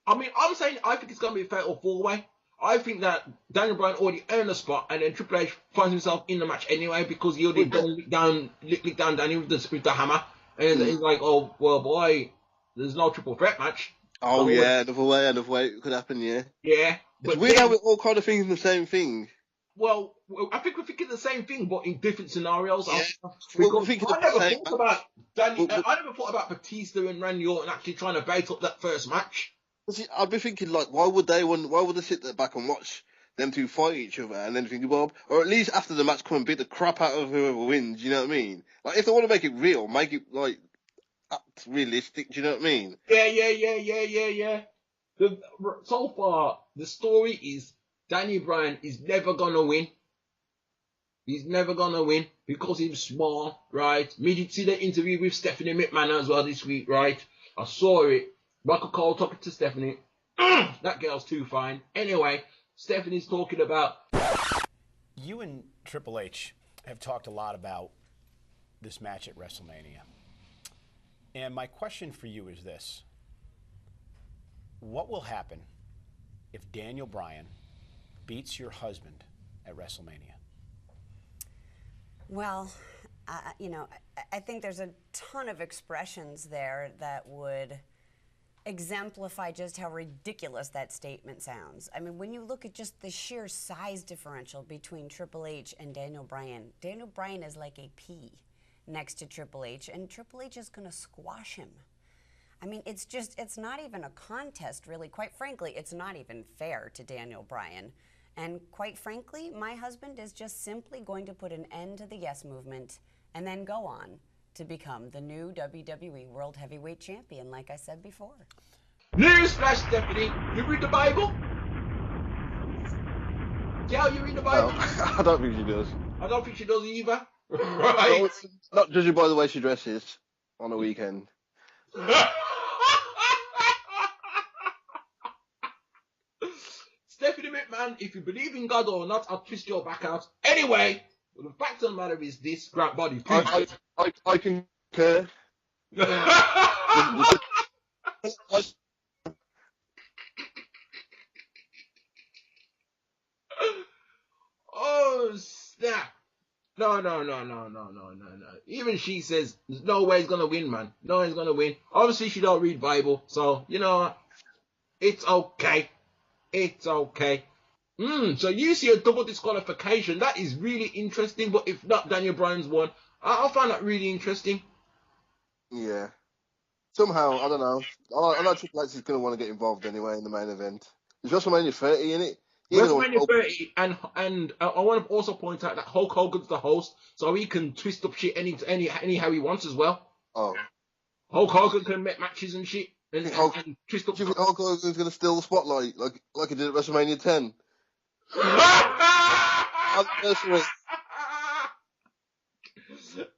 I mean, I'm saying I think it's going to be a fatal four-way. I think that Daniel Bryan already earned a spot, and then Triple H finds himself in the match anyway because he already licked down Daniel with the hammer. And he's like, oh, well, boy, there's no triple threat match. Oh, yeah, another way it could happen, yeah. Yeah. It's weird how we're all kind of thinking the same thing. Well, I think we're thinking the same thing, but in different scenarios. Yeah. I never thought about Batista and Randy Orton actually trying to bait up that first match. See, I'd be thinking, like, why would they sit there back and watch them two fight each other and then think, well, or at least after the match come and beat the crap out of whoever wins, you know what I mean? Like, if they want to make it real, make it, like, realistic, do you know what I mean? Yeah. So far, the story is Daniel Bryan is never gonna win. He's never gonna win because he's small, right? Me did see the interview with Stephanie McMahon as well this week, right? I saw it. Michael Cole talking to Stephanie. That girl's too fine. Anyway, Stephanie's talking about... You and Triple H have talked a lot about this match at WrestleMania. And my question for you is this. What will happen if Daniel Bryan beats your husband at WrestleMania? Well, you know, I think there's a ton of expressions there that would exemplify just how ridiculous that statement sounds. I mean, when you look at just the sheer size differential between Triple H and Daniel Bryan is like a pea next to Triple H, and Triple H is going to squash him. I mean, it's not even a contest, really. Quite frankly, it's not even fair to Daniel Bryan. And quite frankly, my husband is just simply going to put an end to the Yes Movement and then go on to become the new WWE World Heavyweight Champion, like I said before. Newsflash, Stephanie, you read the Bible? Yeah, you read the Bible? No, I don't think she does. I don't think she does either. Right. No, not judging by the way she dresses on a weekend. Stephanie McMahon, if you believe in God or not, I'll twist your back out. Anyway, well, the fact of the matter is this, Grant Body. I concur. Oh, snap. No. Even she says, there's no way he's going to win, man. No way he's going to win. Obviously, she don't read Bible, so, you know, it's okay. It's okay. So you see a double disqualification. That is really interesting, but if not, Daniel Bryan's won. I find that really interesting. Yeah. Somehow, I don't know. I know Triple H is going to want to get involved anyway in the main event. It's WrestleMania 30, isn't it? WrestleMania 30, and I want to also point out that Hulk Hogan's the host, so he can twist up shit anyhow he wants as well. Oh. Hulk Hogan can make matches and shit. And twist up. Do you think Hulk Hogan's going to steal the spotlight like he did at WrestleMania 10?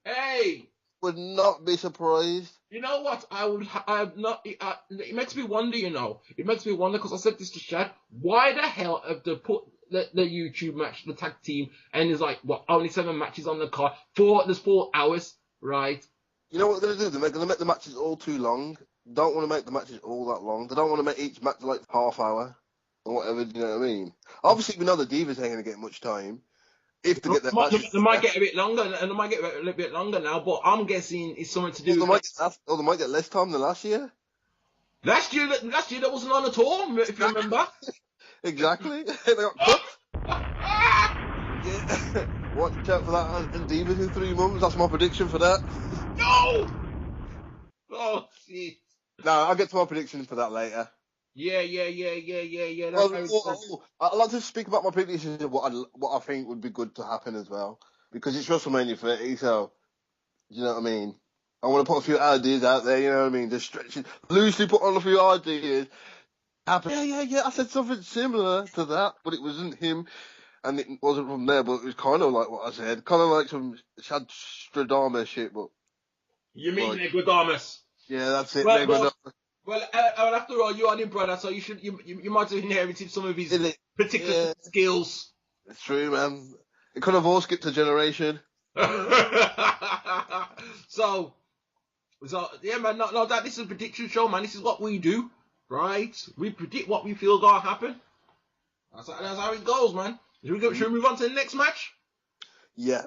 Hey! Would not be surprised. You know what? I'm not. It makes me wonder, you know. It makes me wonder, because I said this to Shad. Why the hell have they put the YouTube match, the tag team, and there's like, what, only 7 matches on the card? There's 4 hours, right? You know what they're going to do? They're going to make the matches all too long. Don't want to make the matches all that long. They don't want to make each match like half hour or whatever, you know what I mean? Obviously, we know the Divas ain't going to get much time. If they get their matches. They might get a bit longer, and they might get a little bit longer now, but I'm guessing it's something to do with... They might get less time than last year. Last year that wasn't on at all, if you remember. Exactly. They got cut. Yeah. Watch out for that and Divas in 3 months. That's my prediction for that. No! Oh, shit. No, I'll get to my prediction for that later. Yeah. I'd like to speak about my predictions of what I think would be good to happen as well. Because it's WrestleMania 30, so, you know what I mean? I want to put a few ideas out there, you know what I mean? Just stretching, loosely put on a few ideas. Yeah, I said something similar to that, but it wasn't him, and it wasn't from there, but it was kind of like what I said. Kind of like some Shadfather shit, but... You mean like, Negodamus? Yeah, that's it, Well, after all, you're his brother, so you might have inherited some of his particular skills. It's true, man. It could have all skipped a generation. So yeah, man. No, that this is a prediction show, man. This is what we do, right? We predict what we feel gonna happen. That's how it goes, man. Should we move on to the next match? Yeah.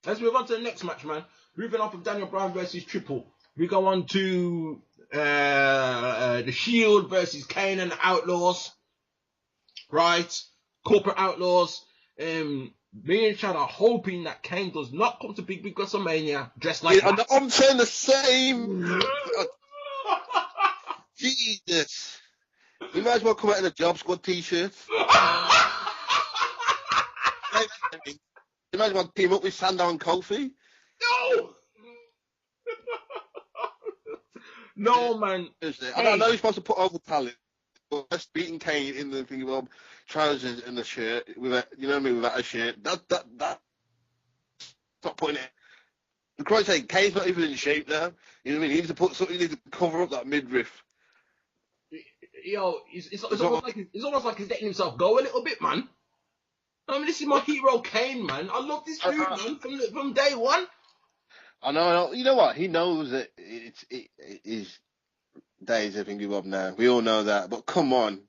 Let's move on to the next match, man. Moving on from Daniel Bryan versus Triple, we go on to the Shield versus Kane and the Outlaws, right? Corporate Outlaws. Me and Chad are hoping that Kane does not come to Big WrestleMania dressed like that. I'm saying the same. Jesus. You might as well come out in a Job Squad t-shirt. You might as well team up with Sandow and Kofi. No! No, man. I know you're supposed to put over talent, but just beating Kane in the thing about trousers and the shirt, without, you know what I mean, without a shirt, that stop putting it. For Christ's sake, Kane's not even in shape now. You know what I mean? He needs to put something, he needs to cover up that midriff. Yo, it's almost like he's letting himself go a little bit, man. I mean, this is my hero, Kane, man. I love this dude, man, from day one. I know. You know what? He knows that it is days of thinking of now. We all know that. But come on.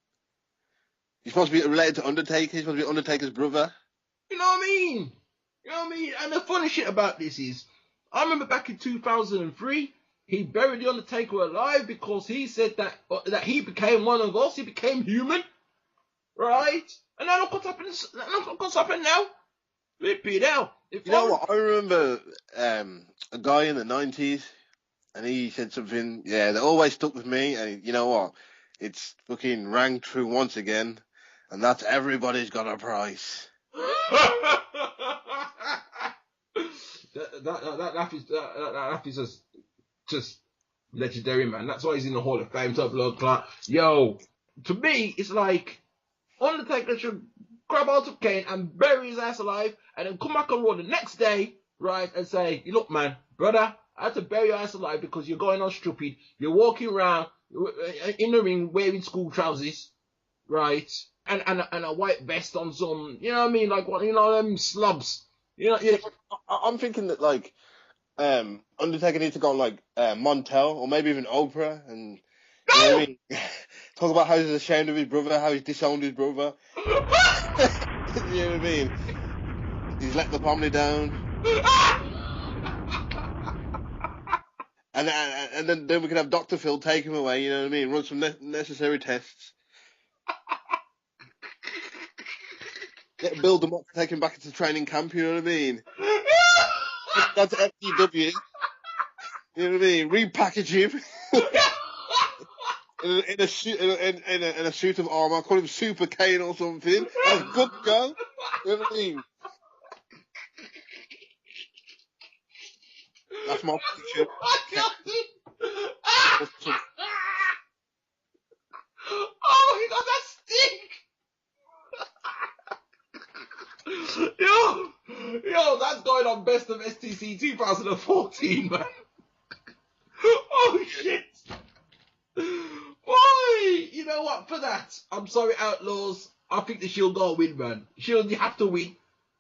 He's supposed to be related to Undertaker. He's supposed to be Undertaker's brother. You know what I mean? And the funny shit about this is, I remember back in 2003, he buried the Undertaker alive because he said that he became one of us. He became human, right? And now look what's happened. Look what's happened now. Flipping out. You know what? I remember a guy in the 90s, and he said something, that always stuck with me. And you know what? It's fucking rang true once again, and that's everybody's got a price. that is just legendary, man. That's why he's in the Hall of Fame. Top blood clot. Yo, to me, it's like Undertaker should grab out of Kane and bury his ass alive, and then come back on Raw the next day, right, and say, look, man, brother, I had to bury your ass alive because you're going on stupid. You're walking around in the ring wearing school trousers, right, and a white vest on some, you know what I mean, like what, you know, them slobs. You know, I'm thinking that like Undertaker needs to go on like Montel or maybe even Oprah and you know what I mean? Talk about how he's ashamed of his brother, how he's disowned his brother. You know what I mean? He's let the family down. And then we can have Dr. Phil take him away, you know what I mean? Run some necessary tests. Build him up, take him back into training camp, you know what I mean? That's FTW. You know what I mean? Repackage him. in a suit of armour, call him Super Kane or something. That's good to go. You know what I mean? That's my picture. Oh my god, that stink! Yo, that's going on Best of STC 2014, man. Oh shit! Boy, you know what? For that, I'm sorry, Outlaws. I think the Shield gotta win, man. Shield, you have to win,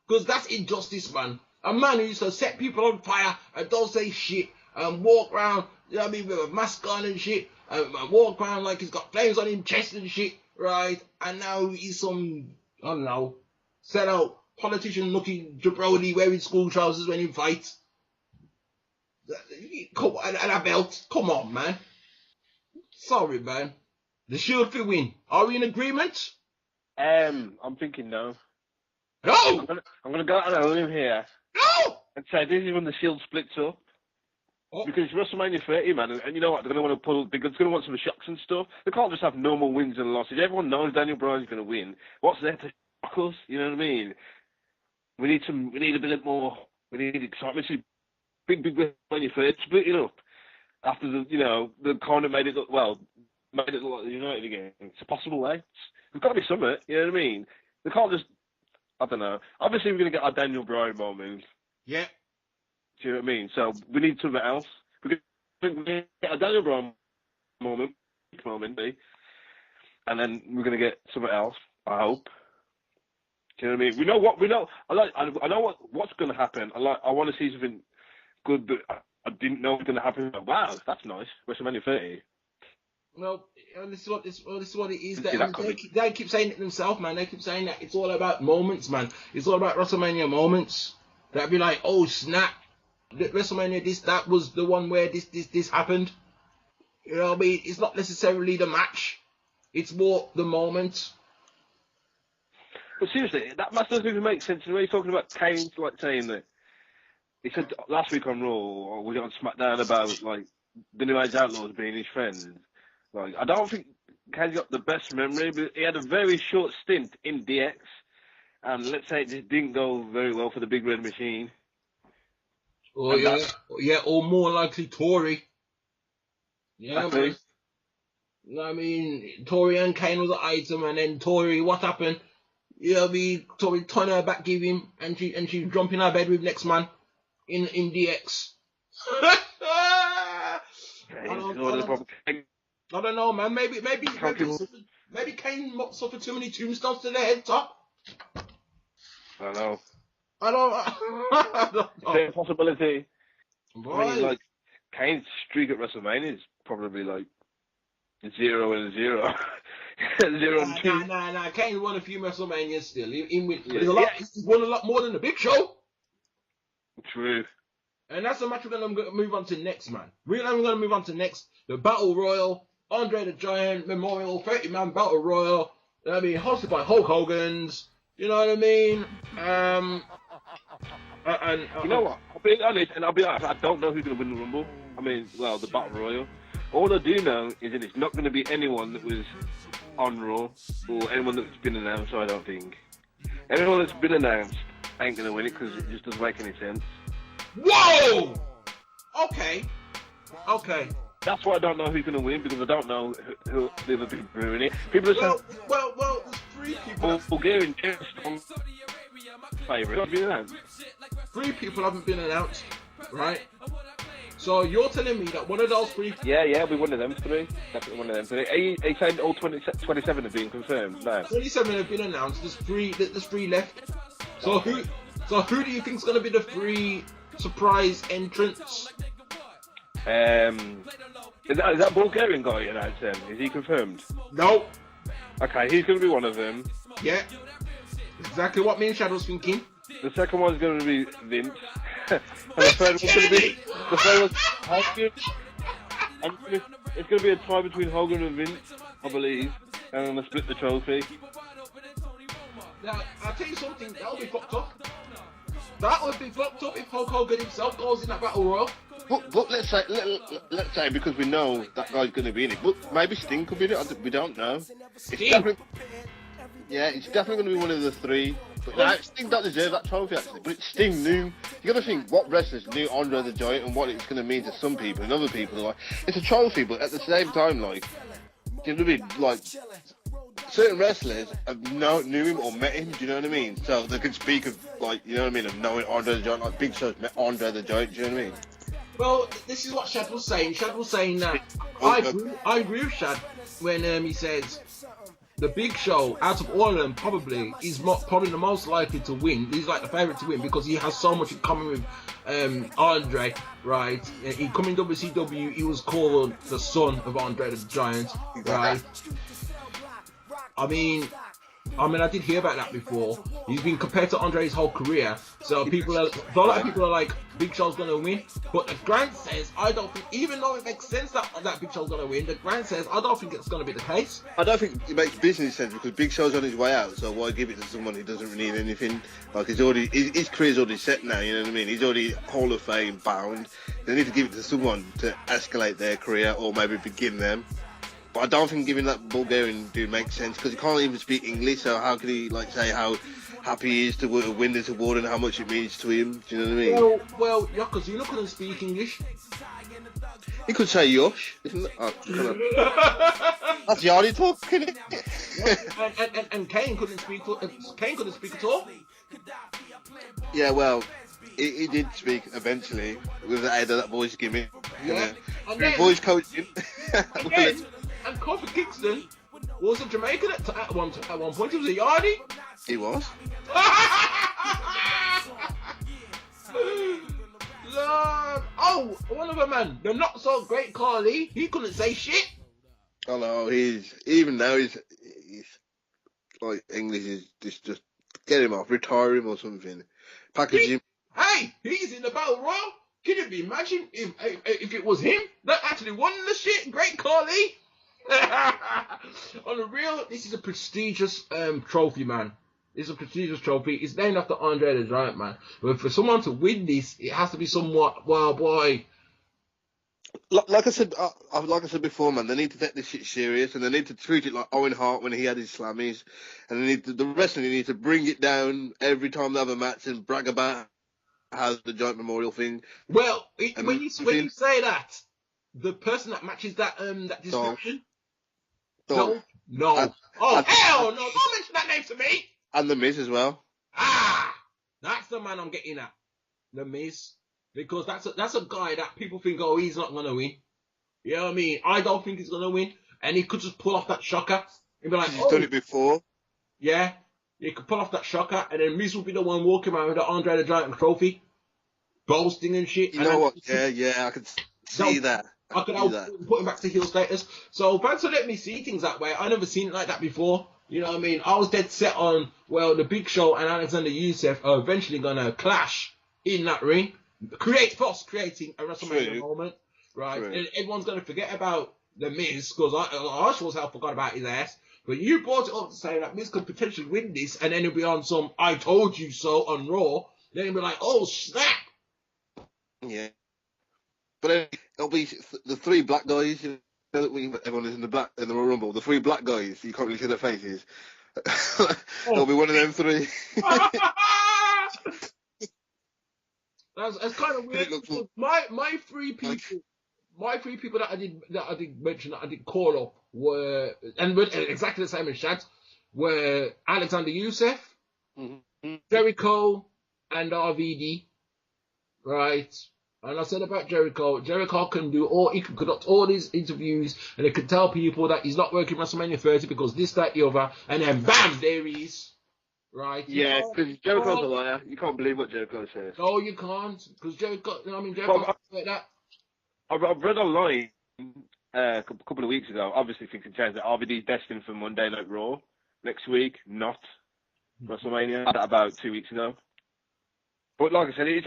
because that's injustice, man. A man who used to set people on fire and don't say shit and walk around, you know what I mean, with a mask on and shit, and walk around like he's got flames on his chest and shit, right? And now he's some, I don't know, set out politician looking jabroni wearing school trousers when he fights. Come on, and a belt. Come on, man. Sorry, man. The Shield for win. Are we in agreement? I'm thinking no. No! I'm gonna go out on a limb here. No! And say this is when the Shield splits up. Oh. Because it's WrestleMania 30, man, and you know what? They're going to want to pull. They're going to want some shocks and stuff. They can't just have normal wins and losses. Everyone knows Daniel Bryan's going to win. What's there to shock us? You know what I mean? We need a bit more. We need excitement. Big WrestleMania 30 splitting up after the kind of made it look like United again. It's a possible way. There's got to be something. You know what I mean? They can't just. I don't know. Obviously, we're going to get our Daniel Bryan moment. Yeah. Do you know what I mean? So we need something else. We're going to get a Daniel Bryan moment, and then we're going to get something else. I hope. Do you know what I mean? We know what we know. I know what's going to happen. I want to see something good that I didn't know was going to happen. Wow, that's nice. WrestleMania 30. Well, this is what it is. They keep saying it themselves, man. They keep saying that it's all about moments, man. It's all about WrestleMania moments. That'd be like, oh snap, WrestleMania that was the one where this happened. You know what I mean? It's not necessarily the match. It's more the moment. But seriously, that match doesn't even make sense. When you're talking about Kane, like saying that he said last week on Raw, or we got on SmackDown about like the New Age Outlaws being his friends. Like, I don't think Kane's got the best memory, but he had a very short stint in DX, and let's say it just didn't go very well for the Big Red Machine. Oh yeah, or more likely Tory. Yeah, man. I mean, Tory and Kane was an item, and then Tory, what happened? You know, Tory turned her back, give him, and she jumped in her bed with next man in DX. I don't know, man. Maybe Kane suffered too many tombstones to the head top. I know. I don't know. It's a possibility. Boy. I mean, like, Kane's streak at WrestleMania is probably like 0 and 0. 0 and 2. Nah. Kane won a few WrestleManias still. He's won a lot more than the Big Show. True. And that's the match we're going to move on to next, man. We're going to move on to next. The Battle Royal. Andre the Giant Memorial 30-man Battle Royal. I mean, hosted by Hulk Hogan's. You know what I mean? You know what? I'll be honest, I don't know who's going to win the Rumble. I mean, well, the Battle Royal. All I do know is that it's not going to be anyone that was on Raw or anyone that's been announced, I don't think. Anyone that's been announced ain't going to win it because it just doesn't make any sense. Whoa! Okay. That's why I don't know who's going to win, because I don't know who the other people are in it. People are saying... Well, there's 3 people... Bulgarian strong favourite have been announced. 3 people haven't been announced, right? So you're telling me that one of those 3... Yeah, it'll be one of them 3. Definitely one of them 3. He said all 27 have been confirmed. No. 27 have been announced. There's 3 left. So who do you think's going to be the 3 surprise entrants? Is that Bulgarian guy announced then? Is he confirmed? No. Okay, he's going to be one of them. Yeah. Exactly what me and Shad was thinking. The second one's going to be Vince. And the third one's going to be... The third one's Hogan. And it's going to be a tie between Hogan and Vince, I believe. And I'm going to split the trophy. Now, I'll tell you something. That would be fucked up. That would be fucked up if Hulk Hogan himself goes in that Battle Royal. But let's say because we know that guy's going to be in it. But maybe Sting could be in it. We don't know. It's definitely going to be one of the 3. But no, Sting don't deserve that trophy actually. But Sting knew. You got to think what wrestlers knew Andre the Giant and what it's going to mean to some people and other people. Like, it's a trophy, but at the same time, like, you know what I mean? Like, certain wrestlers knew him or met him. Do you know what I mean? So they could speak of, like, you know what I mean, of knowing Andre the Giant. Like Big Show's met Andre the Giant. Do you know what I mean? Well, this is what Shad was saying. Shad was saying that I agree with Shad when he says the Big Show, out of all of them, probably the most likely to win. He's like the favourite to win because he has so much in common with Andre, right? He come in WCW, he was called the son of Andre the Giant, right? I mean, I mean, I did hear about that before. He's been compared to Andre his whole career. So a lot of people are like, Big Show's gonna win. But the Grant says, I don't think, even though it makes sense that Big Show's gonna win, the Grant says, I don't think it's gonna be the case. I don't think it makes business sense because Big Show's on his way out, so why give it to someone who doesn't really need anything? Like his career's already set now, you know what I mean? He's already Hall of Fame bound. They need to give it to someone to escalate their career or maybe begin them. But I don't think giving that Bulgarian dude makes sense because he can't even speak English, so how can he like say how happy he is to win this award and how much it means to him? Do you know what I mean? Well, yeah, because you couldn't speak English. He could say Yosh, isn't it? Oh, that's Yardy talk, isn't it? and Kane couldn't speak at all. Yeah, well, he did speak eventually with the aid of that voice gimmick. Yeah. And then, voice coaching. And Kofi Kingston was a Jamaican at one point. He was a Yardie. He was. Lord. Oh, one of them, man. The not so great Carly. He couldn't say shit. Oh no, he's like English is just get him off, retire him or something. Package him. Hey, he's in the Battle Royal. Can you imagine if it was him that actually won the shit? Great Carly. On the real, this is a prestigious trophy, man. It's a prestigious trophy. It's named after Andre the Giant, man. But for someone to win this, it has to be somewhat, well, boy. Like I said before, man, they need to take this shit serious and they need to treat it like Owen Hart when he had his slammies. And the wrestling need to bring it down every time they have a match and brag about how the Giant Memorial thing. Well, when you say that, the person that matches that description. No. Hell no! Don't mention that name to me. And the Miz as well. That's the man I'm getting at. The Miz. Because that's a guy that people think, oh, he's not gonna win. You know what I mean? I don't think he's gonna win, and he could just pull off that shocker. He'd be like, he's done it before. Yeah, he could pull off that shocker, and then Miz will be the one walking around with the Andre the Giant trophy, boasting and shit. You know what? Yeah, I could see that. I could put him back to heel status. So thanks for letting me see things that way. I never seen it like that before. You know what I mean? I was dead set on, well, the Big Show and Alexander Youssef are eventually gonna clash in that ring. Creating a WrestleMania moment, right? True. And everyone's going to forget about the Miz, because I sure as hell forgot about his ass. But you brought it up to say that Miz could potentially win this, and then he'll be on some I told you so on Raw. Then he'll be like, oh, snap! Yeah. But it'll be the three black guys, you know, everyone is in the Royal Rumble, the three black guys, you can't really see their faces. It'll be one of them three. That's kind of weird. My three people that I did mention, that I did call up were, and exactly the same as Shad, were Alexander Youssef, Jericho, and RVD, right? And I said about Jericho he can conduct all these interviews, and he can tell people that he's not working WrestleMania 30 because this, that, the other, and then bam, there he is. Right. Yeah, because Jericho's a liar. You can't believe what Jericho says. No, you can't. Because Jericho like that. I've read online a couple of weeks ago, obviously things can change, that RVD's destined for Monday Night Raw next week, not WrestleMania, about 2 weeks ago. But like I said, it's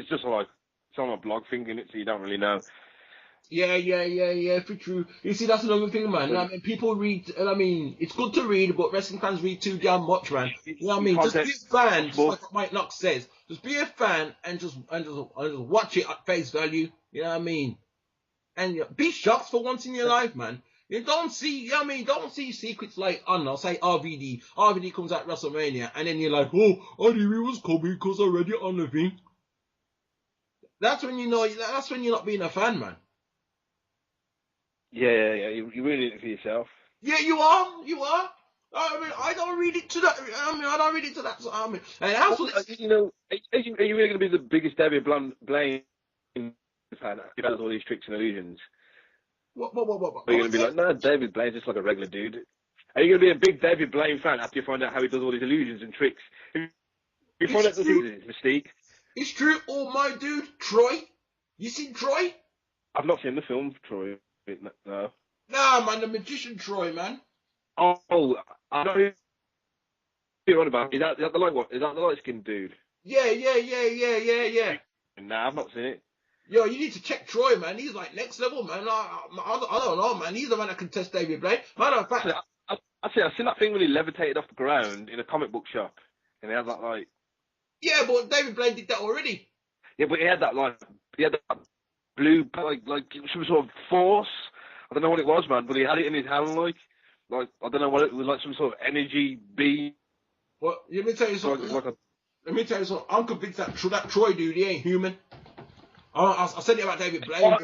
just like, it's on a blog thing, in it, so you don't really know. Yeah, for true. You see, that's another thing, man. I mean, people read, it's good to read, but wrestling fans read too damn much, man. You know what I mean? Just be a fan, just like Mike Knox says. Just be a fan and just watch it at face value. You know what I mean? And be shocked for once in your life, man. You don't see, don't see secrets like, I don't know, say RVD. RVD comes out WrestleMania, and then you're like, oh, I knew he was coming because I read it on the thing. That's when you know, that's when you're not being a fan, man. Yeah. You're reading it for yourself. Yeah, you are. I mean, I don't read it to that. I don't read it to that. So, and that's what you know. Are you really going to be the biggest David Blaine fan who does all these tricks and illusions? What? Are you going to be like, no, David Blaine's just like a regular dude? Are you going to be a big David Blaine fan after you find out how he does all these illusions and tricks? You find out the things, Mystique. It's true. Oh, my dude, Troy. You seen Troy? I've not seen the film Troy. No. Nah, man, the magician Troy, man. Oh, I know you're on about? Is that the light what? Is that the light skinned dude? Yeah. Nah, I've not seen it. Yo, you need to check Troy, man. He's like next level, man. I don't know, man. He's the man that can test David Blaine. Matter of fact, I've seen that thing when he levitated off the ground in a comic book shop, and he had that like. Yeah, but David Blaine did that already. Yeah, but he had that blue like some sort of force. I don't know what it was, man, but he had it in his hand like I don't know what it was, like some sort of energy beam. Well, let me tell you something. Let me tell you something. I'm convinced that Troy dude, he ain't human. I said it about David Blaine.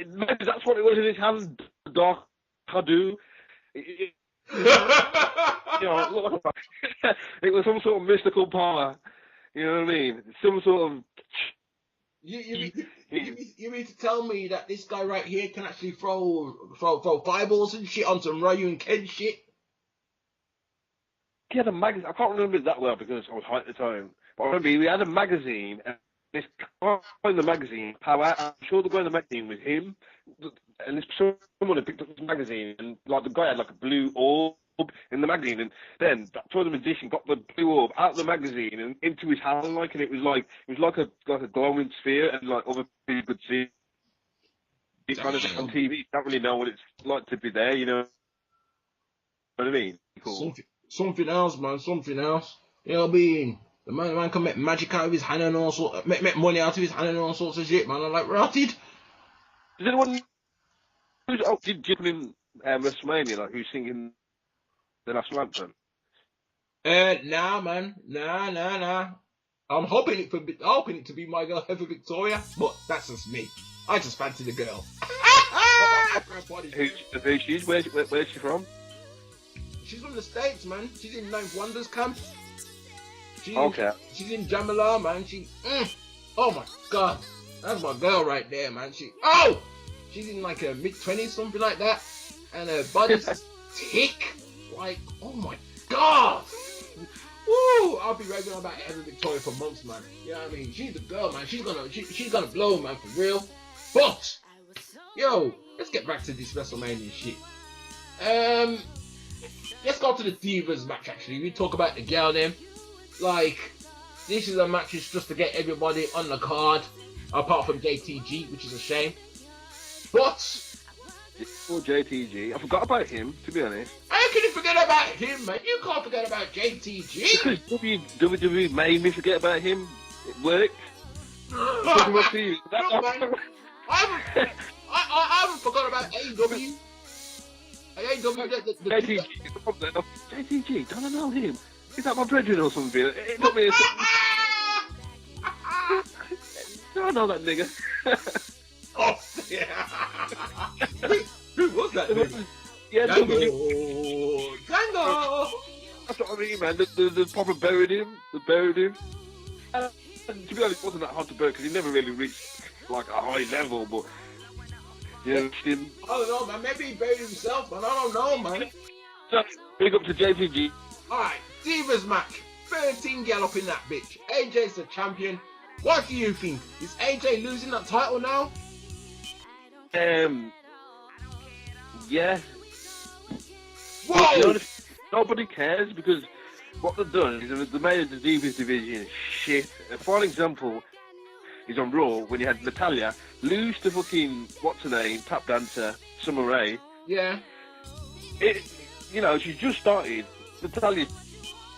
Maybe that's what it was in his hand. Dark Hadu. You know, it was some sort of mystical power. You know what I mean? Some sort of. You mean to tell me that this guy right here can actually throw fireballs and shit on some Ryu and Ken shit? He had a magazine. I can't remember it that well because I was high at the time. But I remember he had a magazine, and this guy in the magazine, I'm sure the guy in the magazine was him, and this someone had picked up this magazine, and like the guy had like a blue orb in the magazine, and then that the magician got the blue orb out of the magazine and into his hand, and it was like a glowing sphere, and like other people could see it kind of on TV. You don't really know what it's like to be there, you know what I mean? Cool. Something else, man. Something else. You know what I mean? The man can make magic out of his hand and all sorts, make money out of his hand and all sorts of shit, man. I'm like, rotted. Does anyone did you put in WrestleMania, like who's singing the national anthem? Nah, man. Nah. I'm hoping it to be my girl Heather Victoria, but that's just me. I just fancy the girl. Who's she? Where's she from? She's from the States, man. She's in Ninth Wonders camp. Okay. She's in Jamala, man. Oh my god. That's my girl right there, man. She's in like her mid-20s, something like that. And her body's thick. Like, oh my god. Woo! I'll be raving about Heather Victoria for months, man. You know what I mean? She's the girl, man. She's gonna blow, man, for real. But, yo, let's get back to this WrestleMania shit. Let's go to the Divas match, actually. We talk about the girl then. Like, this is a match just to get everybody on the card, apart from JTG, which is a shame. But... Poor JTG. I forgot about him, to be honest. How can you forget about him, man? You can't forget about JTG. Because WWE made me forget about him. It worked. Look, man. I haven't forgot about AEW. JTG, don't I know him? Is that my brethren or something? It took me a don't I know that nigga? Oh, yeah. Who was that nigga? Yeah, Django! That's what I mean, man. The proper buried him. They buried him. And to be honest, it wasn't that hard to bury because he never really reached like a high level, but yeah, him. I don't know, man. Maybe he buried himself, man. I don't know, man. So, big up to JTG. Alright, Divas match. 13 gal up in that bitch. AJ's the champion. What do you think? Is AJ losing that title now? Yeah. Whoa! Nobody cares because what they've done is they made the Divas division shit. A fine example is on Raw when you had Natalya lose to fucking what's her name, tap dancer Summer Rae. Yeah. You know, she's just started. Natalya's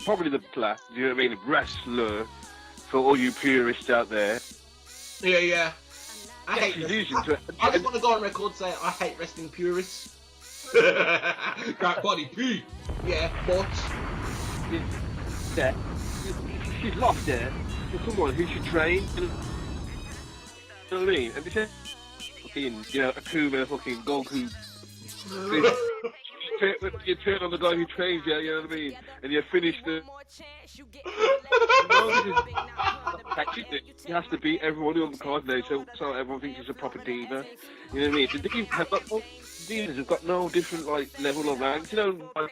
probably the wrestler, you know what I mean, wrestler for all you purists out there. Yeah. I hate wrestling. I just want to go on record saying I hate wrestling purists. Great body P. Yeah, but yeah, she's lost there for someone who should train. You know what I mean? And they said fucking, you know, Akuma, fucking Goku. You turn on the guy who trains you, you know what I mean? And you finish the... He has to beat everyone on the card now, so everyone thinks he's a proper diva. You know what I mean? The divas have got no different, like, level of ranks. You know, like,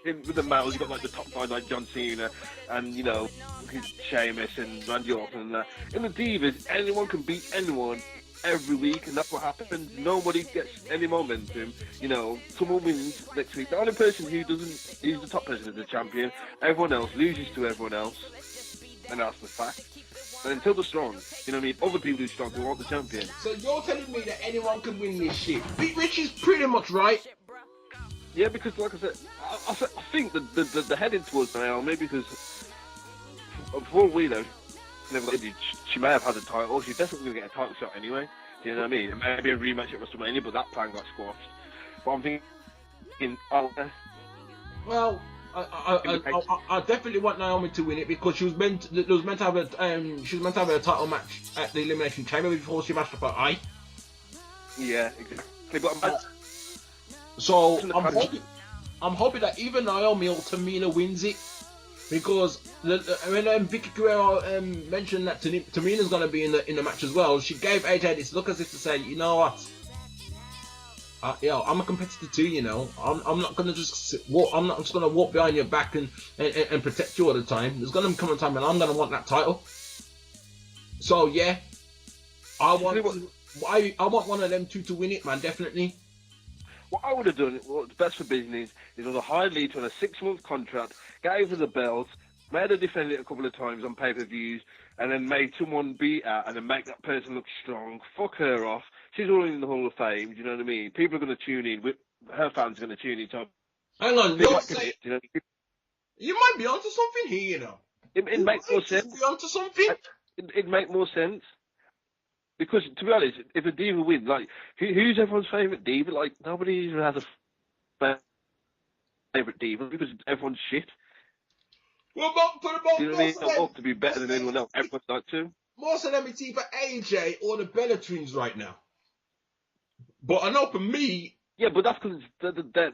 with the males, you've got, like, the top guys like John Cena and, you know, Sheamus and Randy Orton and that. In the divas, anyone can beat anyone every week, and that's what happens. Nobody gets any momentum. You know, someone wins next week. The only person who doesn't, who's the top person is the champion. Everyone else loses to everyone else, and that's the fact. And until they're strong, you know what I mean? Other people who's strong, they want the champion. So you're telling me that anyone can win this shit, which is pretty much right. Yeah, because like I said, I think the heading towards Naomi, because before we know, she may have had a title. She's definitely going to get a title shot anyway. Do you know what I mean? It may be a rematch at WrestleMania, but that plan got squashed. But I'm thinking, well, I definitely want Naomi to win it because she was meant to have a title match at the Elimination Chamber before she matched up her eye. Yeah, exactly. But so I'm hoping that either Naomi or Tamina wins it, because when Vicky Guerrero mentioned that Tamina's going to be in the match as well, she gave AJ this look as if to say, you know what, I'm a competitor too, you know. I'm not going to just walk. I'm not just going to walk behind your back and protect you all the time. There's going to come a time when I'm going to want that title. So yeah, I want one of them two to win it, man. Definitely. What I would have done, what's best for business, is was a hire Lita on a 6-month contract, gave her the belt, made her defend it a couple of times on pay-per-views, and then made someone beat her, and then make that person look strong, fuck her off. She's already in the Hall of Fame, do you know what I mean? People are going to tune in, her fans are going to tune in. So hang on, you might be onto something here, you know. It makes more sense. Be onto something? It makes more sense. Because, to be honest, if a diva wins, like, who's everyone's favourite diva? Like, nobody has a favourite diva because everyone's shit. Well, but you know what I mean? Not up to be better than anyone else. Everyone's like to. More celebrity for AJ or the Bella Twins right now. But I know for me... Yeah, but that's because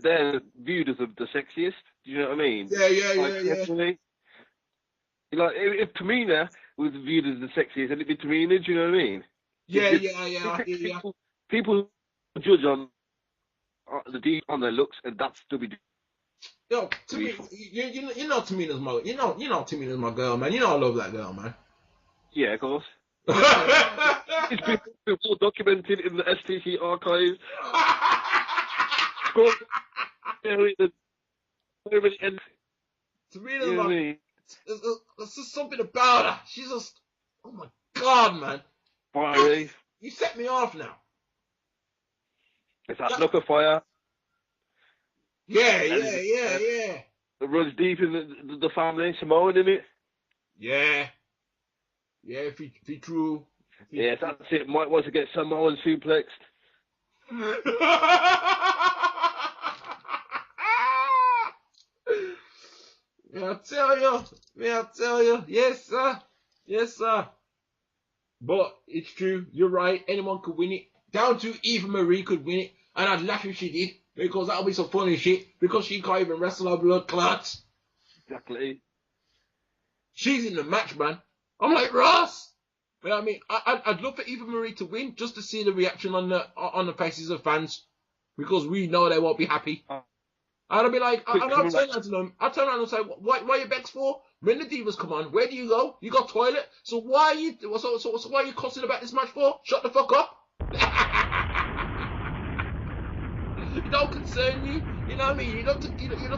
they're viewed as the sexiest. Do you know what I mean? Yeah. Like, if Tamina was viewed as the sexiest, then it'd be Tamina, do you know what I mean? Yeah. People judge on their looks, and that's WWE. Yo, you know Tamina's my, you know Tamina's my girl, man. You know I love that girl, man. Yeah, of course. It's been all documented in the STC archives. Tamina's my. There's just something about her. She's just, oh my god, man. Fiery. You set me off now. It's that look of fire. Yeah. It runs deep in the family. Samoan, in it. Yeah, if he true. Yeah, that's it. Might want to get Samoan suplexed. I tell you. Yes, sir. But it's true. You're right. Anyone could win it. Down to Eva Marie could win it. And I'd laugh if she did. Because that'll be some funny shit. Because she can't even wrestle her blood clots. Exactly. She's in the match, man. I'm like, Ross. You know what I mean? I'd love for Eva Marie to win just to see the reaction on the faces of fans. Because we know they won't be happy. I'll be like, I'll turn around to them. I'll turn around and say, what you begs for? When the divas come on, where do you go? You got toilet. So why are you cussing about this match for? Shut the fuck up. It don't concern you. You know what I mean? You don't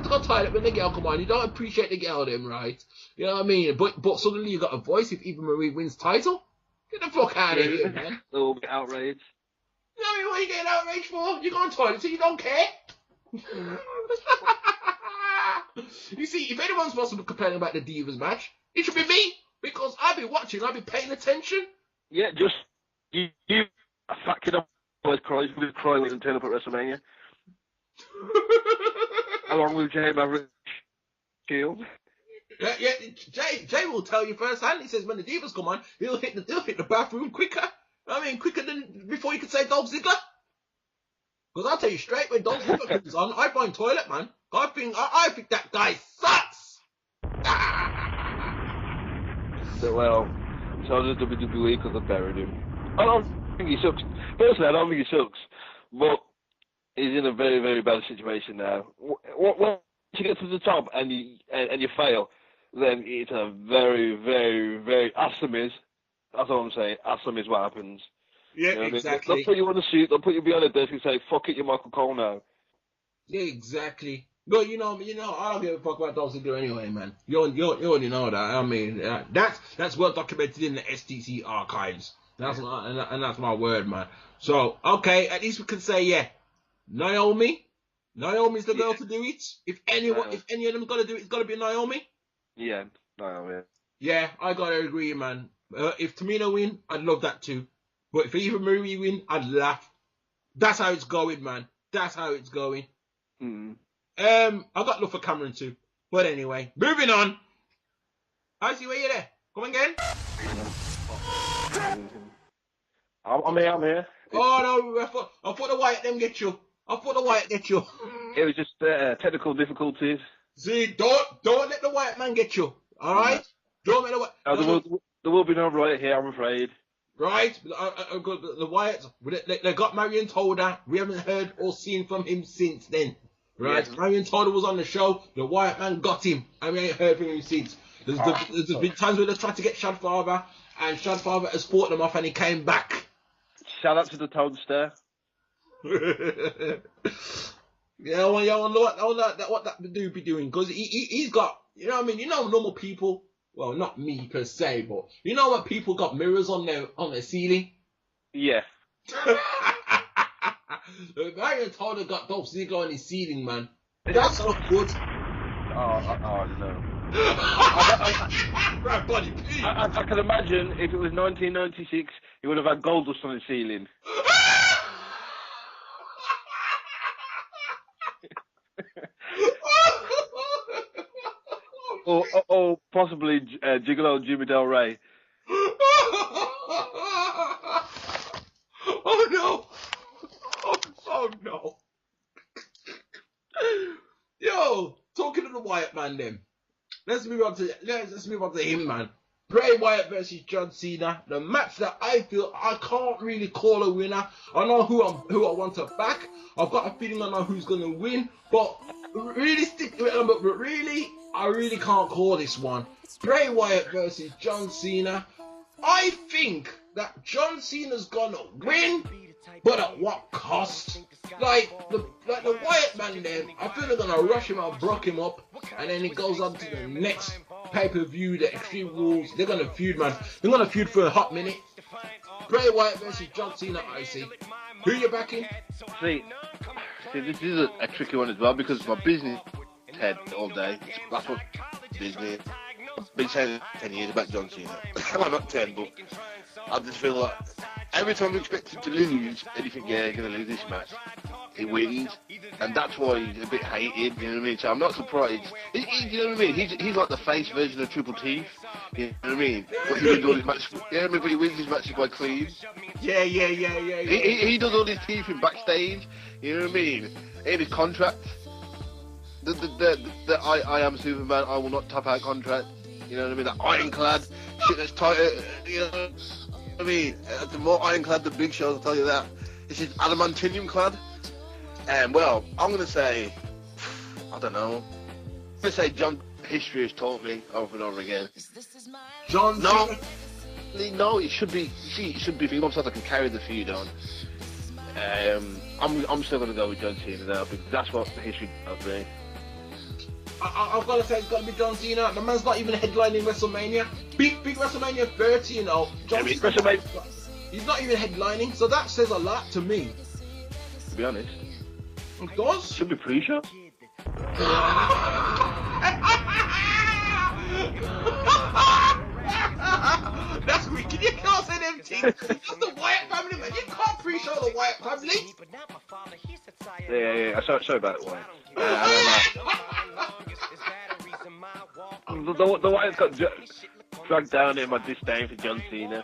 go toilet when the girl come on. You don't appreciate the girl them, right? You know what I mean? But suddenly you got a voice if Eva Marie wins title. Get the fuck out of here, man. They'll get outraged. You know what I mean? What are you getting outraged for? You go on toilet so you don't care. You see, if anyone's supposed to be complaining about the Divas match, it should be me, because I'll be watching, I'll be paying attention. Yeah, just you a fat kid always cries, we cry when he turn up at WrestleMania. Along with Jay Maverick Shield. Yeah, Jay will tell you firsthand. He says when the Divas come on, he'll hit the bathroom quicker. I mean, quicker than before you could say Dolph Ziggler. Because I'll tell you straight, when Dolph Ziggler comes on, I find toilet, man. I think that guy sucks. Well, so does WWE because I buried him. I don't think he sucks. Personally, I don't think he sucks. But he's in a very, very bad situation now. Once you get to the top and you fail, then it's a very, very, very... That's all I'm saying. Awesome is what happens. Yeah, You know what I mean? exactly. They'll put you on the seat, they'll put you behind the desk and say, fuck it, you're Michael Cole now. Yeah, exactly. But you know, I don't give a fuck about Dolph Ziggler anyway, man. You already know that. I mean, that's well documented in the STC archives. That's that's my word, man. So okay, at least we can say, yeah, Naomi's the girl to do it. If any of them gotta do it, it's gotta be Naomi. Yeah, Naomi. Yeah, I gotta agree, man. If Tamina win, I'd love that too. But if Eva Marie win, I'd laugh. That's how it's going, man. That's how it's going. I got love for Cameron too. But anyway, moving on. Icy, where you there? Come again? I'm here. Oh no, I thought the Wyatt them get you. It was just technical difficulties. See, don't let the Wyatt man get you. All right? Don't let the Wyatt. There will be no right here, I'm afraid. Right? The Wyatts, they got Marion Toda. We haven't heard or seen from him since then. Right? Yes. Marion Toda was on the show. The Wyatt man got him, and we ain't heard from him since. There's been times where they've tried to get Shadfather, and Shadfather has fought them off, and he came back. Shout out to the Toadster. Yeah, I wonder what that dude be doing, because he's got, you know what I mean? You know, normal people. Well, not me per se, but you know what? People got mirrors on their ceiling. Yeah. Marion Toda got Dolph Ziggler on his ceiling, man. That's not good. Oh no. Right, buddy, please. I can imagine if it was 1996, he would have had gold dust on his ceiling. or possibly Gigolo Jimmy Del Rey. Oh no! Oh no! Yo, talking to the Wyatt man, then let's move on to him, man. Bray Wyatt versus John Cena, the match that I feel I can't really call a winner. I know who I want to back. I've got a feeling I know who's gonna win, but I really can't call this one. Bray Wyatt versus John Cena. I think that John Cena's gonna win, but at what cost? Like the Wyatt man then, I feel they're gonna rush him out, broke him up, and then it goes on to the next pay-per-view, the Extreme Rules. They're gonna feud, man. They're gonna feud for a hot minute. Bray Wyatt versus John Cena, Icy. Who you backing? See, this is a tricky one as well, because my business head all day. That's what business. I've been saying 10 years about John Cena. Well, not 10, but I just feel like every time we expect him to lose, and you think, yeah, he's going to lose this match, he wins, and that's why he's a bit hated, you know what I mean? So I'm not surprised. You know what I mean? He's like the face version of Triple Teeth, you know what I mean? But he wins all his matches, yeah, but he wins his matches by clean. Yeah. He does all his teeth in backstage, you know what I mean? In his contract. The I am Superman, I will not top out contract. You know what I mean? That ironclad shit that's tighter. You know what I mean? The more ironclad, the Big Show, I'll tell you that. This is adamantium clad. And well, I'm gonna say, I don't know. I'm gonna say John. History has taught me over and over again. John. No, it should be. See, it should be. He himself that can carry the feud on. I'm still gonna go with John Cena now because that's what the history tells me. I've got to say it's got to be John Cena. The man's not even headlining WrestleMania. Big WrestleMania 30, you know. John Cena, he's not even headlining, so that says a lot to me. To be honest. It does? Should be pre-show. That's wicked. You can't say them things. That's the Wyatt family, man. You can't pre-show the Wyatt family. Yeah. Sorry about it, The Wyatt's got dragged down in my disdain for John Cena.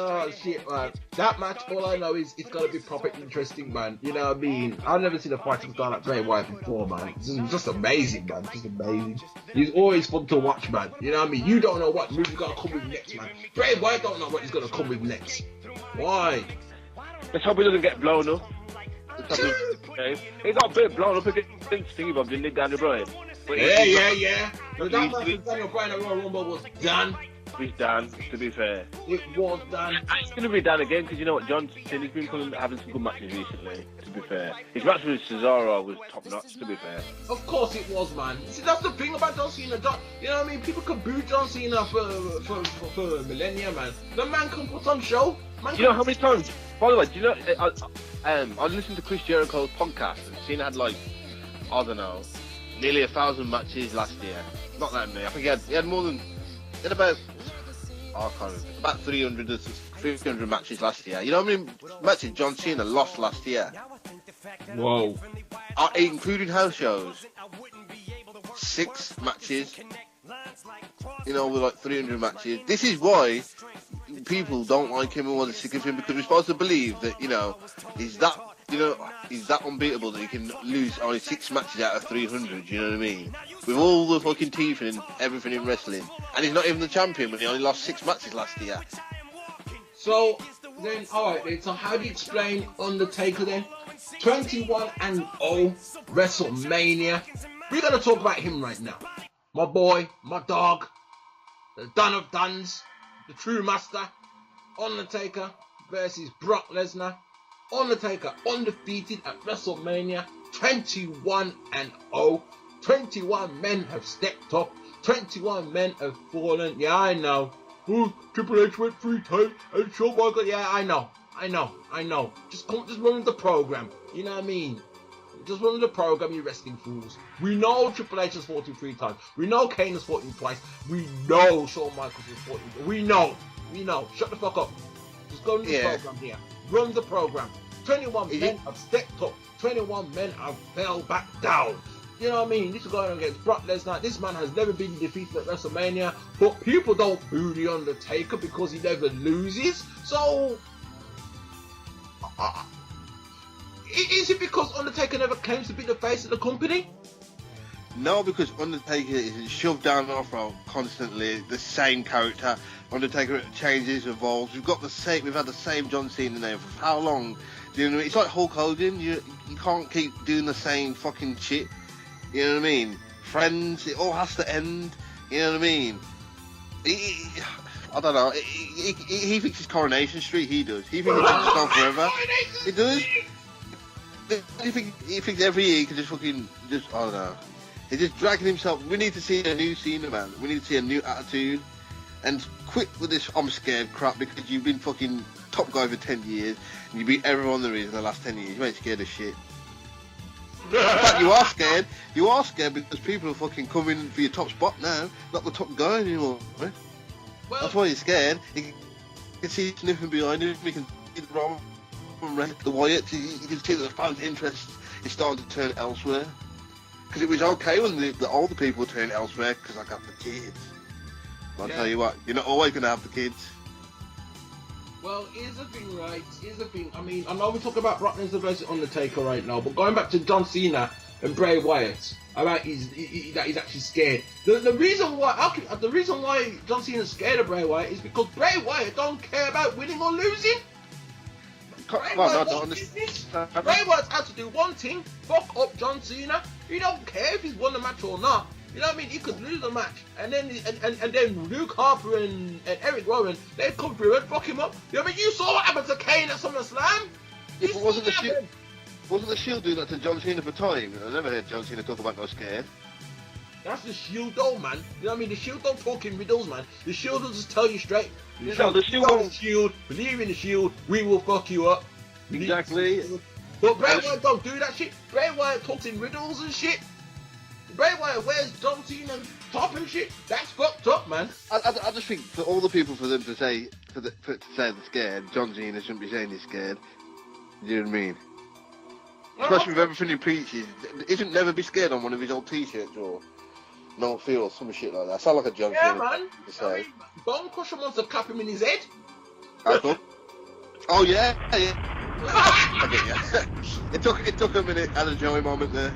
Oh shit, man. That match, all I know is it's gotta be proper interesting, man. You know what I mean? I've never seen a fighting star like Bray Wyatt before, man. It's just amazing, man. Just amazing. He's always fun to watch, man. You know what I mean? You don't know what move he's gonna come with next, man. Bray Wyatt don't know what he's gonna come with next. Why? Let's hope he doesn't get blown up. game. He got a bit blown up against Thingy Bob, didn't he, Daniel Bryan? Yeah. But that match with Daniel Bryan at Royal Rumble was done. It's done, to be fair. It was done. And it's going to be done again, because you know what, John Cena's been having some good matches recently, to be fair. His match with Cesaro was top notch, to be fair. Of course it was, man. See, that's the thing about John Cena. You know what I mean? People can boo John Cena for millennia, man. The man can put on show. Do you know how many times? By the way, do you know? I listened to Chris Jericho's podcast, and Cena had like, I don't know, nearly 1,000 matches last year. Not that many. I think he had more than. He had about 300 matches last year. You know how many matches John Cena lost last year? Whoa. Including house shows. 6 matches. You know, with like 300 matches. This is why people don't like him and want to sick of him, because we're supposed to believe that, you know, he's that unbeatable that he can lose only 6 matches out of 300, you know what I mean? With all the fucking teeth and everything in wrestling. And he's not even the champion when he only lost 6 matches last year. So, then, alright then, so how do you explain Undertaker then? 21-0 WrestleMania. We're going to talk about him right now. My boy, my dog, the Dun of Duns, the true master, Undertaker versus Brock Lesnar. Undertaker undefeated at WrestleMania, 21-0. 21 men have stepped up, 21 men have fallen. Yeah, I know. Oh, Triple H went 3 times and Shawn Michaels. Yeah, I know. Just run the program. You know what I mean? Just run the program, you wrestling fools. We know Triple H has fought him 3 times. We know Kane has fought him twice. We know Shawn Michaels has fought him. We know. Shut the fuck up. Just go run the program here. Run the program. 21 men have stepped up. 21 men have fell back down. You know what I mean? This is going against Brock Lesnar. This man has never been defeated at WrestleMania, but people don't boo The Undertaker because he never loses. So, is it because Undertaker never claims to be the face of the company? No, because Undertaker is shoved down our throat constantly. The same character. Undertaker changes, evolves. We've had the same John Cena name for how long? Do you know what I mean? It's like Hulk Hogan. You can't keep doing the same fucking shit. You know what I mean? Friends, it all has to end. You know what I mean? I don't know. He thinks it's Coronation Street. He does. He thinks it's just on forever. He does. He thinks every year he can just I don't know. He's just dragging himself. We need to see a new Cena, man. We need to see a new attitude. And quit with this I'm scared crap, because you've been fucking top guy for 10 years and you beat everyone there is in the last 10 years. You ain't scared of shit. In fact, you are scared. You are scared because people are fucking coming for your top spot now, not the top guy anymore. Right? Well, that's why you're scared. You can see sniffing behind him. You can see the Roman Reigns, the Wyatt. You can see that the fans' interest is starting to turn elsewhere. Because it was okay when the older people were turning elsewhere because I got the kids. But I'll tell you what, you're not always going to have the kids. Well, here's the thing, right? I mean, I know we're talking about Brock Lesnar versus Undertaker right now, but going back to John Cena and Bray Wyatt, about he's actually scared. The reason why John Cena's scared of Bray Wyatt is because Bray Wyatt don't care about winning or losing. Bray Wyatt's had to do one thing: fuck up John Cena. He don't care if he's won the match or not. You know what I mean? He could lose the match, and then Luke Harper and Eric Rowan, they'd come through and fuck him up. You know what I mean? You saw what happened to Kane at SummerSlam. Yeah, but wasn't the Shield doing that to John Cena for time? I never heard John Cena talk about not scared. That's the Shield though, man. You know what I mean? The Shield don't talk in riddles, man. The Shield will just tell you straight. The Shield, believe in the Shield, we will fuck you up. Exactly. But Bray Wyatt don't do that shit. Bray Wyatt talks in riddles and shit. Bray Wyatt wears John Cena's top and shit. That's fucked up, man. I just think for all the people for them to say they're scared, John Cena shouldn't be saying he's scared. You know what I mean? Especially with everything he preaches. He shouldn't never be scared on one of his old t-shirts or no feel or some shit like that. I sound like a John Cena. Yeah, man. I mean, Bone Crusher wants to clap him in his head. Oh yeah. I get you. It took a minute. I had a Joey moment there.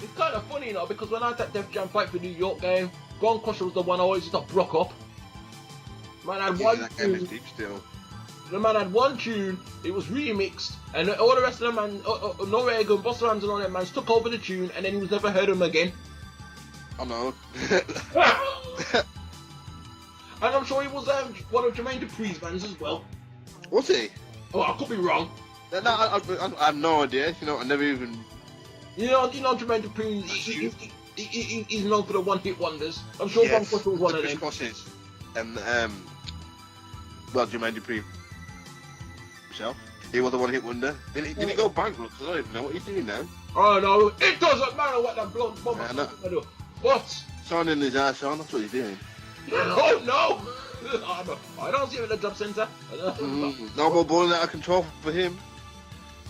It's kind of funny, you know, because when I had that Def Jam fight for New York game, Bone Crusher was the one I always just got Brock up. Man, I had one. The man had one tune, it was remixed, and all the rest of the man, Norega and Busta Rhymes and all that man took over the tune, and then he was never heard of him again. I know. And I'm sure he was one of Jermaine Dupri's bands as well. Was he? Oh, I could be wrong. No, I have no idea. You know, I never even. You know Jermaine Dupri. He's known for the one-hit wonders. I'm sure Von Push was one of them. And well, Jermaine Dupri himself. He was a one-hit wonder. Did he go bankrupt? I don't even know what he's doing now. Oh no, it doesn't matter what that blonde bomber do. What? Signing his ass on. That's what he's doing. Oh no! I don't see him at the job centre. No more balling out of control for him.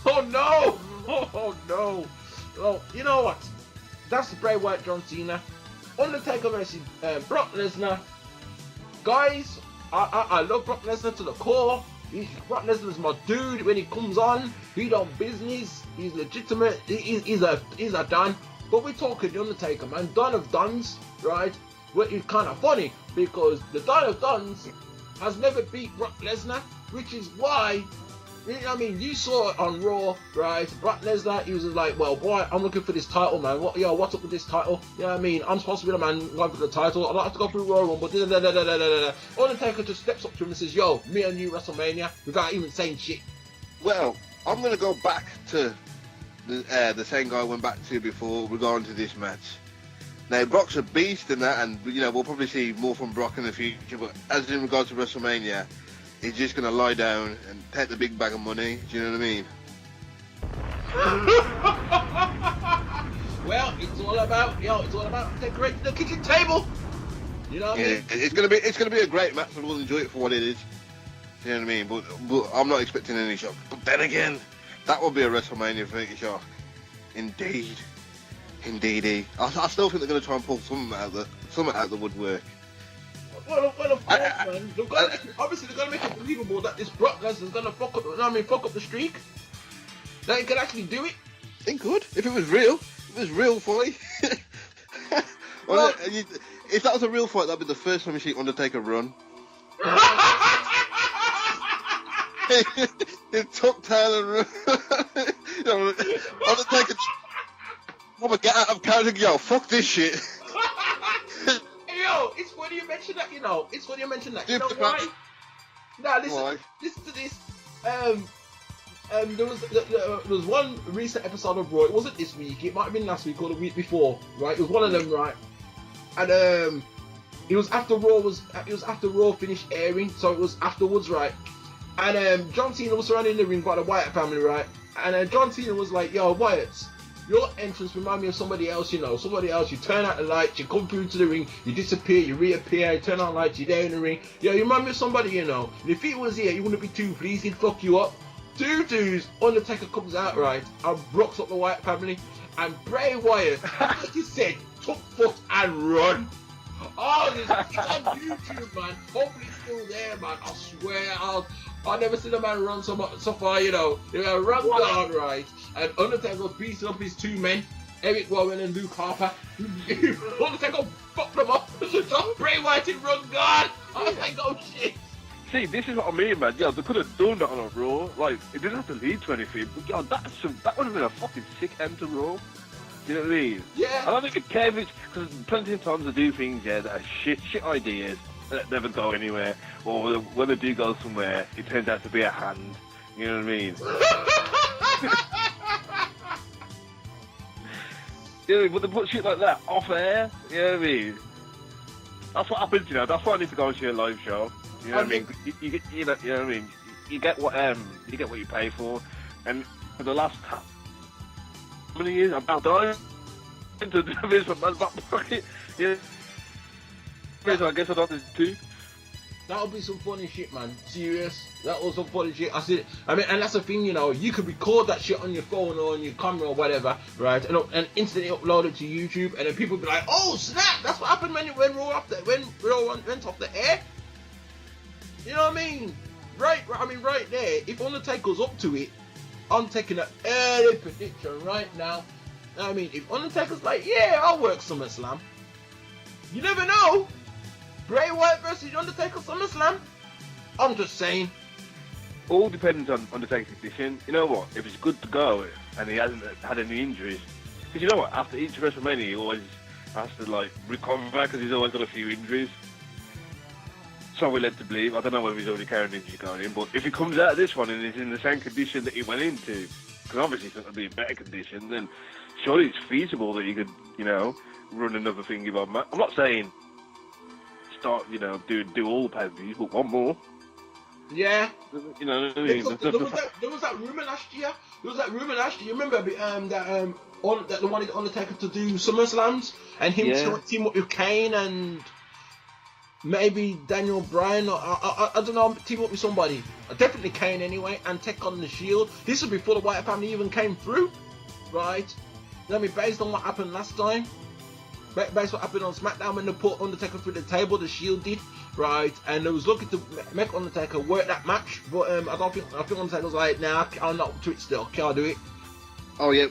Oh no! Oh no! Well, you know what? That's the Bray Wyatt John Cena. Undertaker versus Brock Lesnar. Guys, I love Brock Lesnar to the core. Brock Lesnar's my dude. When he comes on, he done business. He's legitimate. He's a Don. But we're talking the Undertaker, man. Don of Dons, right? Well, it's kind of funny because the Don of Dons has never beat Brock Lesnar, which is why, I mean, you saw it on Raw, right? Brock Lesnar, he was like, well, boy, I'm looking for this title, man. What's up with this title? You know what I mean? I'm supposed to be the man going for the title. I don't have to go through Royal Rumble, but Undertaker just steps up to him and says, yo, me and you, WrestleMania, without even saying shit. Well, I'm going to go back to the same guy I went back to before regarding to this match. Now, Brock's a beast in that, and you know we'll probably see more from Brock in the future. But as in regards to WrestleMania, he's just gonna lie down and take the big bag of money. Do you know what I mean? Well, it's all about decorating the kitchen table. You know what I mean? It's gonna be a great match, and we'll enjoy it for what it is. Do you know what I mean? But I'm not expecting any shock. But then again, that will be a WrestleMania 30 shock. Indeed. Indeedy. I still think they're going to try and pull something out of the woodwork. Well, of course, man. Obviously, they're going to make it believable that this Brock Lesnar's going to fuck up the streak. That he can actually do it. It could. If it was real. If it was real fight. Well, if that was a real fight, that'd be the first time you see Undertaker run. He took tail and run. Undertaker... I'm gonna get out of character, yo, fuck this shit. Yo, it's funny you mention that, you know. It's funny you mention that. You know why? Now, listen to this. There was one recent episode of Raw. It wasn't this week. It might have been last week or the week before, right? It was one of them, right? And it was after Raw finished airing, so it was afterwards, right? And John Cena was surrounded in the ring by the Wyatt family, right? And John Cena was like, yo, Wyatt, your entrance remind me of somebody else, you know. Somebody else, you turn out the lights, you come through into the ring, you disappear, you reappear, you turn on lights, you're there in the ring. Yeah, you remind me of somebody, you know. And if he was here, he wouldn't be too pleased, he'd fuck you up. Dudes, Undertaker comes out, right, and rocks up the Wyatt family, and Bray Wyatt, like you said, took foot and run. Oh, it's on YouTube, man. Hopefully it's still there, man. I swear, I've never seen a man run so far, you know. They run down, right, and Undertaker beats up his two men, Eric Warren and Luke Harper. Undertaker fucked them up. Just Bray Wyatt in run guard. I was like, oh shit. See, this is what I mean, man. Yeah, they could have done that on a Raw. Like, it didn't have to lead to anything. But yeah, that would have been a fucking sick end to Raw. You know what I mean? Yeah. I don't think it cares because plenty of times they do things, yeah, that are shit ideas that never go anywhere. Or when they do go somewhere, it turns out to be a hand. You know what I mean? Yeah, but they put shit like that off air. You know what I mean? That's what happens, you know. That's why I need to go and see a live show. You know what I mean? You know what I mean? You get what you pay for, and for the last how many years I'm about dying to do this for my back pocket. Yeah. So I guess I don't do too. That'll be some funny shit, man. Serious. That was some funny shit. I mean, and that's the thing, you know. You could record that shit on your phone or on your camera or whatever, right? And instantly upload it to YouTube, and then people be like, "Oh snap! That's what happened when Raw went off the air." You know what I mean? Right. I mean, right there. If Undertaker's up to it, I'm taking an early prediction right now. I mean, if Undertaker's like, "Yeah, I'll work SummerSlam," you never know. Bray Wyatt versus Undertaker SummerSlam. I'm just saying. all depends on Undertaker's condition. You know what? If he's good to go and he hasn't had any injuries, because you know what? After each WrestleMania, he always has to like recover because he's always got a few injuries. So we're led to believe. I don't know whether he's already carrying injuries going in, but if he comes out of this one and he's in the same condition that he went into, because obviously he's not going to be in better condition, then surely it's feasible that he could, run another thingy bomb match. I'm not saying start, do all the pay-per-views, but one more. Yeah. You know what I mean? There was that rumor last year. Remember that they wanted Undertaker to do SummerSlams and him to team up with Kane and maybe Daniel Bryan, or I don't know, team up with somebody. Definitely Kane anyway, and take on the Shield. This was before the Wyatt family even came through, right? I mean, based on what happened last time, based on what happened on SmackDown when they put Undertaker through the table, the Shield did, right? And they was looking to make Undertaker work that match, but I think Undertaker was like, nah, I'm not to it still, can't do it. Oh yeah,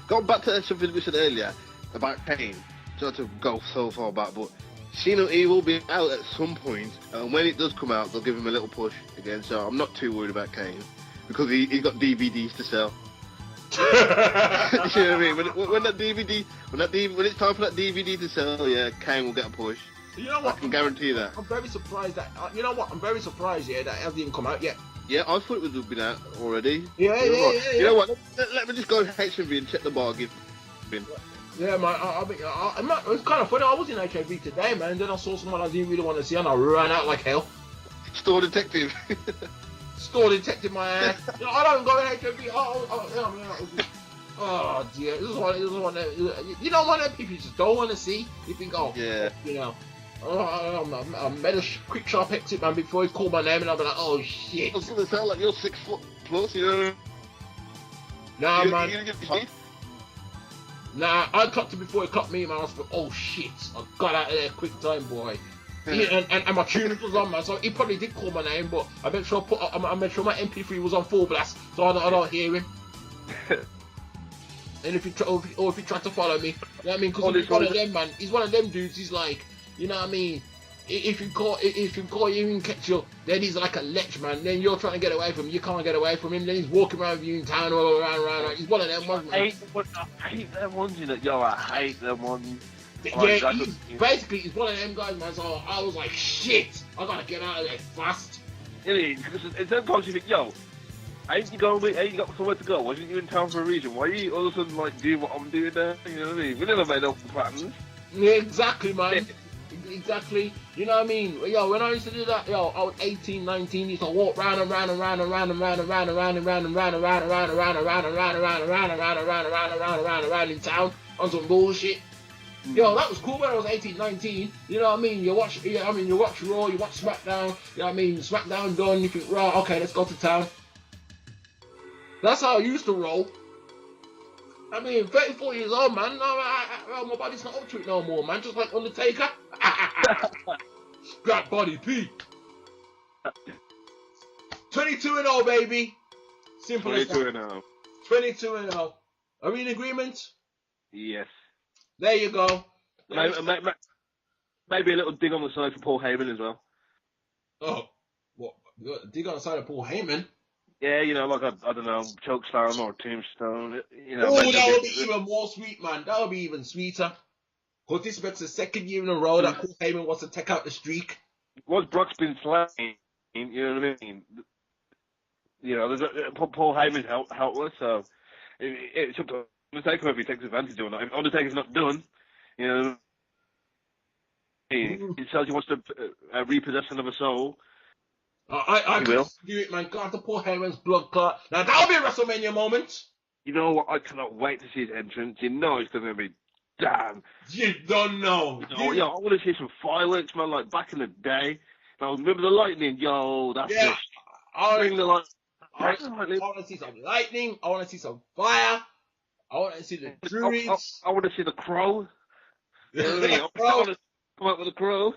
going back to something we said earlier about Kane, not to go so far back, but Cena, he will be out at some point, and when it does come out, they'll give him a little push again. So I'm not too worried about Kane because he's got DVDs to sell. You know what I mean? When it's time for that DVD to sell, yeah, Kane will get a push. You know what? I can guarantee that. I'm very surprised that I'm very surprised, that it hasn't even come out yet. Yeah, I thought it would have been out already. Yeah. You know what? Let me just go to HMV and check the bargain bin. Yeah, man. It was kind of funny. I was in HMV today, man. And then I saw someone I didn't really want to see, and I ran out like hell. Store detective. My ass. I don't go in HMV. Oh dear. This is one. You know, one of them people you just don't want to see. You think, yeah. I made a quick sharp exit, man, before he called my name, and I'll be like, oh shit. I was gonna sound like you're 6 foot plus, you know. Nah, man. Nah, I clocked him before he clocked me, man. I was like, oh shit. I got out of there quick time, boy. And my tuning was on, man, so he probably did call my name, but I made sure my MP3 was on full blast, so I don't hear him. And if he tried to follow me, you know what I mean? Because he's one of them, man. He's one of them dudes. He's like, you know what I mean? If you call you and catch you, then he's like a lech, man. Then you're trying to get away from him. You can't get away from him. Then he's walking around with you in town, all around. He's one of them ones, man. I hate them ones, you know. I hate them ones. Yeah, he's one of them guys, man. So I was like, shit, I gotta get out of there fast. Because sometimes you think, ain't you got somewhere to go? Wasn't you in town for a reason? Why are you all of a sudden like doing what I'm doing there? You know what I mean? We never made up plans. Yeah, exactly, man. Exactly. You know what I mean? When I used to do that, I was 18, 19, used to walk round in town on some bullshit. That was cool when I was 18, 19. You know what I mean? You watch Raw, you watch SmackDown. You know what I mean? SmackDown done. You think, right, okay, let's go to town. That's how I used to roll. I mean, 34 years old, man. My body's not up to it no more, man. Just like Undertaker. Scrap body, P. 22-0, baby. Simple as that. 22-0. 22-0. Are we in agreement? Yes. There you go. Maybe a little dig on the side for Paul Heyman as well. Oh, what? Dig on the side of Paul Heyman? Yeah, like I don't know, chokeslam or tombstone. Oh, that would be even more sweet, man. That would be even sweeter. Because this makes the second year in a row that Paul Heyman wants to take out the streak. Once Brock's been slain, you know what I mean? Paul Heyman's helpless, so it's up to Undertaker if he takes advantage or not. If Undertaker's not done, he says he wants to repossess another soul. I will do it, man. Got the Paul Heyman's blood clot. Now that'll be a WrestleMania moment. You know what? I cannot wait to see his entrance. You know it's going to be damn. You don't know. I want to see some fireworks, man. Like back in the day. Now remember the lightning, that's it. Bring the light. I want to see some lightning. I want to see some fire. I want to see the druids. I want to see the crow. I want to come out with a crow.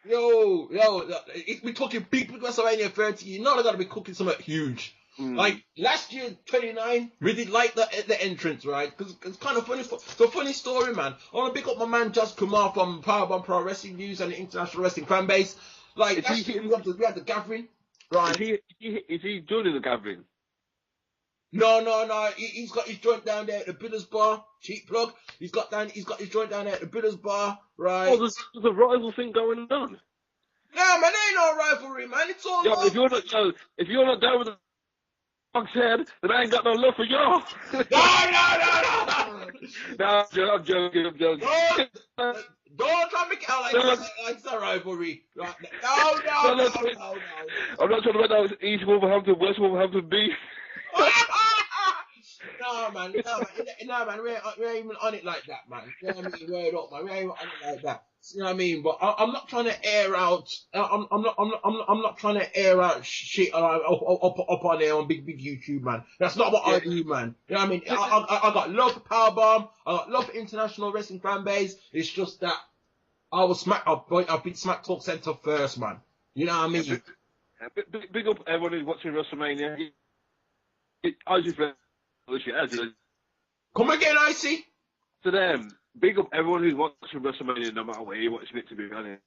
We're talking big WrestleMania 30. You know they got to be cooking something huge. Like last year, 29, we did like the entrance, right? Because it's kind of funny. It's a funny story, man. I want to pick up my man Josh Kumar from Powerbomb Pro Wrestling News and the International Wrestling Fan Base. Like last year, we had the gathering. right? Is he joining the gathering? No. He's got his joint down there at the Bidders Bar. Cheap plug. He's got his joint down there at the Bidders Bar, right? Oh, there's a rival thing going on. No, man, there ain't no rivalry, man. It's all Yo, love. if you're not down with the Fox head, then I ain't got no love for y'all. No. No, I'm joking. Don't try to make it out like it's a rivalry. Right? No. I'm not trying to make that East Wolverhampton, West Wolverhampton beef. No, man, we ain't even on it like that, man. You know what I mean? Word up, man. We ain't on it like that. You know what I mean? But I'm not trying to air out. I'm not trying to air out shit up on there on big YouTube, man. That's not what I do, man. You know what I mean? I got love for Powerbomb. I got love for international wrestling fan base. It's just that I beat Smack Talk Centre first, man. You know what I mean? Big up everyone who's watching WrestleMania. Icy Fresh. Come again, Icy. To them, big up everyone who's watching WrestleMania, no matter where you're watching it, to be honest.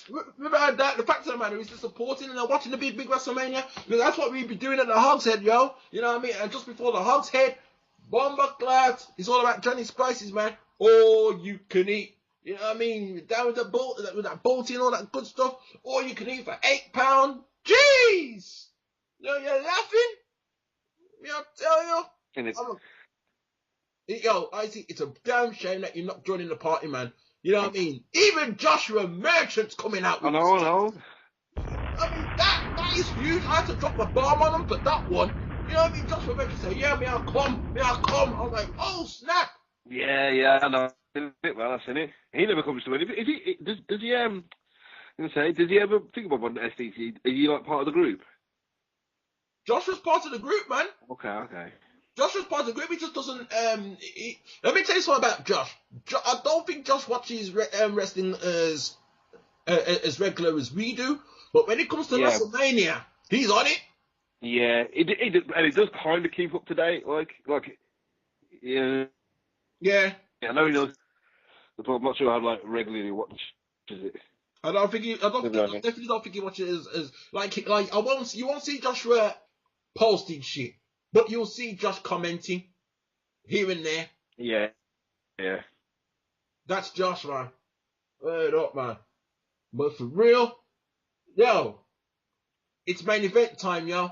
Remember that, the fact of the matter is they're supporting and they're watching the big WrestleMania, because that's what we be doing at the Hogs Head, yo. You know what I mean? And just before the Hogs Head, Bomber Glad, it's all about Johnny's Spices, man. All you can eat. You know what I mean? Down with that bolty and all that good stuff. All you can eat for £8. Jeez! You're laughing? You know, I tell you. Yo, Icy, it's a damn shame that you're not joining the party, man. You know what I mean? Even Joshua Merchant's coming out with I know. I mean, that is huge. I had to drop a bomb on him for that one. You know what I mean? Joshua Merchant said, yeah, I'll come. I was like, oh, snap. Yeah, I know. Well, that's in it. He never comes to anything. Does he ever think about one STC? Are you like part of the group? Joshua's part of the group, man. Okay. Joshua's part of the group. He just doesn't. Let me tell you something about Josh. I don't think Josh watches wrestling as regular as we do. But when it comes to WrestleMania, he's on it. Yeah, it does kind of keep up to date. Yeah. Yeah. I know he knows. But I'm not sure how regularly watches it. I definitely don't think he watches as you won't see Joshua posting shit, but you'll see Josh commenting here and there. Yeah. That's Josh, man. Word up, man. But for real, yo, it's main event time, yo.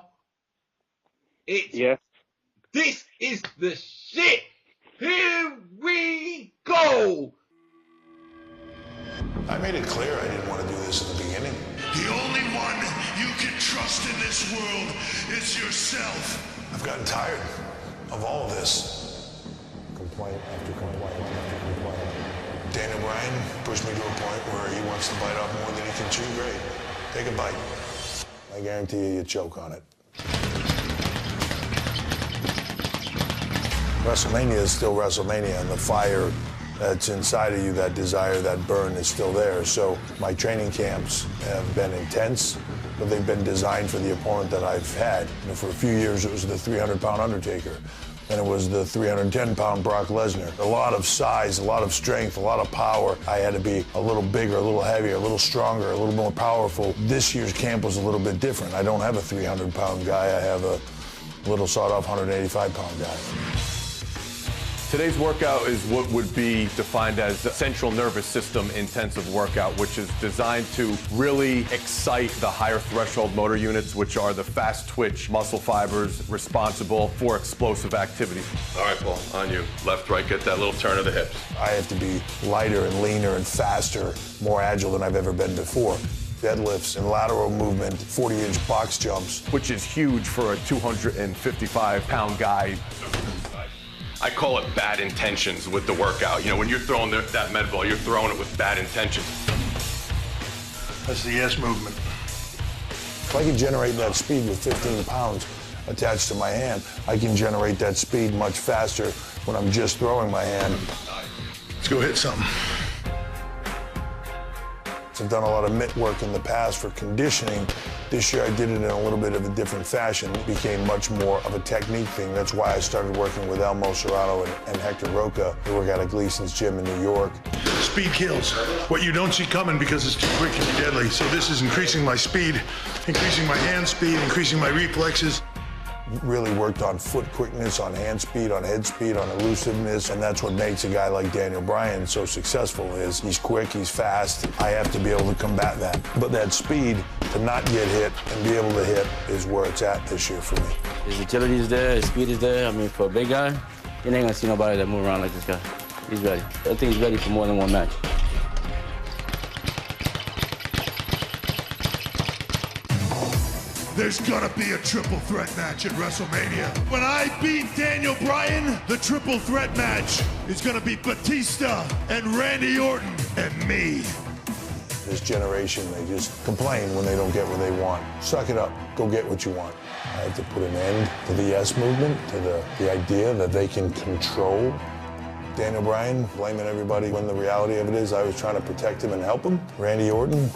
This is the shit. Here we go. I made it clear I didn't want to do this in the beginning. The only one you can trust in this world is yourself. I've gotten tired of all of this. Complaint after complaint after complaint. Daniel Bryan pushed me to a point where he wants to bite off more than he can chew. Great. Take a bite. I guarantee you choke on it. WrestleMania is still WrestleMania, and the fire that's inside of you, that desire, that burn is still there. So my training camps have been intense, but they've been designed for the opponent that I've had. For a few years, it was the 300-pound Undertaker. Then it was the 310-pound Brock Lesnar. A lot of size, a lot of strength, a lot of power. I had to be a little bigger, a little heavier, a little stronger, a little more powerful. This year's camp was a little bit different. I don't have a 300-pound guy. I have a little sawed-off 185-pound guy. Today's workout is what would be defined as a central nervous system intensive workout, which is designed to really excite the higher threshold motor units, which are the fast twitch muscle fibers responsible for explosive activity. All right, Paul, on you. Left, right, get that little turn of the hips. I have to be lighter and leaner and faster, more agile than I've ever been before. Deadlifts and lateral movement, 40-inch box jumps. Which is huge for a 255-pound guy. I call it bad intentions with the workout. You know, when you're throwing that med ball, you're throwing it with bad intentions. That's the yes movement. If I can generate that speed with 15 pounds attached to my hand, I can generate that speed much faster when I'm just throwing my hand. Let's go hit something. I've done a lot of mitt work in the past for conditioning. This year I did it in a little bit of a different fashion. It became much more of a technique thing. That's why I started working with Elmo Serrano and Hector Roca. They work out at Gleason's gym in New York. speed kills. What you don't see coming because it's too quick can be deadly. So this is increasing my speed, increasing my hand speed, increasing my reflexes. Really worked on foot quickness, on hand speed, on head speed, on elusiveness, and that's what makes a guy like Daniel Bryan so successful is he's quick, he's fast. I have to be able to combat that. But that speed to not get hit and be able to hit is where it's at this year for me. His agility is there, his speed is there. I mean, for a big guy, you ain't gonna see nobody that move around like this guy. He's ready. I think he's ready for more than one match. There's gonna be a triple threat match at WrestleMania. When I beat Daniel Bryan, the triple threat match is gonna be Batista and Randy Orton and me. This generation, they just complain when they don't get what they want. Suck it up, go get what you want. I have to put an end to the yes movement, to the idea that they can control Daniel Bryan, blaming everybody when the reality of it is I was trying to protect him and help him. Randy Orton,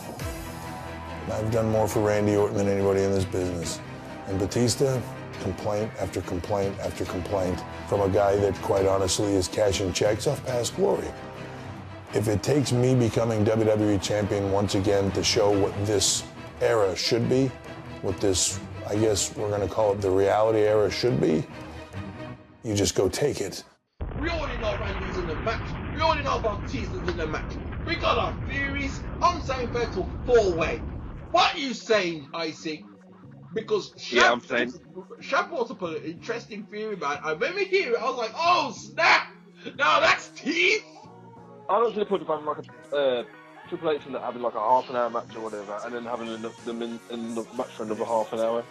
I've done more for Randy Orton than anybody in this business. And Batista, complaint after complaint after complaint from a guy that quite honestly is cashing checks off past glory. If it takes me becoming WWE champion once again to show what this era should be, what this, I guess we're gonna call it the reality era should be, you just go take it. We already know Randy's in the match. We already know Batista's in the match. We got our theories. I'm saying fatal 4-way. What are you saying, Icy? Because I'm saying Shad brought up an interesting theory, man. And when we hear it, I was like, oh snap! Now that's teeth! I don't see the point of having like a Triple H and having like a half-an-hour match or whatever, and then having them in the match for another half an hour.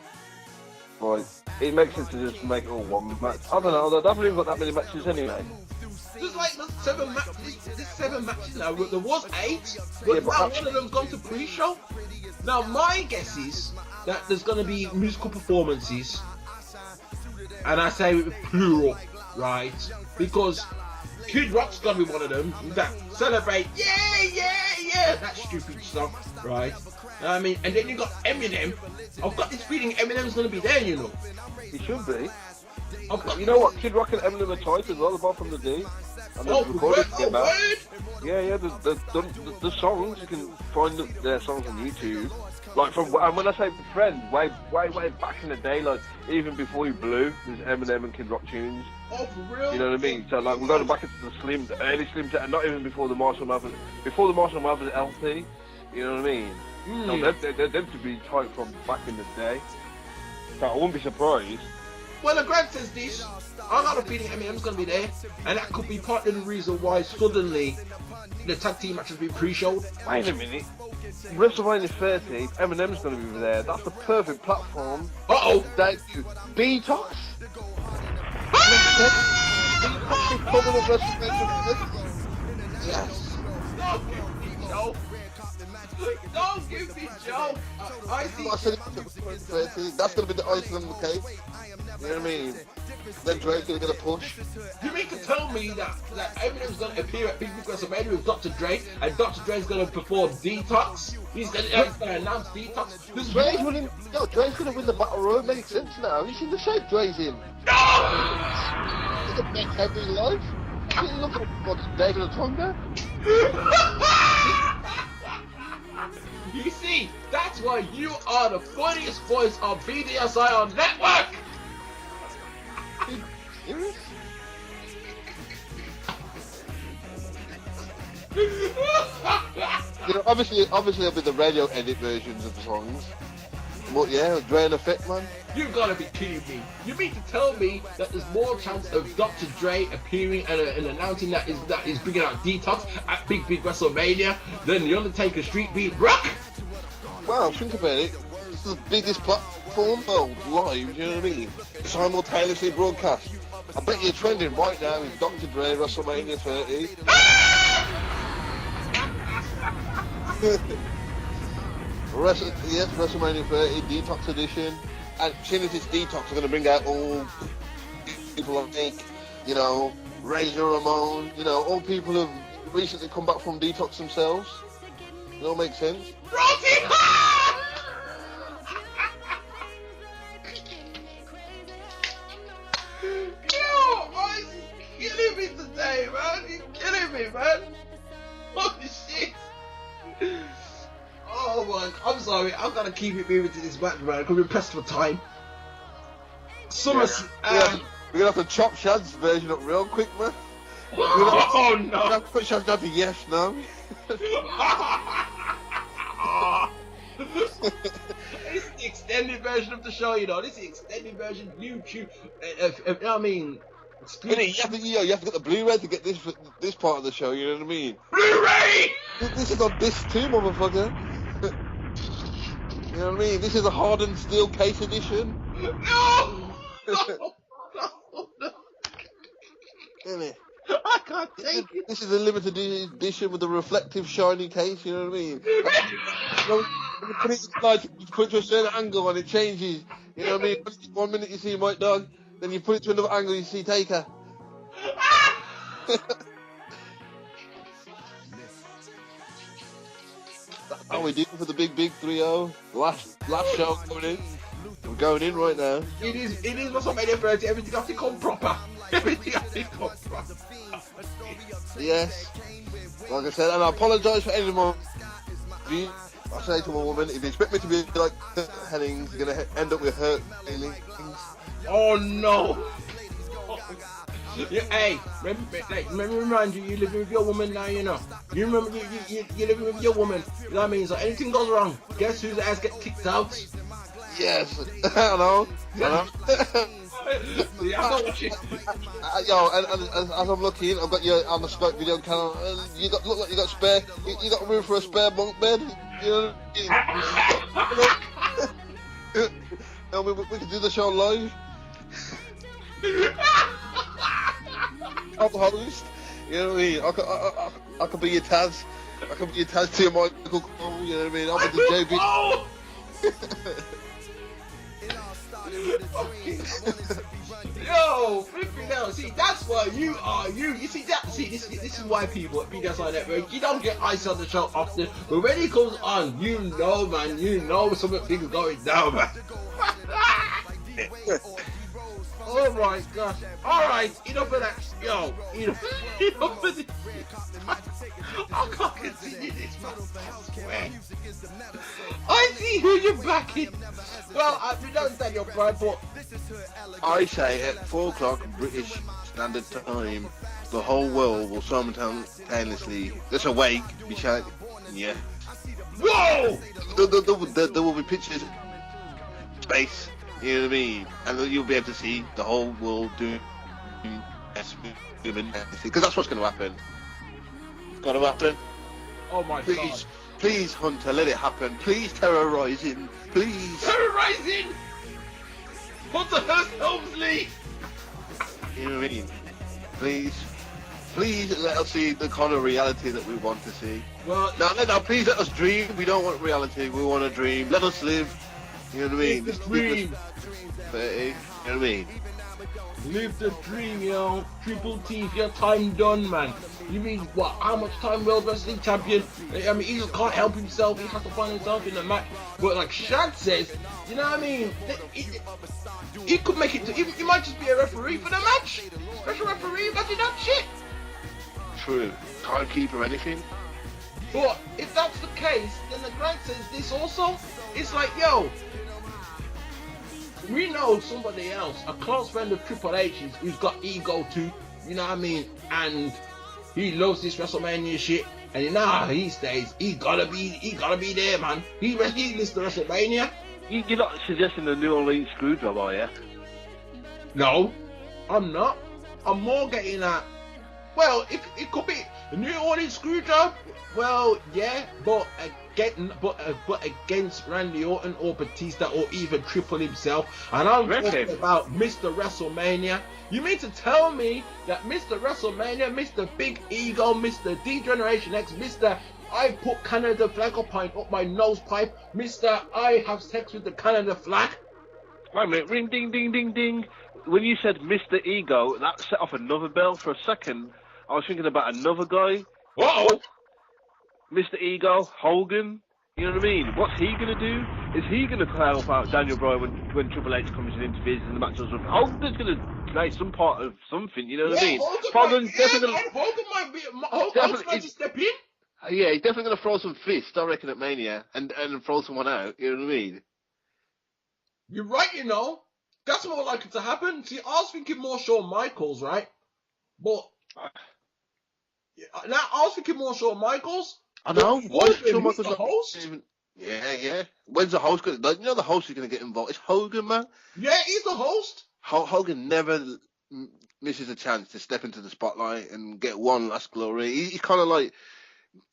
Like, it makes sense to just make it all one match. I don't know, they haven't even got that many matches anyway. There's like 7 matches. There's 7 matches now. There was 8, but now one of them's gone to pre-show. Now my guess is that there's going to be musical performances, and I say with plural, right? Because Kid Rock's going to be one of them that celebrate, yeah, that stupid stuff, right? I mean, and then you got Eminem. I've got this feeling Eminem's going to be there, you know. He should be. You know what? Kid Rock and Eminem are tight as well, apart from the D. And Yeah, the songs, you can find their songs on YouTube. Like from, and when I say friend, way back in the day, like even before he blew, there's Eminem and Kid Rock tunes. Oh, for real? You know what I mean? So like we're going back into the early Slim, not even before the Marshall Mathers LP. You know what I mean? No, they're to be tight from back in the day. So I wouldn't be surprised. Well, the Grant says this. I got a feeling Eminem's going to be there, and that could be part of the reason why suddenly the tag team match has been pre-showed. Wait a minute. WrestleMania 30, Eminem's going to be there. That's the perfect platform. Uh-oh. Debut. Detox. Detox is coming up WrestleMania 30. Yes. Don't give me Joe. I see. That's going to be the icing on the cake. You know what I mean? Then Drake's going to get a push. You mean to tell me that Eminem's going to appear at Big WrestleMania with Dr. Dre, and Dr. Dre's going to perform Detox? He's going to announce Detox. Drake's going to win the Battle Royal. Makes sense now. You see the shape Dre's in. No! He's the best ever in life. You look at what's David and Tonga. You see, that's why you are the funniest voice on BDSIR Network! Serious? You know, obviously it'll be the radio edit versions of the songs. But yeah, Dre and Effect, man. You gotta be kidding me. You mean to tell me that there's more chance of Dr. Dre appearing and announcing that is bringing out Detox at Big WrestleMania than the Undertaker Street Beat Rock? Wow, think about it. This is the biggest platform live, you know what I mean? Simultaneously broadcast. I bet you're trending right now is Dr. Dre WrestleMania 30. Yes, WrestleMania 30, Detox edition. And seeing as it's Detox, I'm going to bring out all people like, you know, Razor Ramon, you know, all people who have recently come back from Detox themselves. It all makes sense. Yo, you're killing me today, man. You're killing me, man. sorry, I've got to keep it moving to this match, man, because we're pressed for time. We're gonna have to chop Shad's version up real quick, man. Oh no! We're gonna have to put Shad down to yes now. This is the extended version of the show, you know. This is the extended version of YouTube. You know what I mean? You have to get the Blu-ray to get this part of the show. You know what I mean? Blu-ray. This is on disc 2, motherfucker. You know what I mean? This is a hardened steel case edition. No! Isn't it? I can't take it. This is a limited edition with a reflective, shiny case. You know what I mean? When you put it inside, you put it to a certain angle and it changes. You know what I mean? 1 minute you see White Dog, then you put it to another angle, you see Taker. That's how we do for the big 3-0. Last show going in. We're going in right now. It is WrestleMania 30. Everything has to come proper. Everything has to come proper. Yes. Like I said, and I apologise for any more. I say to a woman, if you expect me to be like Hennings, you're going to end up with hurt feelings. Oh no! Hey, remind you, you're living with your woman now, you know. You remember, you're living with your woman. You know what I mean? So anything goes wrong, guess whose ass gets kicked out? Yes, I know. Yeah, I'm not watching. Yo, and as I'm looking, I've got you on the Skype video channel. You look like you got spare. You got room for a spare bunk bed. You know. And we can do the show live. I'm the host. You know what I mean? I could be your Taz. I could be your Taz to your Michael Cole. You know what I mean? I'll be the JB. Yo, flipping out. See, that's why you are you. You see that? See, this is why people at BDSIR Network, you don't get ice on the show often, but when it comes on, you know, man, you know something big is going down, man. Oh my gosh. Alright, enough of that. Yo, enough of this. I can't continue this, man. I swear. I see who you're backing. Well, we don't stand your pride, but I say at 4 o'clock British Standard Time, the whole world will simultaneously just awake, be shouting, yeah. Whoa! There will be pictures of space, you know what I mean? And then you'll be able to see the whole world doing because that's what's going to happen. It's going to happen. Oh my God. Please, Hunter, let it happen. Please, terrorising. Please. Terrorising! Hunter Hurst Helmsley! You know what I mean? Please let us see the kind of reality that we want to see. Well, now, please let us dream. We don't want reality. We want to dream. Let us live. You know what I mean? Live the dream. 30, you know what I mean? Live the dream, yo. Triple T, your time done, man. You mean what? How much time World Wrestling Champion? I mean, he just can't help himself. He has to find himself in the match. But like Shad says, you know what I mean? He could make it to. He might just be a referee for the match. Special referee. Imagine that shit. True. Timekeeper, anything. But if that's the case, then the Grant says this also. It's like, yo, we know somebody else, a close friend of Triple H's, who's got ego too. You know what I mean? And he loves this WrestleMania shit, and you know how he stays. He gotta be there, man. He missed the WrestleMania. You're not suggesting the New Orleans Screwjob, are you? No, I'm not. I'm more getting at. Well, it could be the New Orleans Screwjob. Well, yeah, but against Randy Orton or Batista or even Triple himself. And I'm talking about Mr. WrestleMania. You mean to tell me that Mr. WrestleMania, Mr. Big Ego, Mr. D-Generation X, Mr. I put Canada flag up my nose pipe, Mr. I have sex with the Canada flag? Wait a minute, ring ding ding ding ding. When you said Mr. Ego, that set off another bell. For a second, I was thinking about another guy. Uh-oh! Mr. Ego, Hogan, you know what I mean? What's he going to do? Is he going to help out Daniel Bryan when Triple H comes and interferes in the match? Hogan's going to play some part of something, you know what I mean? Hogan might step in. Yeah, he's definitely going to throw some fists, I reckon, at Mania, and throw someone out. You know what I mean? You're right, you know. That's more likely to happen. See, I was thinking more Shawn Michaels, right? But now I was thinking more Shawn Michaels. I know. Why is Shawn Michaels the not host? even? Yeah. When's the host going to... You know the host is going to get involved. It's Hogan, man. Yeah, he's the host. Hogan never misses a chance to step into the spotlight and get one last glory. He's kind of like,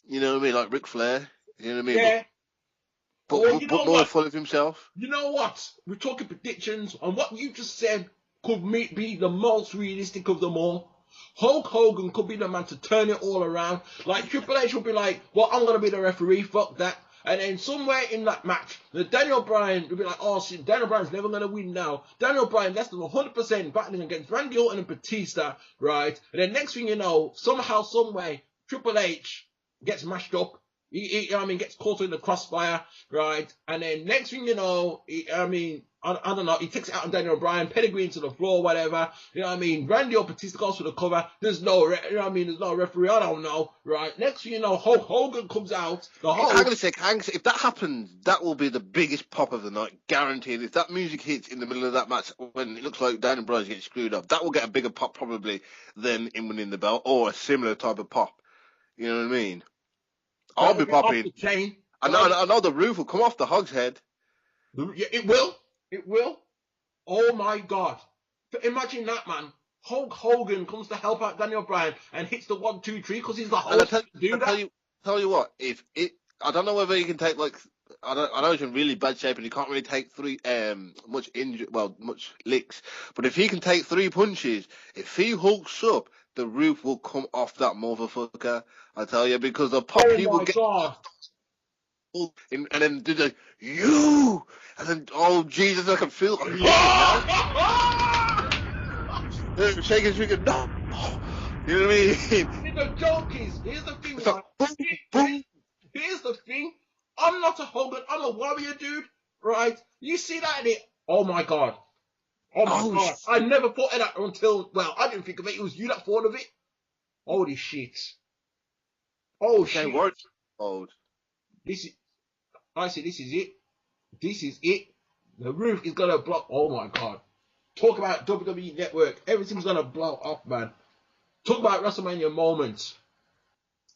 you know what I mean, like Ric Flair. You know what I mean? Yeah. But more full of himself. You know what? We're talking predictions, and what you just said could be the most realistic of them all. Hulk Hogan could be the man to turn it all around. Like, Triple H would be like, well, I'm going to be the referee, fuck that. And then somewhere in that match, the Daniel Bryan would be like, oh shit, Daniel Bryan's never going to win now. Daniel Bryan less than 100% battling against Randy Orton and Batista, right? And then next thing you know, somehow, some way, Triple H gets mashed up. He gets caught in the crossfire, right? And then next thing you know, I don't know, he takes it out on Daniel Bryan, pedigree into the floor, whatever. You know what I mean? Randy or Batista goes for the cover. There's no, there's no referee. I don't know, right? Next thing you know, Hulk Hogan comes out. Hang on a sec. If that happens, that will be the biggest pop of the night, guaranteed. If that music hits in the middle of that match when it looks like Daniel Bryan's getting screwed up, that will get a bigger pop probably than in winning the belt, or a similar type of pop. You know what I mean? I'll be popping. I know the roof will come off the Hog's head. Yeah, it will. It will. Oh my God. Imagine that, man. Hulk Hogan comes to help out Daniel Bryan and hits the 1, 2, 3 because he's the host. Tell you what, I don't know whether he can take I know he's in really bad shape and he can't really take much licks. But if he can take 3 punches, if he hulks up, the roof will come off that motherfucker. I tell you, because the pop he will get. God. And then do the and then Jesus, I can feel. Shake his finger. No, you know what I mean? The joke is, here's the thing, right? Here's the thing. I'm not a Hogan. I'm a warrior, dude. Right? You see that in it? Oh my God. Oh my God. I never thought of that until, I didn't think of it. It was you that thought of it. Holy shit. Oh shit. This is it. This is it. The roof is gonna blow. Oh my God. Talk about WWE Network. Everything's gonna blow up, man. Talk about WrestleMania moments.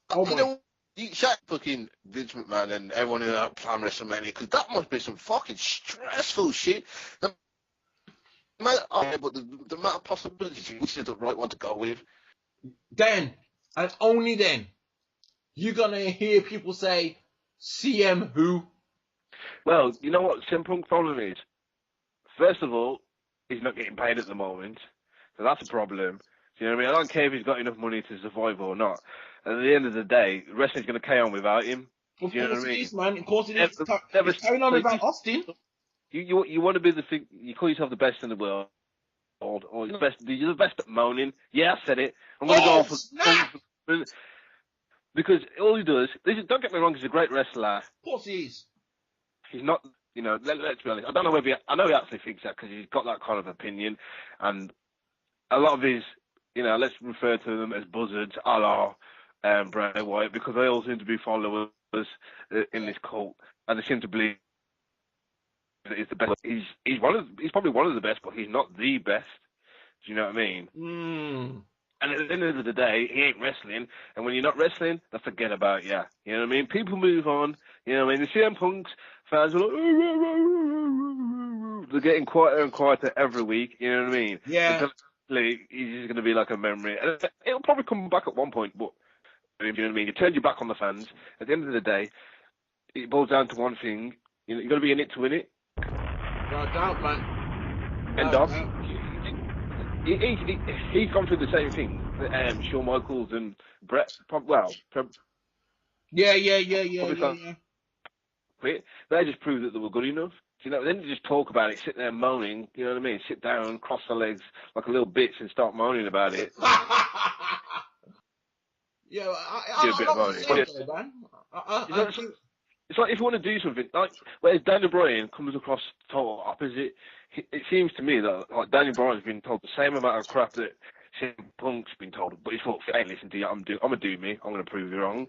Oh my. You shout fucking Vince McMahon and everyone in that plan WrestleMania, because that must be some fucking stressful shit. But the amount of possibilities, which is the right one to go with. Then, and only then, you're gonna hear people say, CM who? Well, you know what CM Punk's problem is? First of all, he's not getting paid at the moment, so that's a problem. Do you know what I mean? I don't care if he's got enough money to survive or not. At the end of the day, wrestling's going to carry on without him. Of course it is, man. Of course it is. It's carrying on without Austin. You want to be the thing. You call yourself the best in the world, or you're the best at moaning. Yeah, I said it. I'm going to go on for because all he does. Don't get me wrong. He's a great wrestler. Of course he is. He's not. You know, let's be honest. I don't know whether I know he actually thinks that because he's got that kind of opinion, and a lot of his, let's refer to them as buzzards, a la Bray Wyatt, because they all seem to be followers in this cult, and they seem to believe that he's the best. He's probably one of the best, but he's not the best. Do you know what I mean? And at the end of the day, he ain't wrestling, and when you're not wrestling, they forget about you. You know what I mean? People move on. You know what I mean? The CM Punk's fans are like, they're getting quieter and quieter every week. You know what I mean? Yeah. He's just going to be like a memory. And it'll probably come back at one point, but you know what I mean? You turn your back on the fans. At the end of the day, it boils down to one thing. You've got to be in it to win it. No doubt, man. End of. He's gone through the same thing. Shawn Michaels and Brett. Yeah. They just proved that they were good enough. They didn't just talk about it, sit there moaning, you know what I mean? Sit down, cross their legs like a little bitch and start moaning about it. Yeah, it's like if you want to do something, like whereas Daniel Bryan comes across total opposite. It seems to me that like Daniel Bryan's been told the same amount of crap that CM Punk's been told, but he's thought, hey, listen to you, I'm gonna do me. I'm gonna prove you wrong.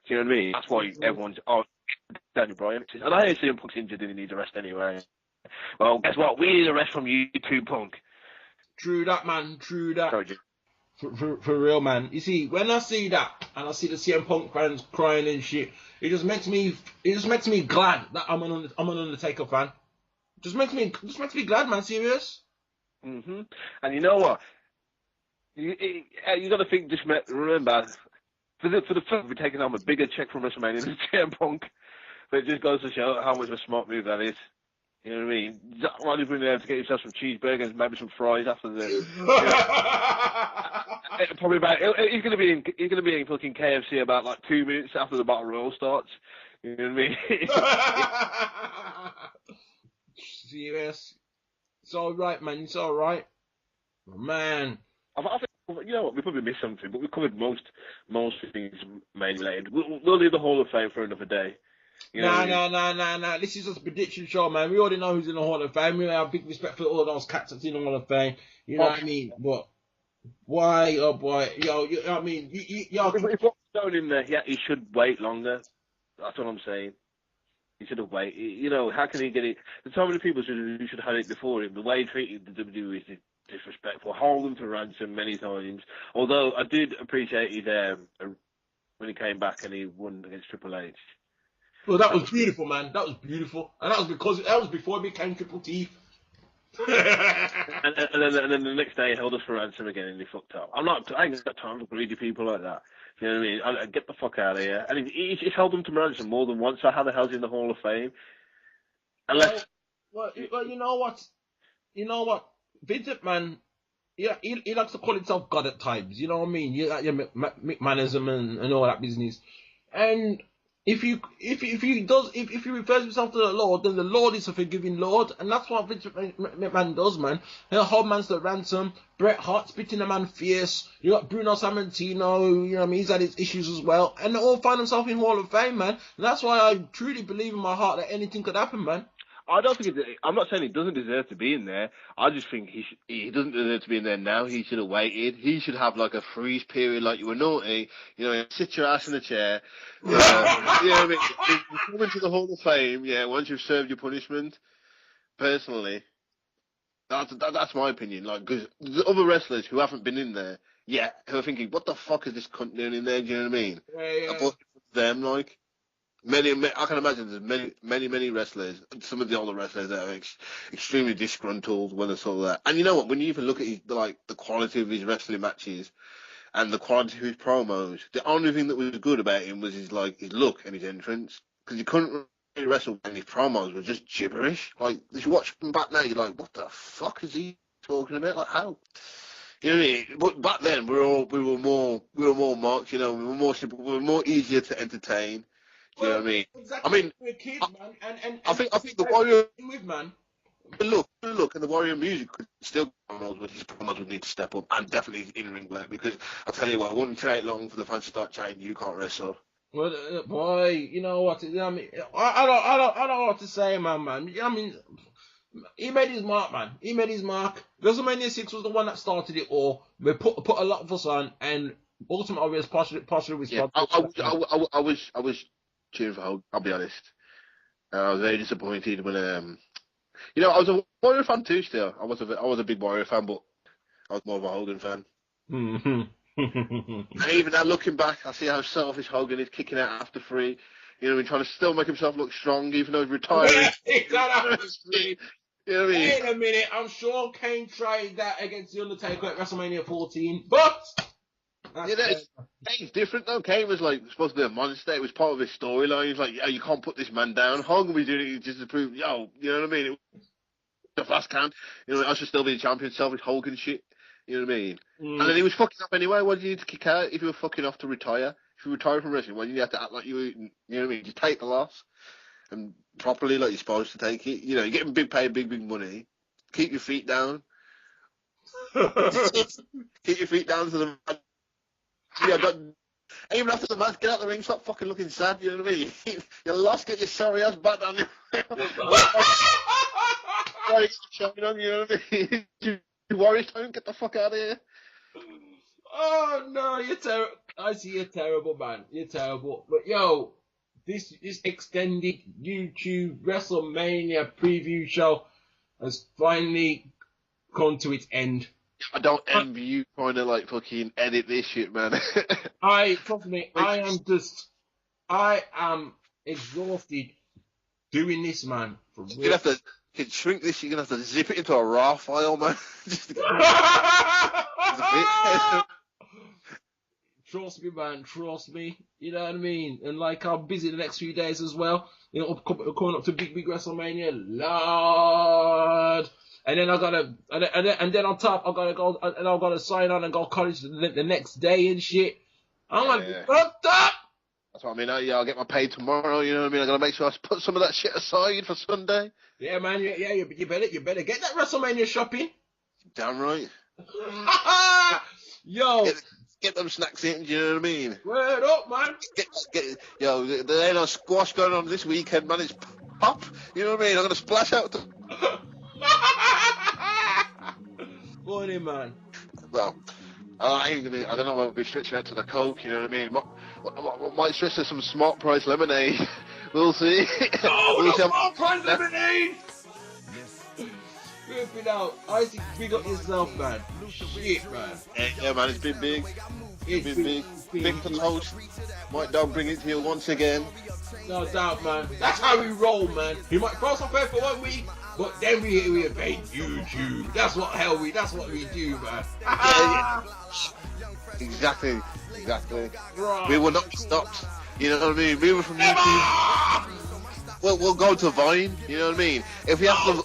Do you know what I mean? That's why everyone's, Daniel Bryan. And I hear CM Punk's injured and he needs a rest anyway. Well, guess what? We need a rest from you too, Punk. True that, man. True that. Sorry, Jim. For real, man. You see, when I see that and I see the CM Punk fans crying and shit, it just makes me glad that I'm an Undertaker fan. Just makes me glad, man. Serious. And you know what? You got to think. Just remember, for the fact we're taking home a bigger check from WrestleMania than CM Punk, but it just goes to show how much of a smart move that is. You know what I mean? Why don't you been able to get yourself some cheeseburgers, maybe some fries after the. Probably about. He's gonna be in fucking KFC about like 2 minutes after the Battle Royal starts. You know what I mean? Serious. It's all right, man. It's all right, man. I think, you know what? We probably missed something, but we covered most things main related. We'll leave the Hall of Fame for another day. Nah. This is just a prediction show, man. We already know who's in the Hall of Fame. We have big respect for all those cats that's in the Hall of Fame. You know what I mean? But why, oh boy, yo, I mean, if what's thrown in there, he should wait longer. That's what I'm saying. He should have waited. You know, how can he get it? There's so many people who should have had it before him. The way he treated the WWE is disrespectful. Hold him to ransom many times. Although I did appreciate his when he came back and he won against Triple H. Well, that was beautiful, man. That was beautiful, and that was before he became Triple T. and then the next day he held us for ransom again and he fucked up. I ain't got time for greedy people like that. You know what I mean? Get the fuck out of here. And he's held them to ransom more than once, so how the hell's he in the Hall of Fame? Unless... Well, you know what? Vince McMahon, he likes to call himself God at times. You know what I mean? You got your McMahonism and all that business. And if he refers himself to the Lord, then the Lord is a forgiving Lord, and that's what Vince McMahon does, man. He'll hold man's to ransom. Bret Hart spitting a man fierce. You got Bruno Sammartino, you know what I mean? He's had his issues as well, and they all find themselves in Hall of Fame, man. And that's why I truly believe in my heart that anything could happen, man. I don't think I'm not saying he doesn't deserve to be in there. I just think he doesn't deserve to be in there now. He should have waited. He should have like a freeze period, like you were naughty. You know, sit your ass in a chair. You know what I mean? You come into the Hall of Fame, once you've served your punishment. Personally, that's my opinion. Like, because the other wrestlers who haven't been in there, who are thinking, what the fuck is this cunt doing in there? Do you know what I mean? Yeah. But them, like. I can imagine there's many wrestlers, some of the older wrestlers that are extremely disgruntled when they saw that. And you know what? When you even look at the quality of his wrestling matches and the quality of his promos, the only thing that was good about him was his look and his entrance. Because he couldn't really wrestle and his promos were just gibberish. Like, if you watch him back now, you're like, what the fuck is he talking about? Like, how? You know what I mean? But back then, we were more marked. You know, we were more simple. We were more easier to entertain. Do you know what I mean? Exactly. I mean, we're kids, man. And I think the Warrior with man. The look, and the Warrior music could still promos, but his promos would need to step up, and definitely in ring work. Because I tell you what, it wouldn't take long for the fans to start chanting, "You can't wrestle." Well, boy, you know what? I mean, I don't know what to say, man. I mean, he made his mark, man. He made his mark. WrestleMania 6 was the one that started it all. We put a lot of us on, and ultimately, we was partially responsible. I was cheering for Hogan, I'll be honest. I was very disappointed when I was a Warrior fan too. Still, I was a big Warrior fan, but I was more of a Hogan fan. And even now, looking back, I see how selfish Hogan is, kicking out after 3. You know, trying to still make himself look strong, even though he's retiring. You know what I mean? Wait a minute, I'm sure Kane tried that against The Undertaker at WrestleMania 14, but Kane's different though. Kane was supposed to be a monster. It was part of his storyline. He's like, you can't put this man down. Hogan was doing it just to prove, you know what I mean? It was the fast can. You know, I should still be the champion. Selfish Hogan shit. You know what I mean? And then he was fucking up anyway. Why did you need to kick out if you were fucking off to retire? If you retire from wrestling, why did you have to act like you were, you know what I mean? Just take the loss and properly like you're supposed to take it. You know, you're getting big money. Keep your feet down. Keep your feet down to the man. Even after the match, get out the ring, stop fucking looking sad, you know what I mean? You lost, get your sorry ass back down. You know what I mean? Warriors don't get the fuck out of here. Oh no, you're terrible. I see you're terrible, man. You're terrible. But yo, this extended YouTube WrestleMania preview show has finally come to its end. I don't envy you trying to like fucking edit this shit, man. Trust me, I am exhausted doing this, man. For real. You're gonna have to shrink this. You're gonna have to zip it into a RAW file, man. Trust me, man. Trust me. You know what I mean? And like, I'm busy the next few days as well. You know, coming up to big WrestleMania, Lord. And then I gotta, and then on top, I gotta go, and I gotta sign on and go college the next day and shit. I'm gonna be fucked up. That's what I mean. I'll get my pay tomorrow. You know what I mean? I gotta make sure I put some of that shit aside for Sunday. Yeah, man. Yeah. You better get that WrestleMania shopping. Damn right. Yo. Get them snacks in, do you know what I mean? Word up, man. Yo, there ain't no squash going on this weekend, man. It's pop. You know what I mean? I'm gonna splash out. Funny, man. Well, I don't know if I'll be stretching out to the Coke, you know what I mean? Might stretch to some Smart Price lemonade. We'll see. Oh, Smart Price lemonade! Ripping out. Icy, big up yourself, man. Shit, man. Yeah, man, it's been big. It's been big. Big for toast. Might dog bring it to you once again. No doubt, man. That's how we roll, man. We might throw some paper for 1 week, but then we invade YouTube. That's what we do, man. Yeah. Exactly. Right. We will not be stopped. You know what I mean? Moving from YouTube. We'll go to Vine. You know what I mean? If we have to.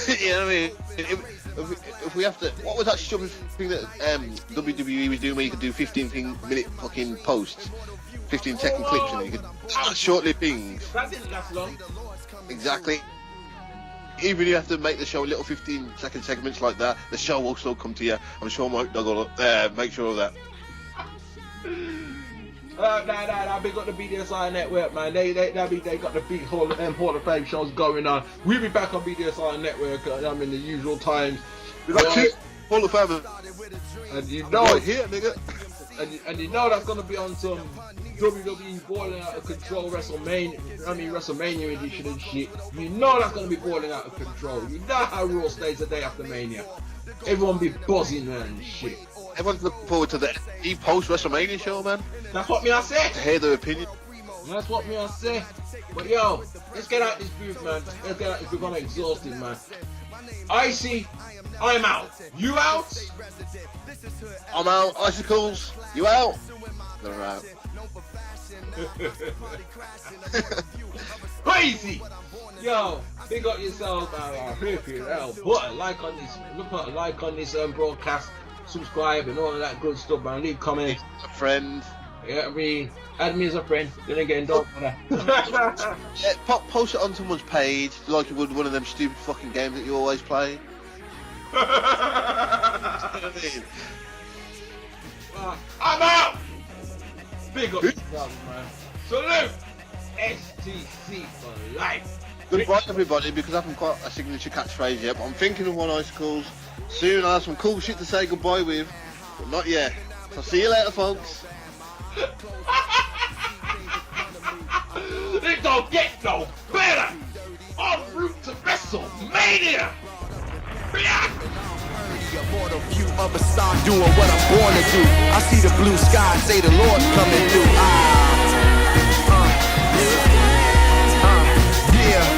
You know what I mean? If we have to, what was that stupid thing that WWE was doing where you could do 15-minute fucking posts, 15-second clips, and you could short-lived things. That didn't last long. Exactly. Even if you have to make the show little 15-second segments like that, the show will still come to you. I'm sure Mike Dog will make sure of that. Nah, big up the BDSIR Network, man. They got the big Hall of Fame shows going on. We'll be back on BDSIR Network. I'm in the usual times. We got two Hall of Fame, and you know right here, nigga. And you know that's gonna be on some WWE boiling out of control WrestleMania edition and shit. You know that's gonna be boiling out of control. You know how Raw stays the day after Mania. Everyone be buzzing, man, and shit. Everyone's looking forward to the post WrestleMania show, man. That's what me I say. To hear their opinion. That's what me I say. But yo, let's get out this booth, man. Let's get out this booth. I'm exhausted, man. Icy, I'm out. You out? I'm out. Icicles, you out? They're out. Crazy. Yo, big up yourself, man. Put a like on this broadcast. Subscribe and all of that good stuff, man. Leave comments. A friend. Yeah, I mean, add me as a friend. Then again, don't bother. Yeah, post it on someone's page like you would one of them stupid fucking games that you always play. I'm out. Big up yourself, man. Salute. STC for life. Goodbye, everybody, because I haven't got a signature catchphrase yet, but I'm thinking of one, Icicles. Soon I'll have some cool shit to say goodbye with, but not yet. So see you later, folks. It don't get no better. En route to WrestleMania. Immortal view of a star doing what I'm born to do. I see the blue sky, say the Lord's coming through. Yeah.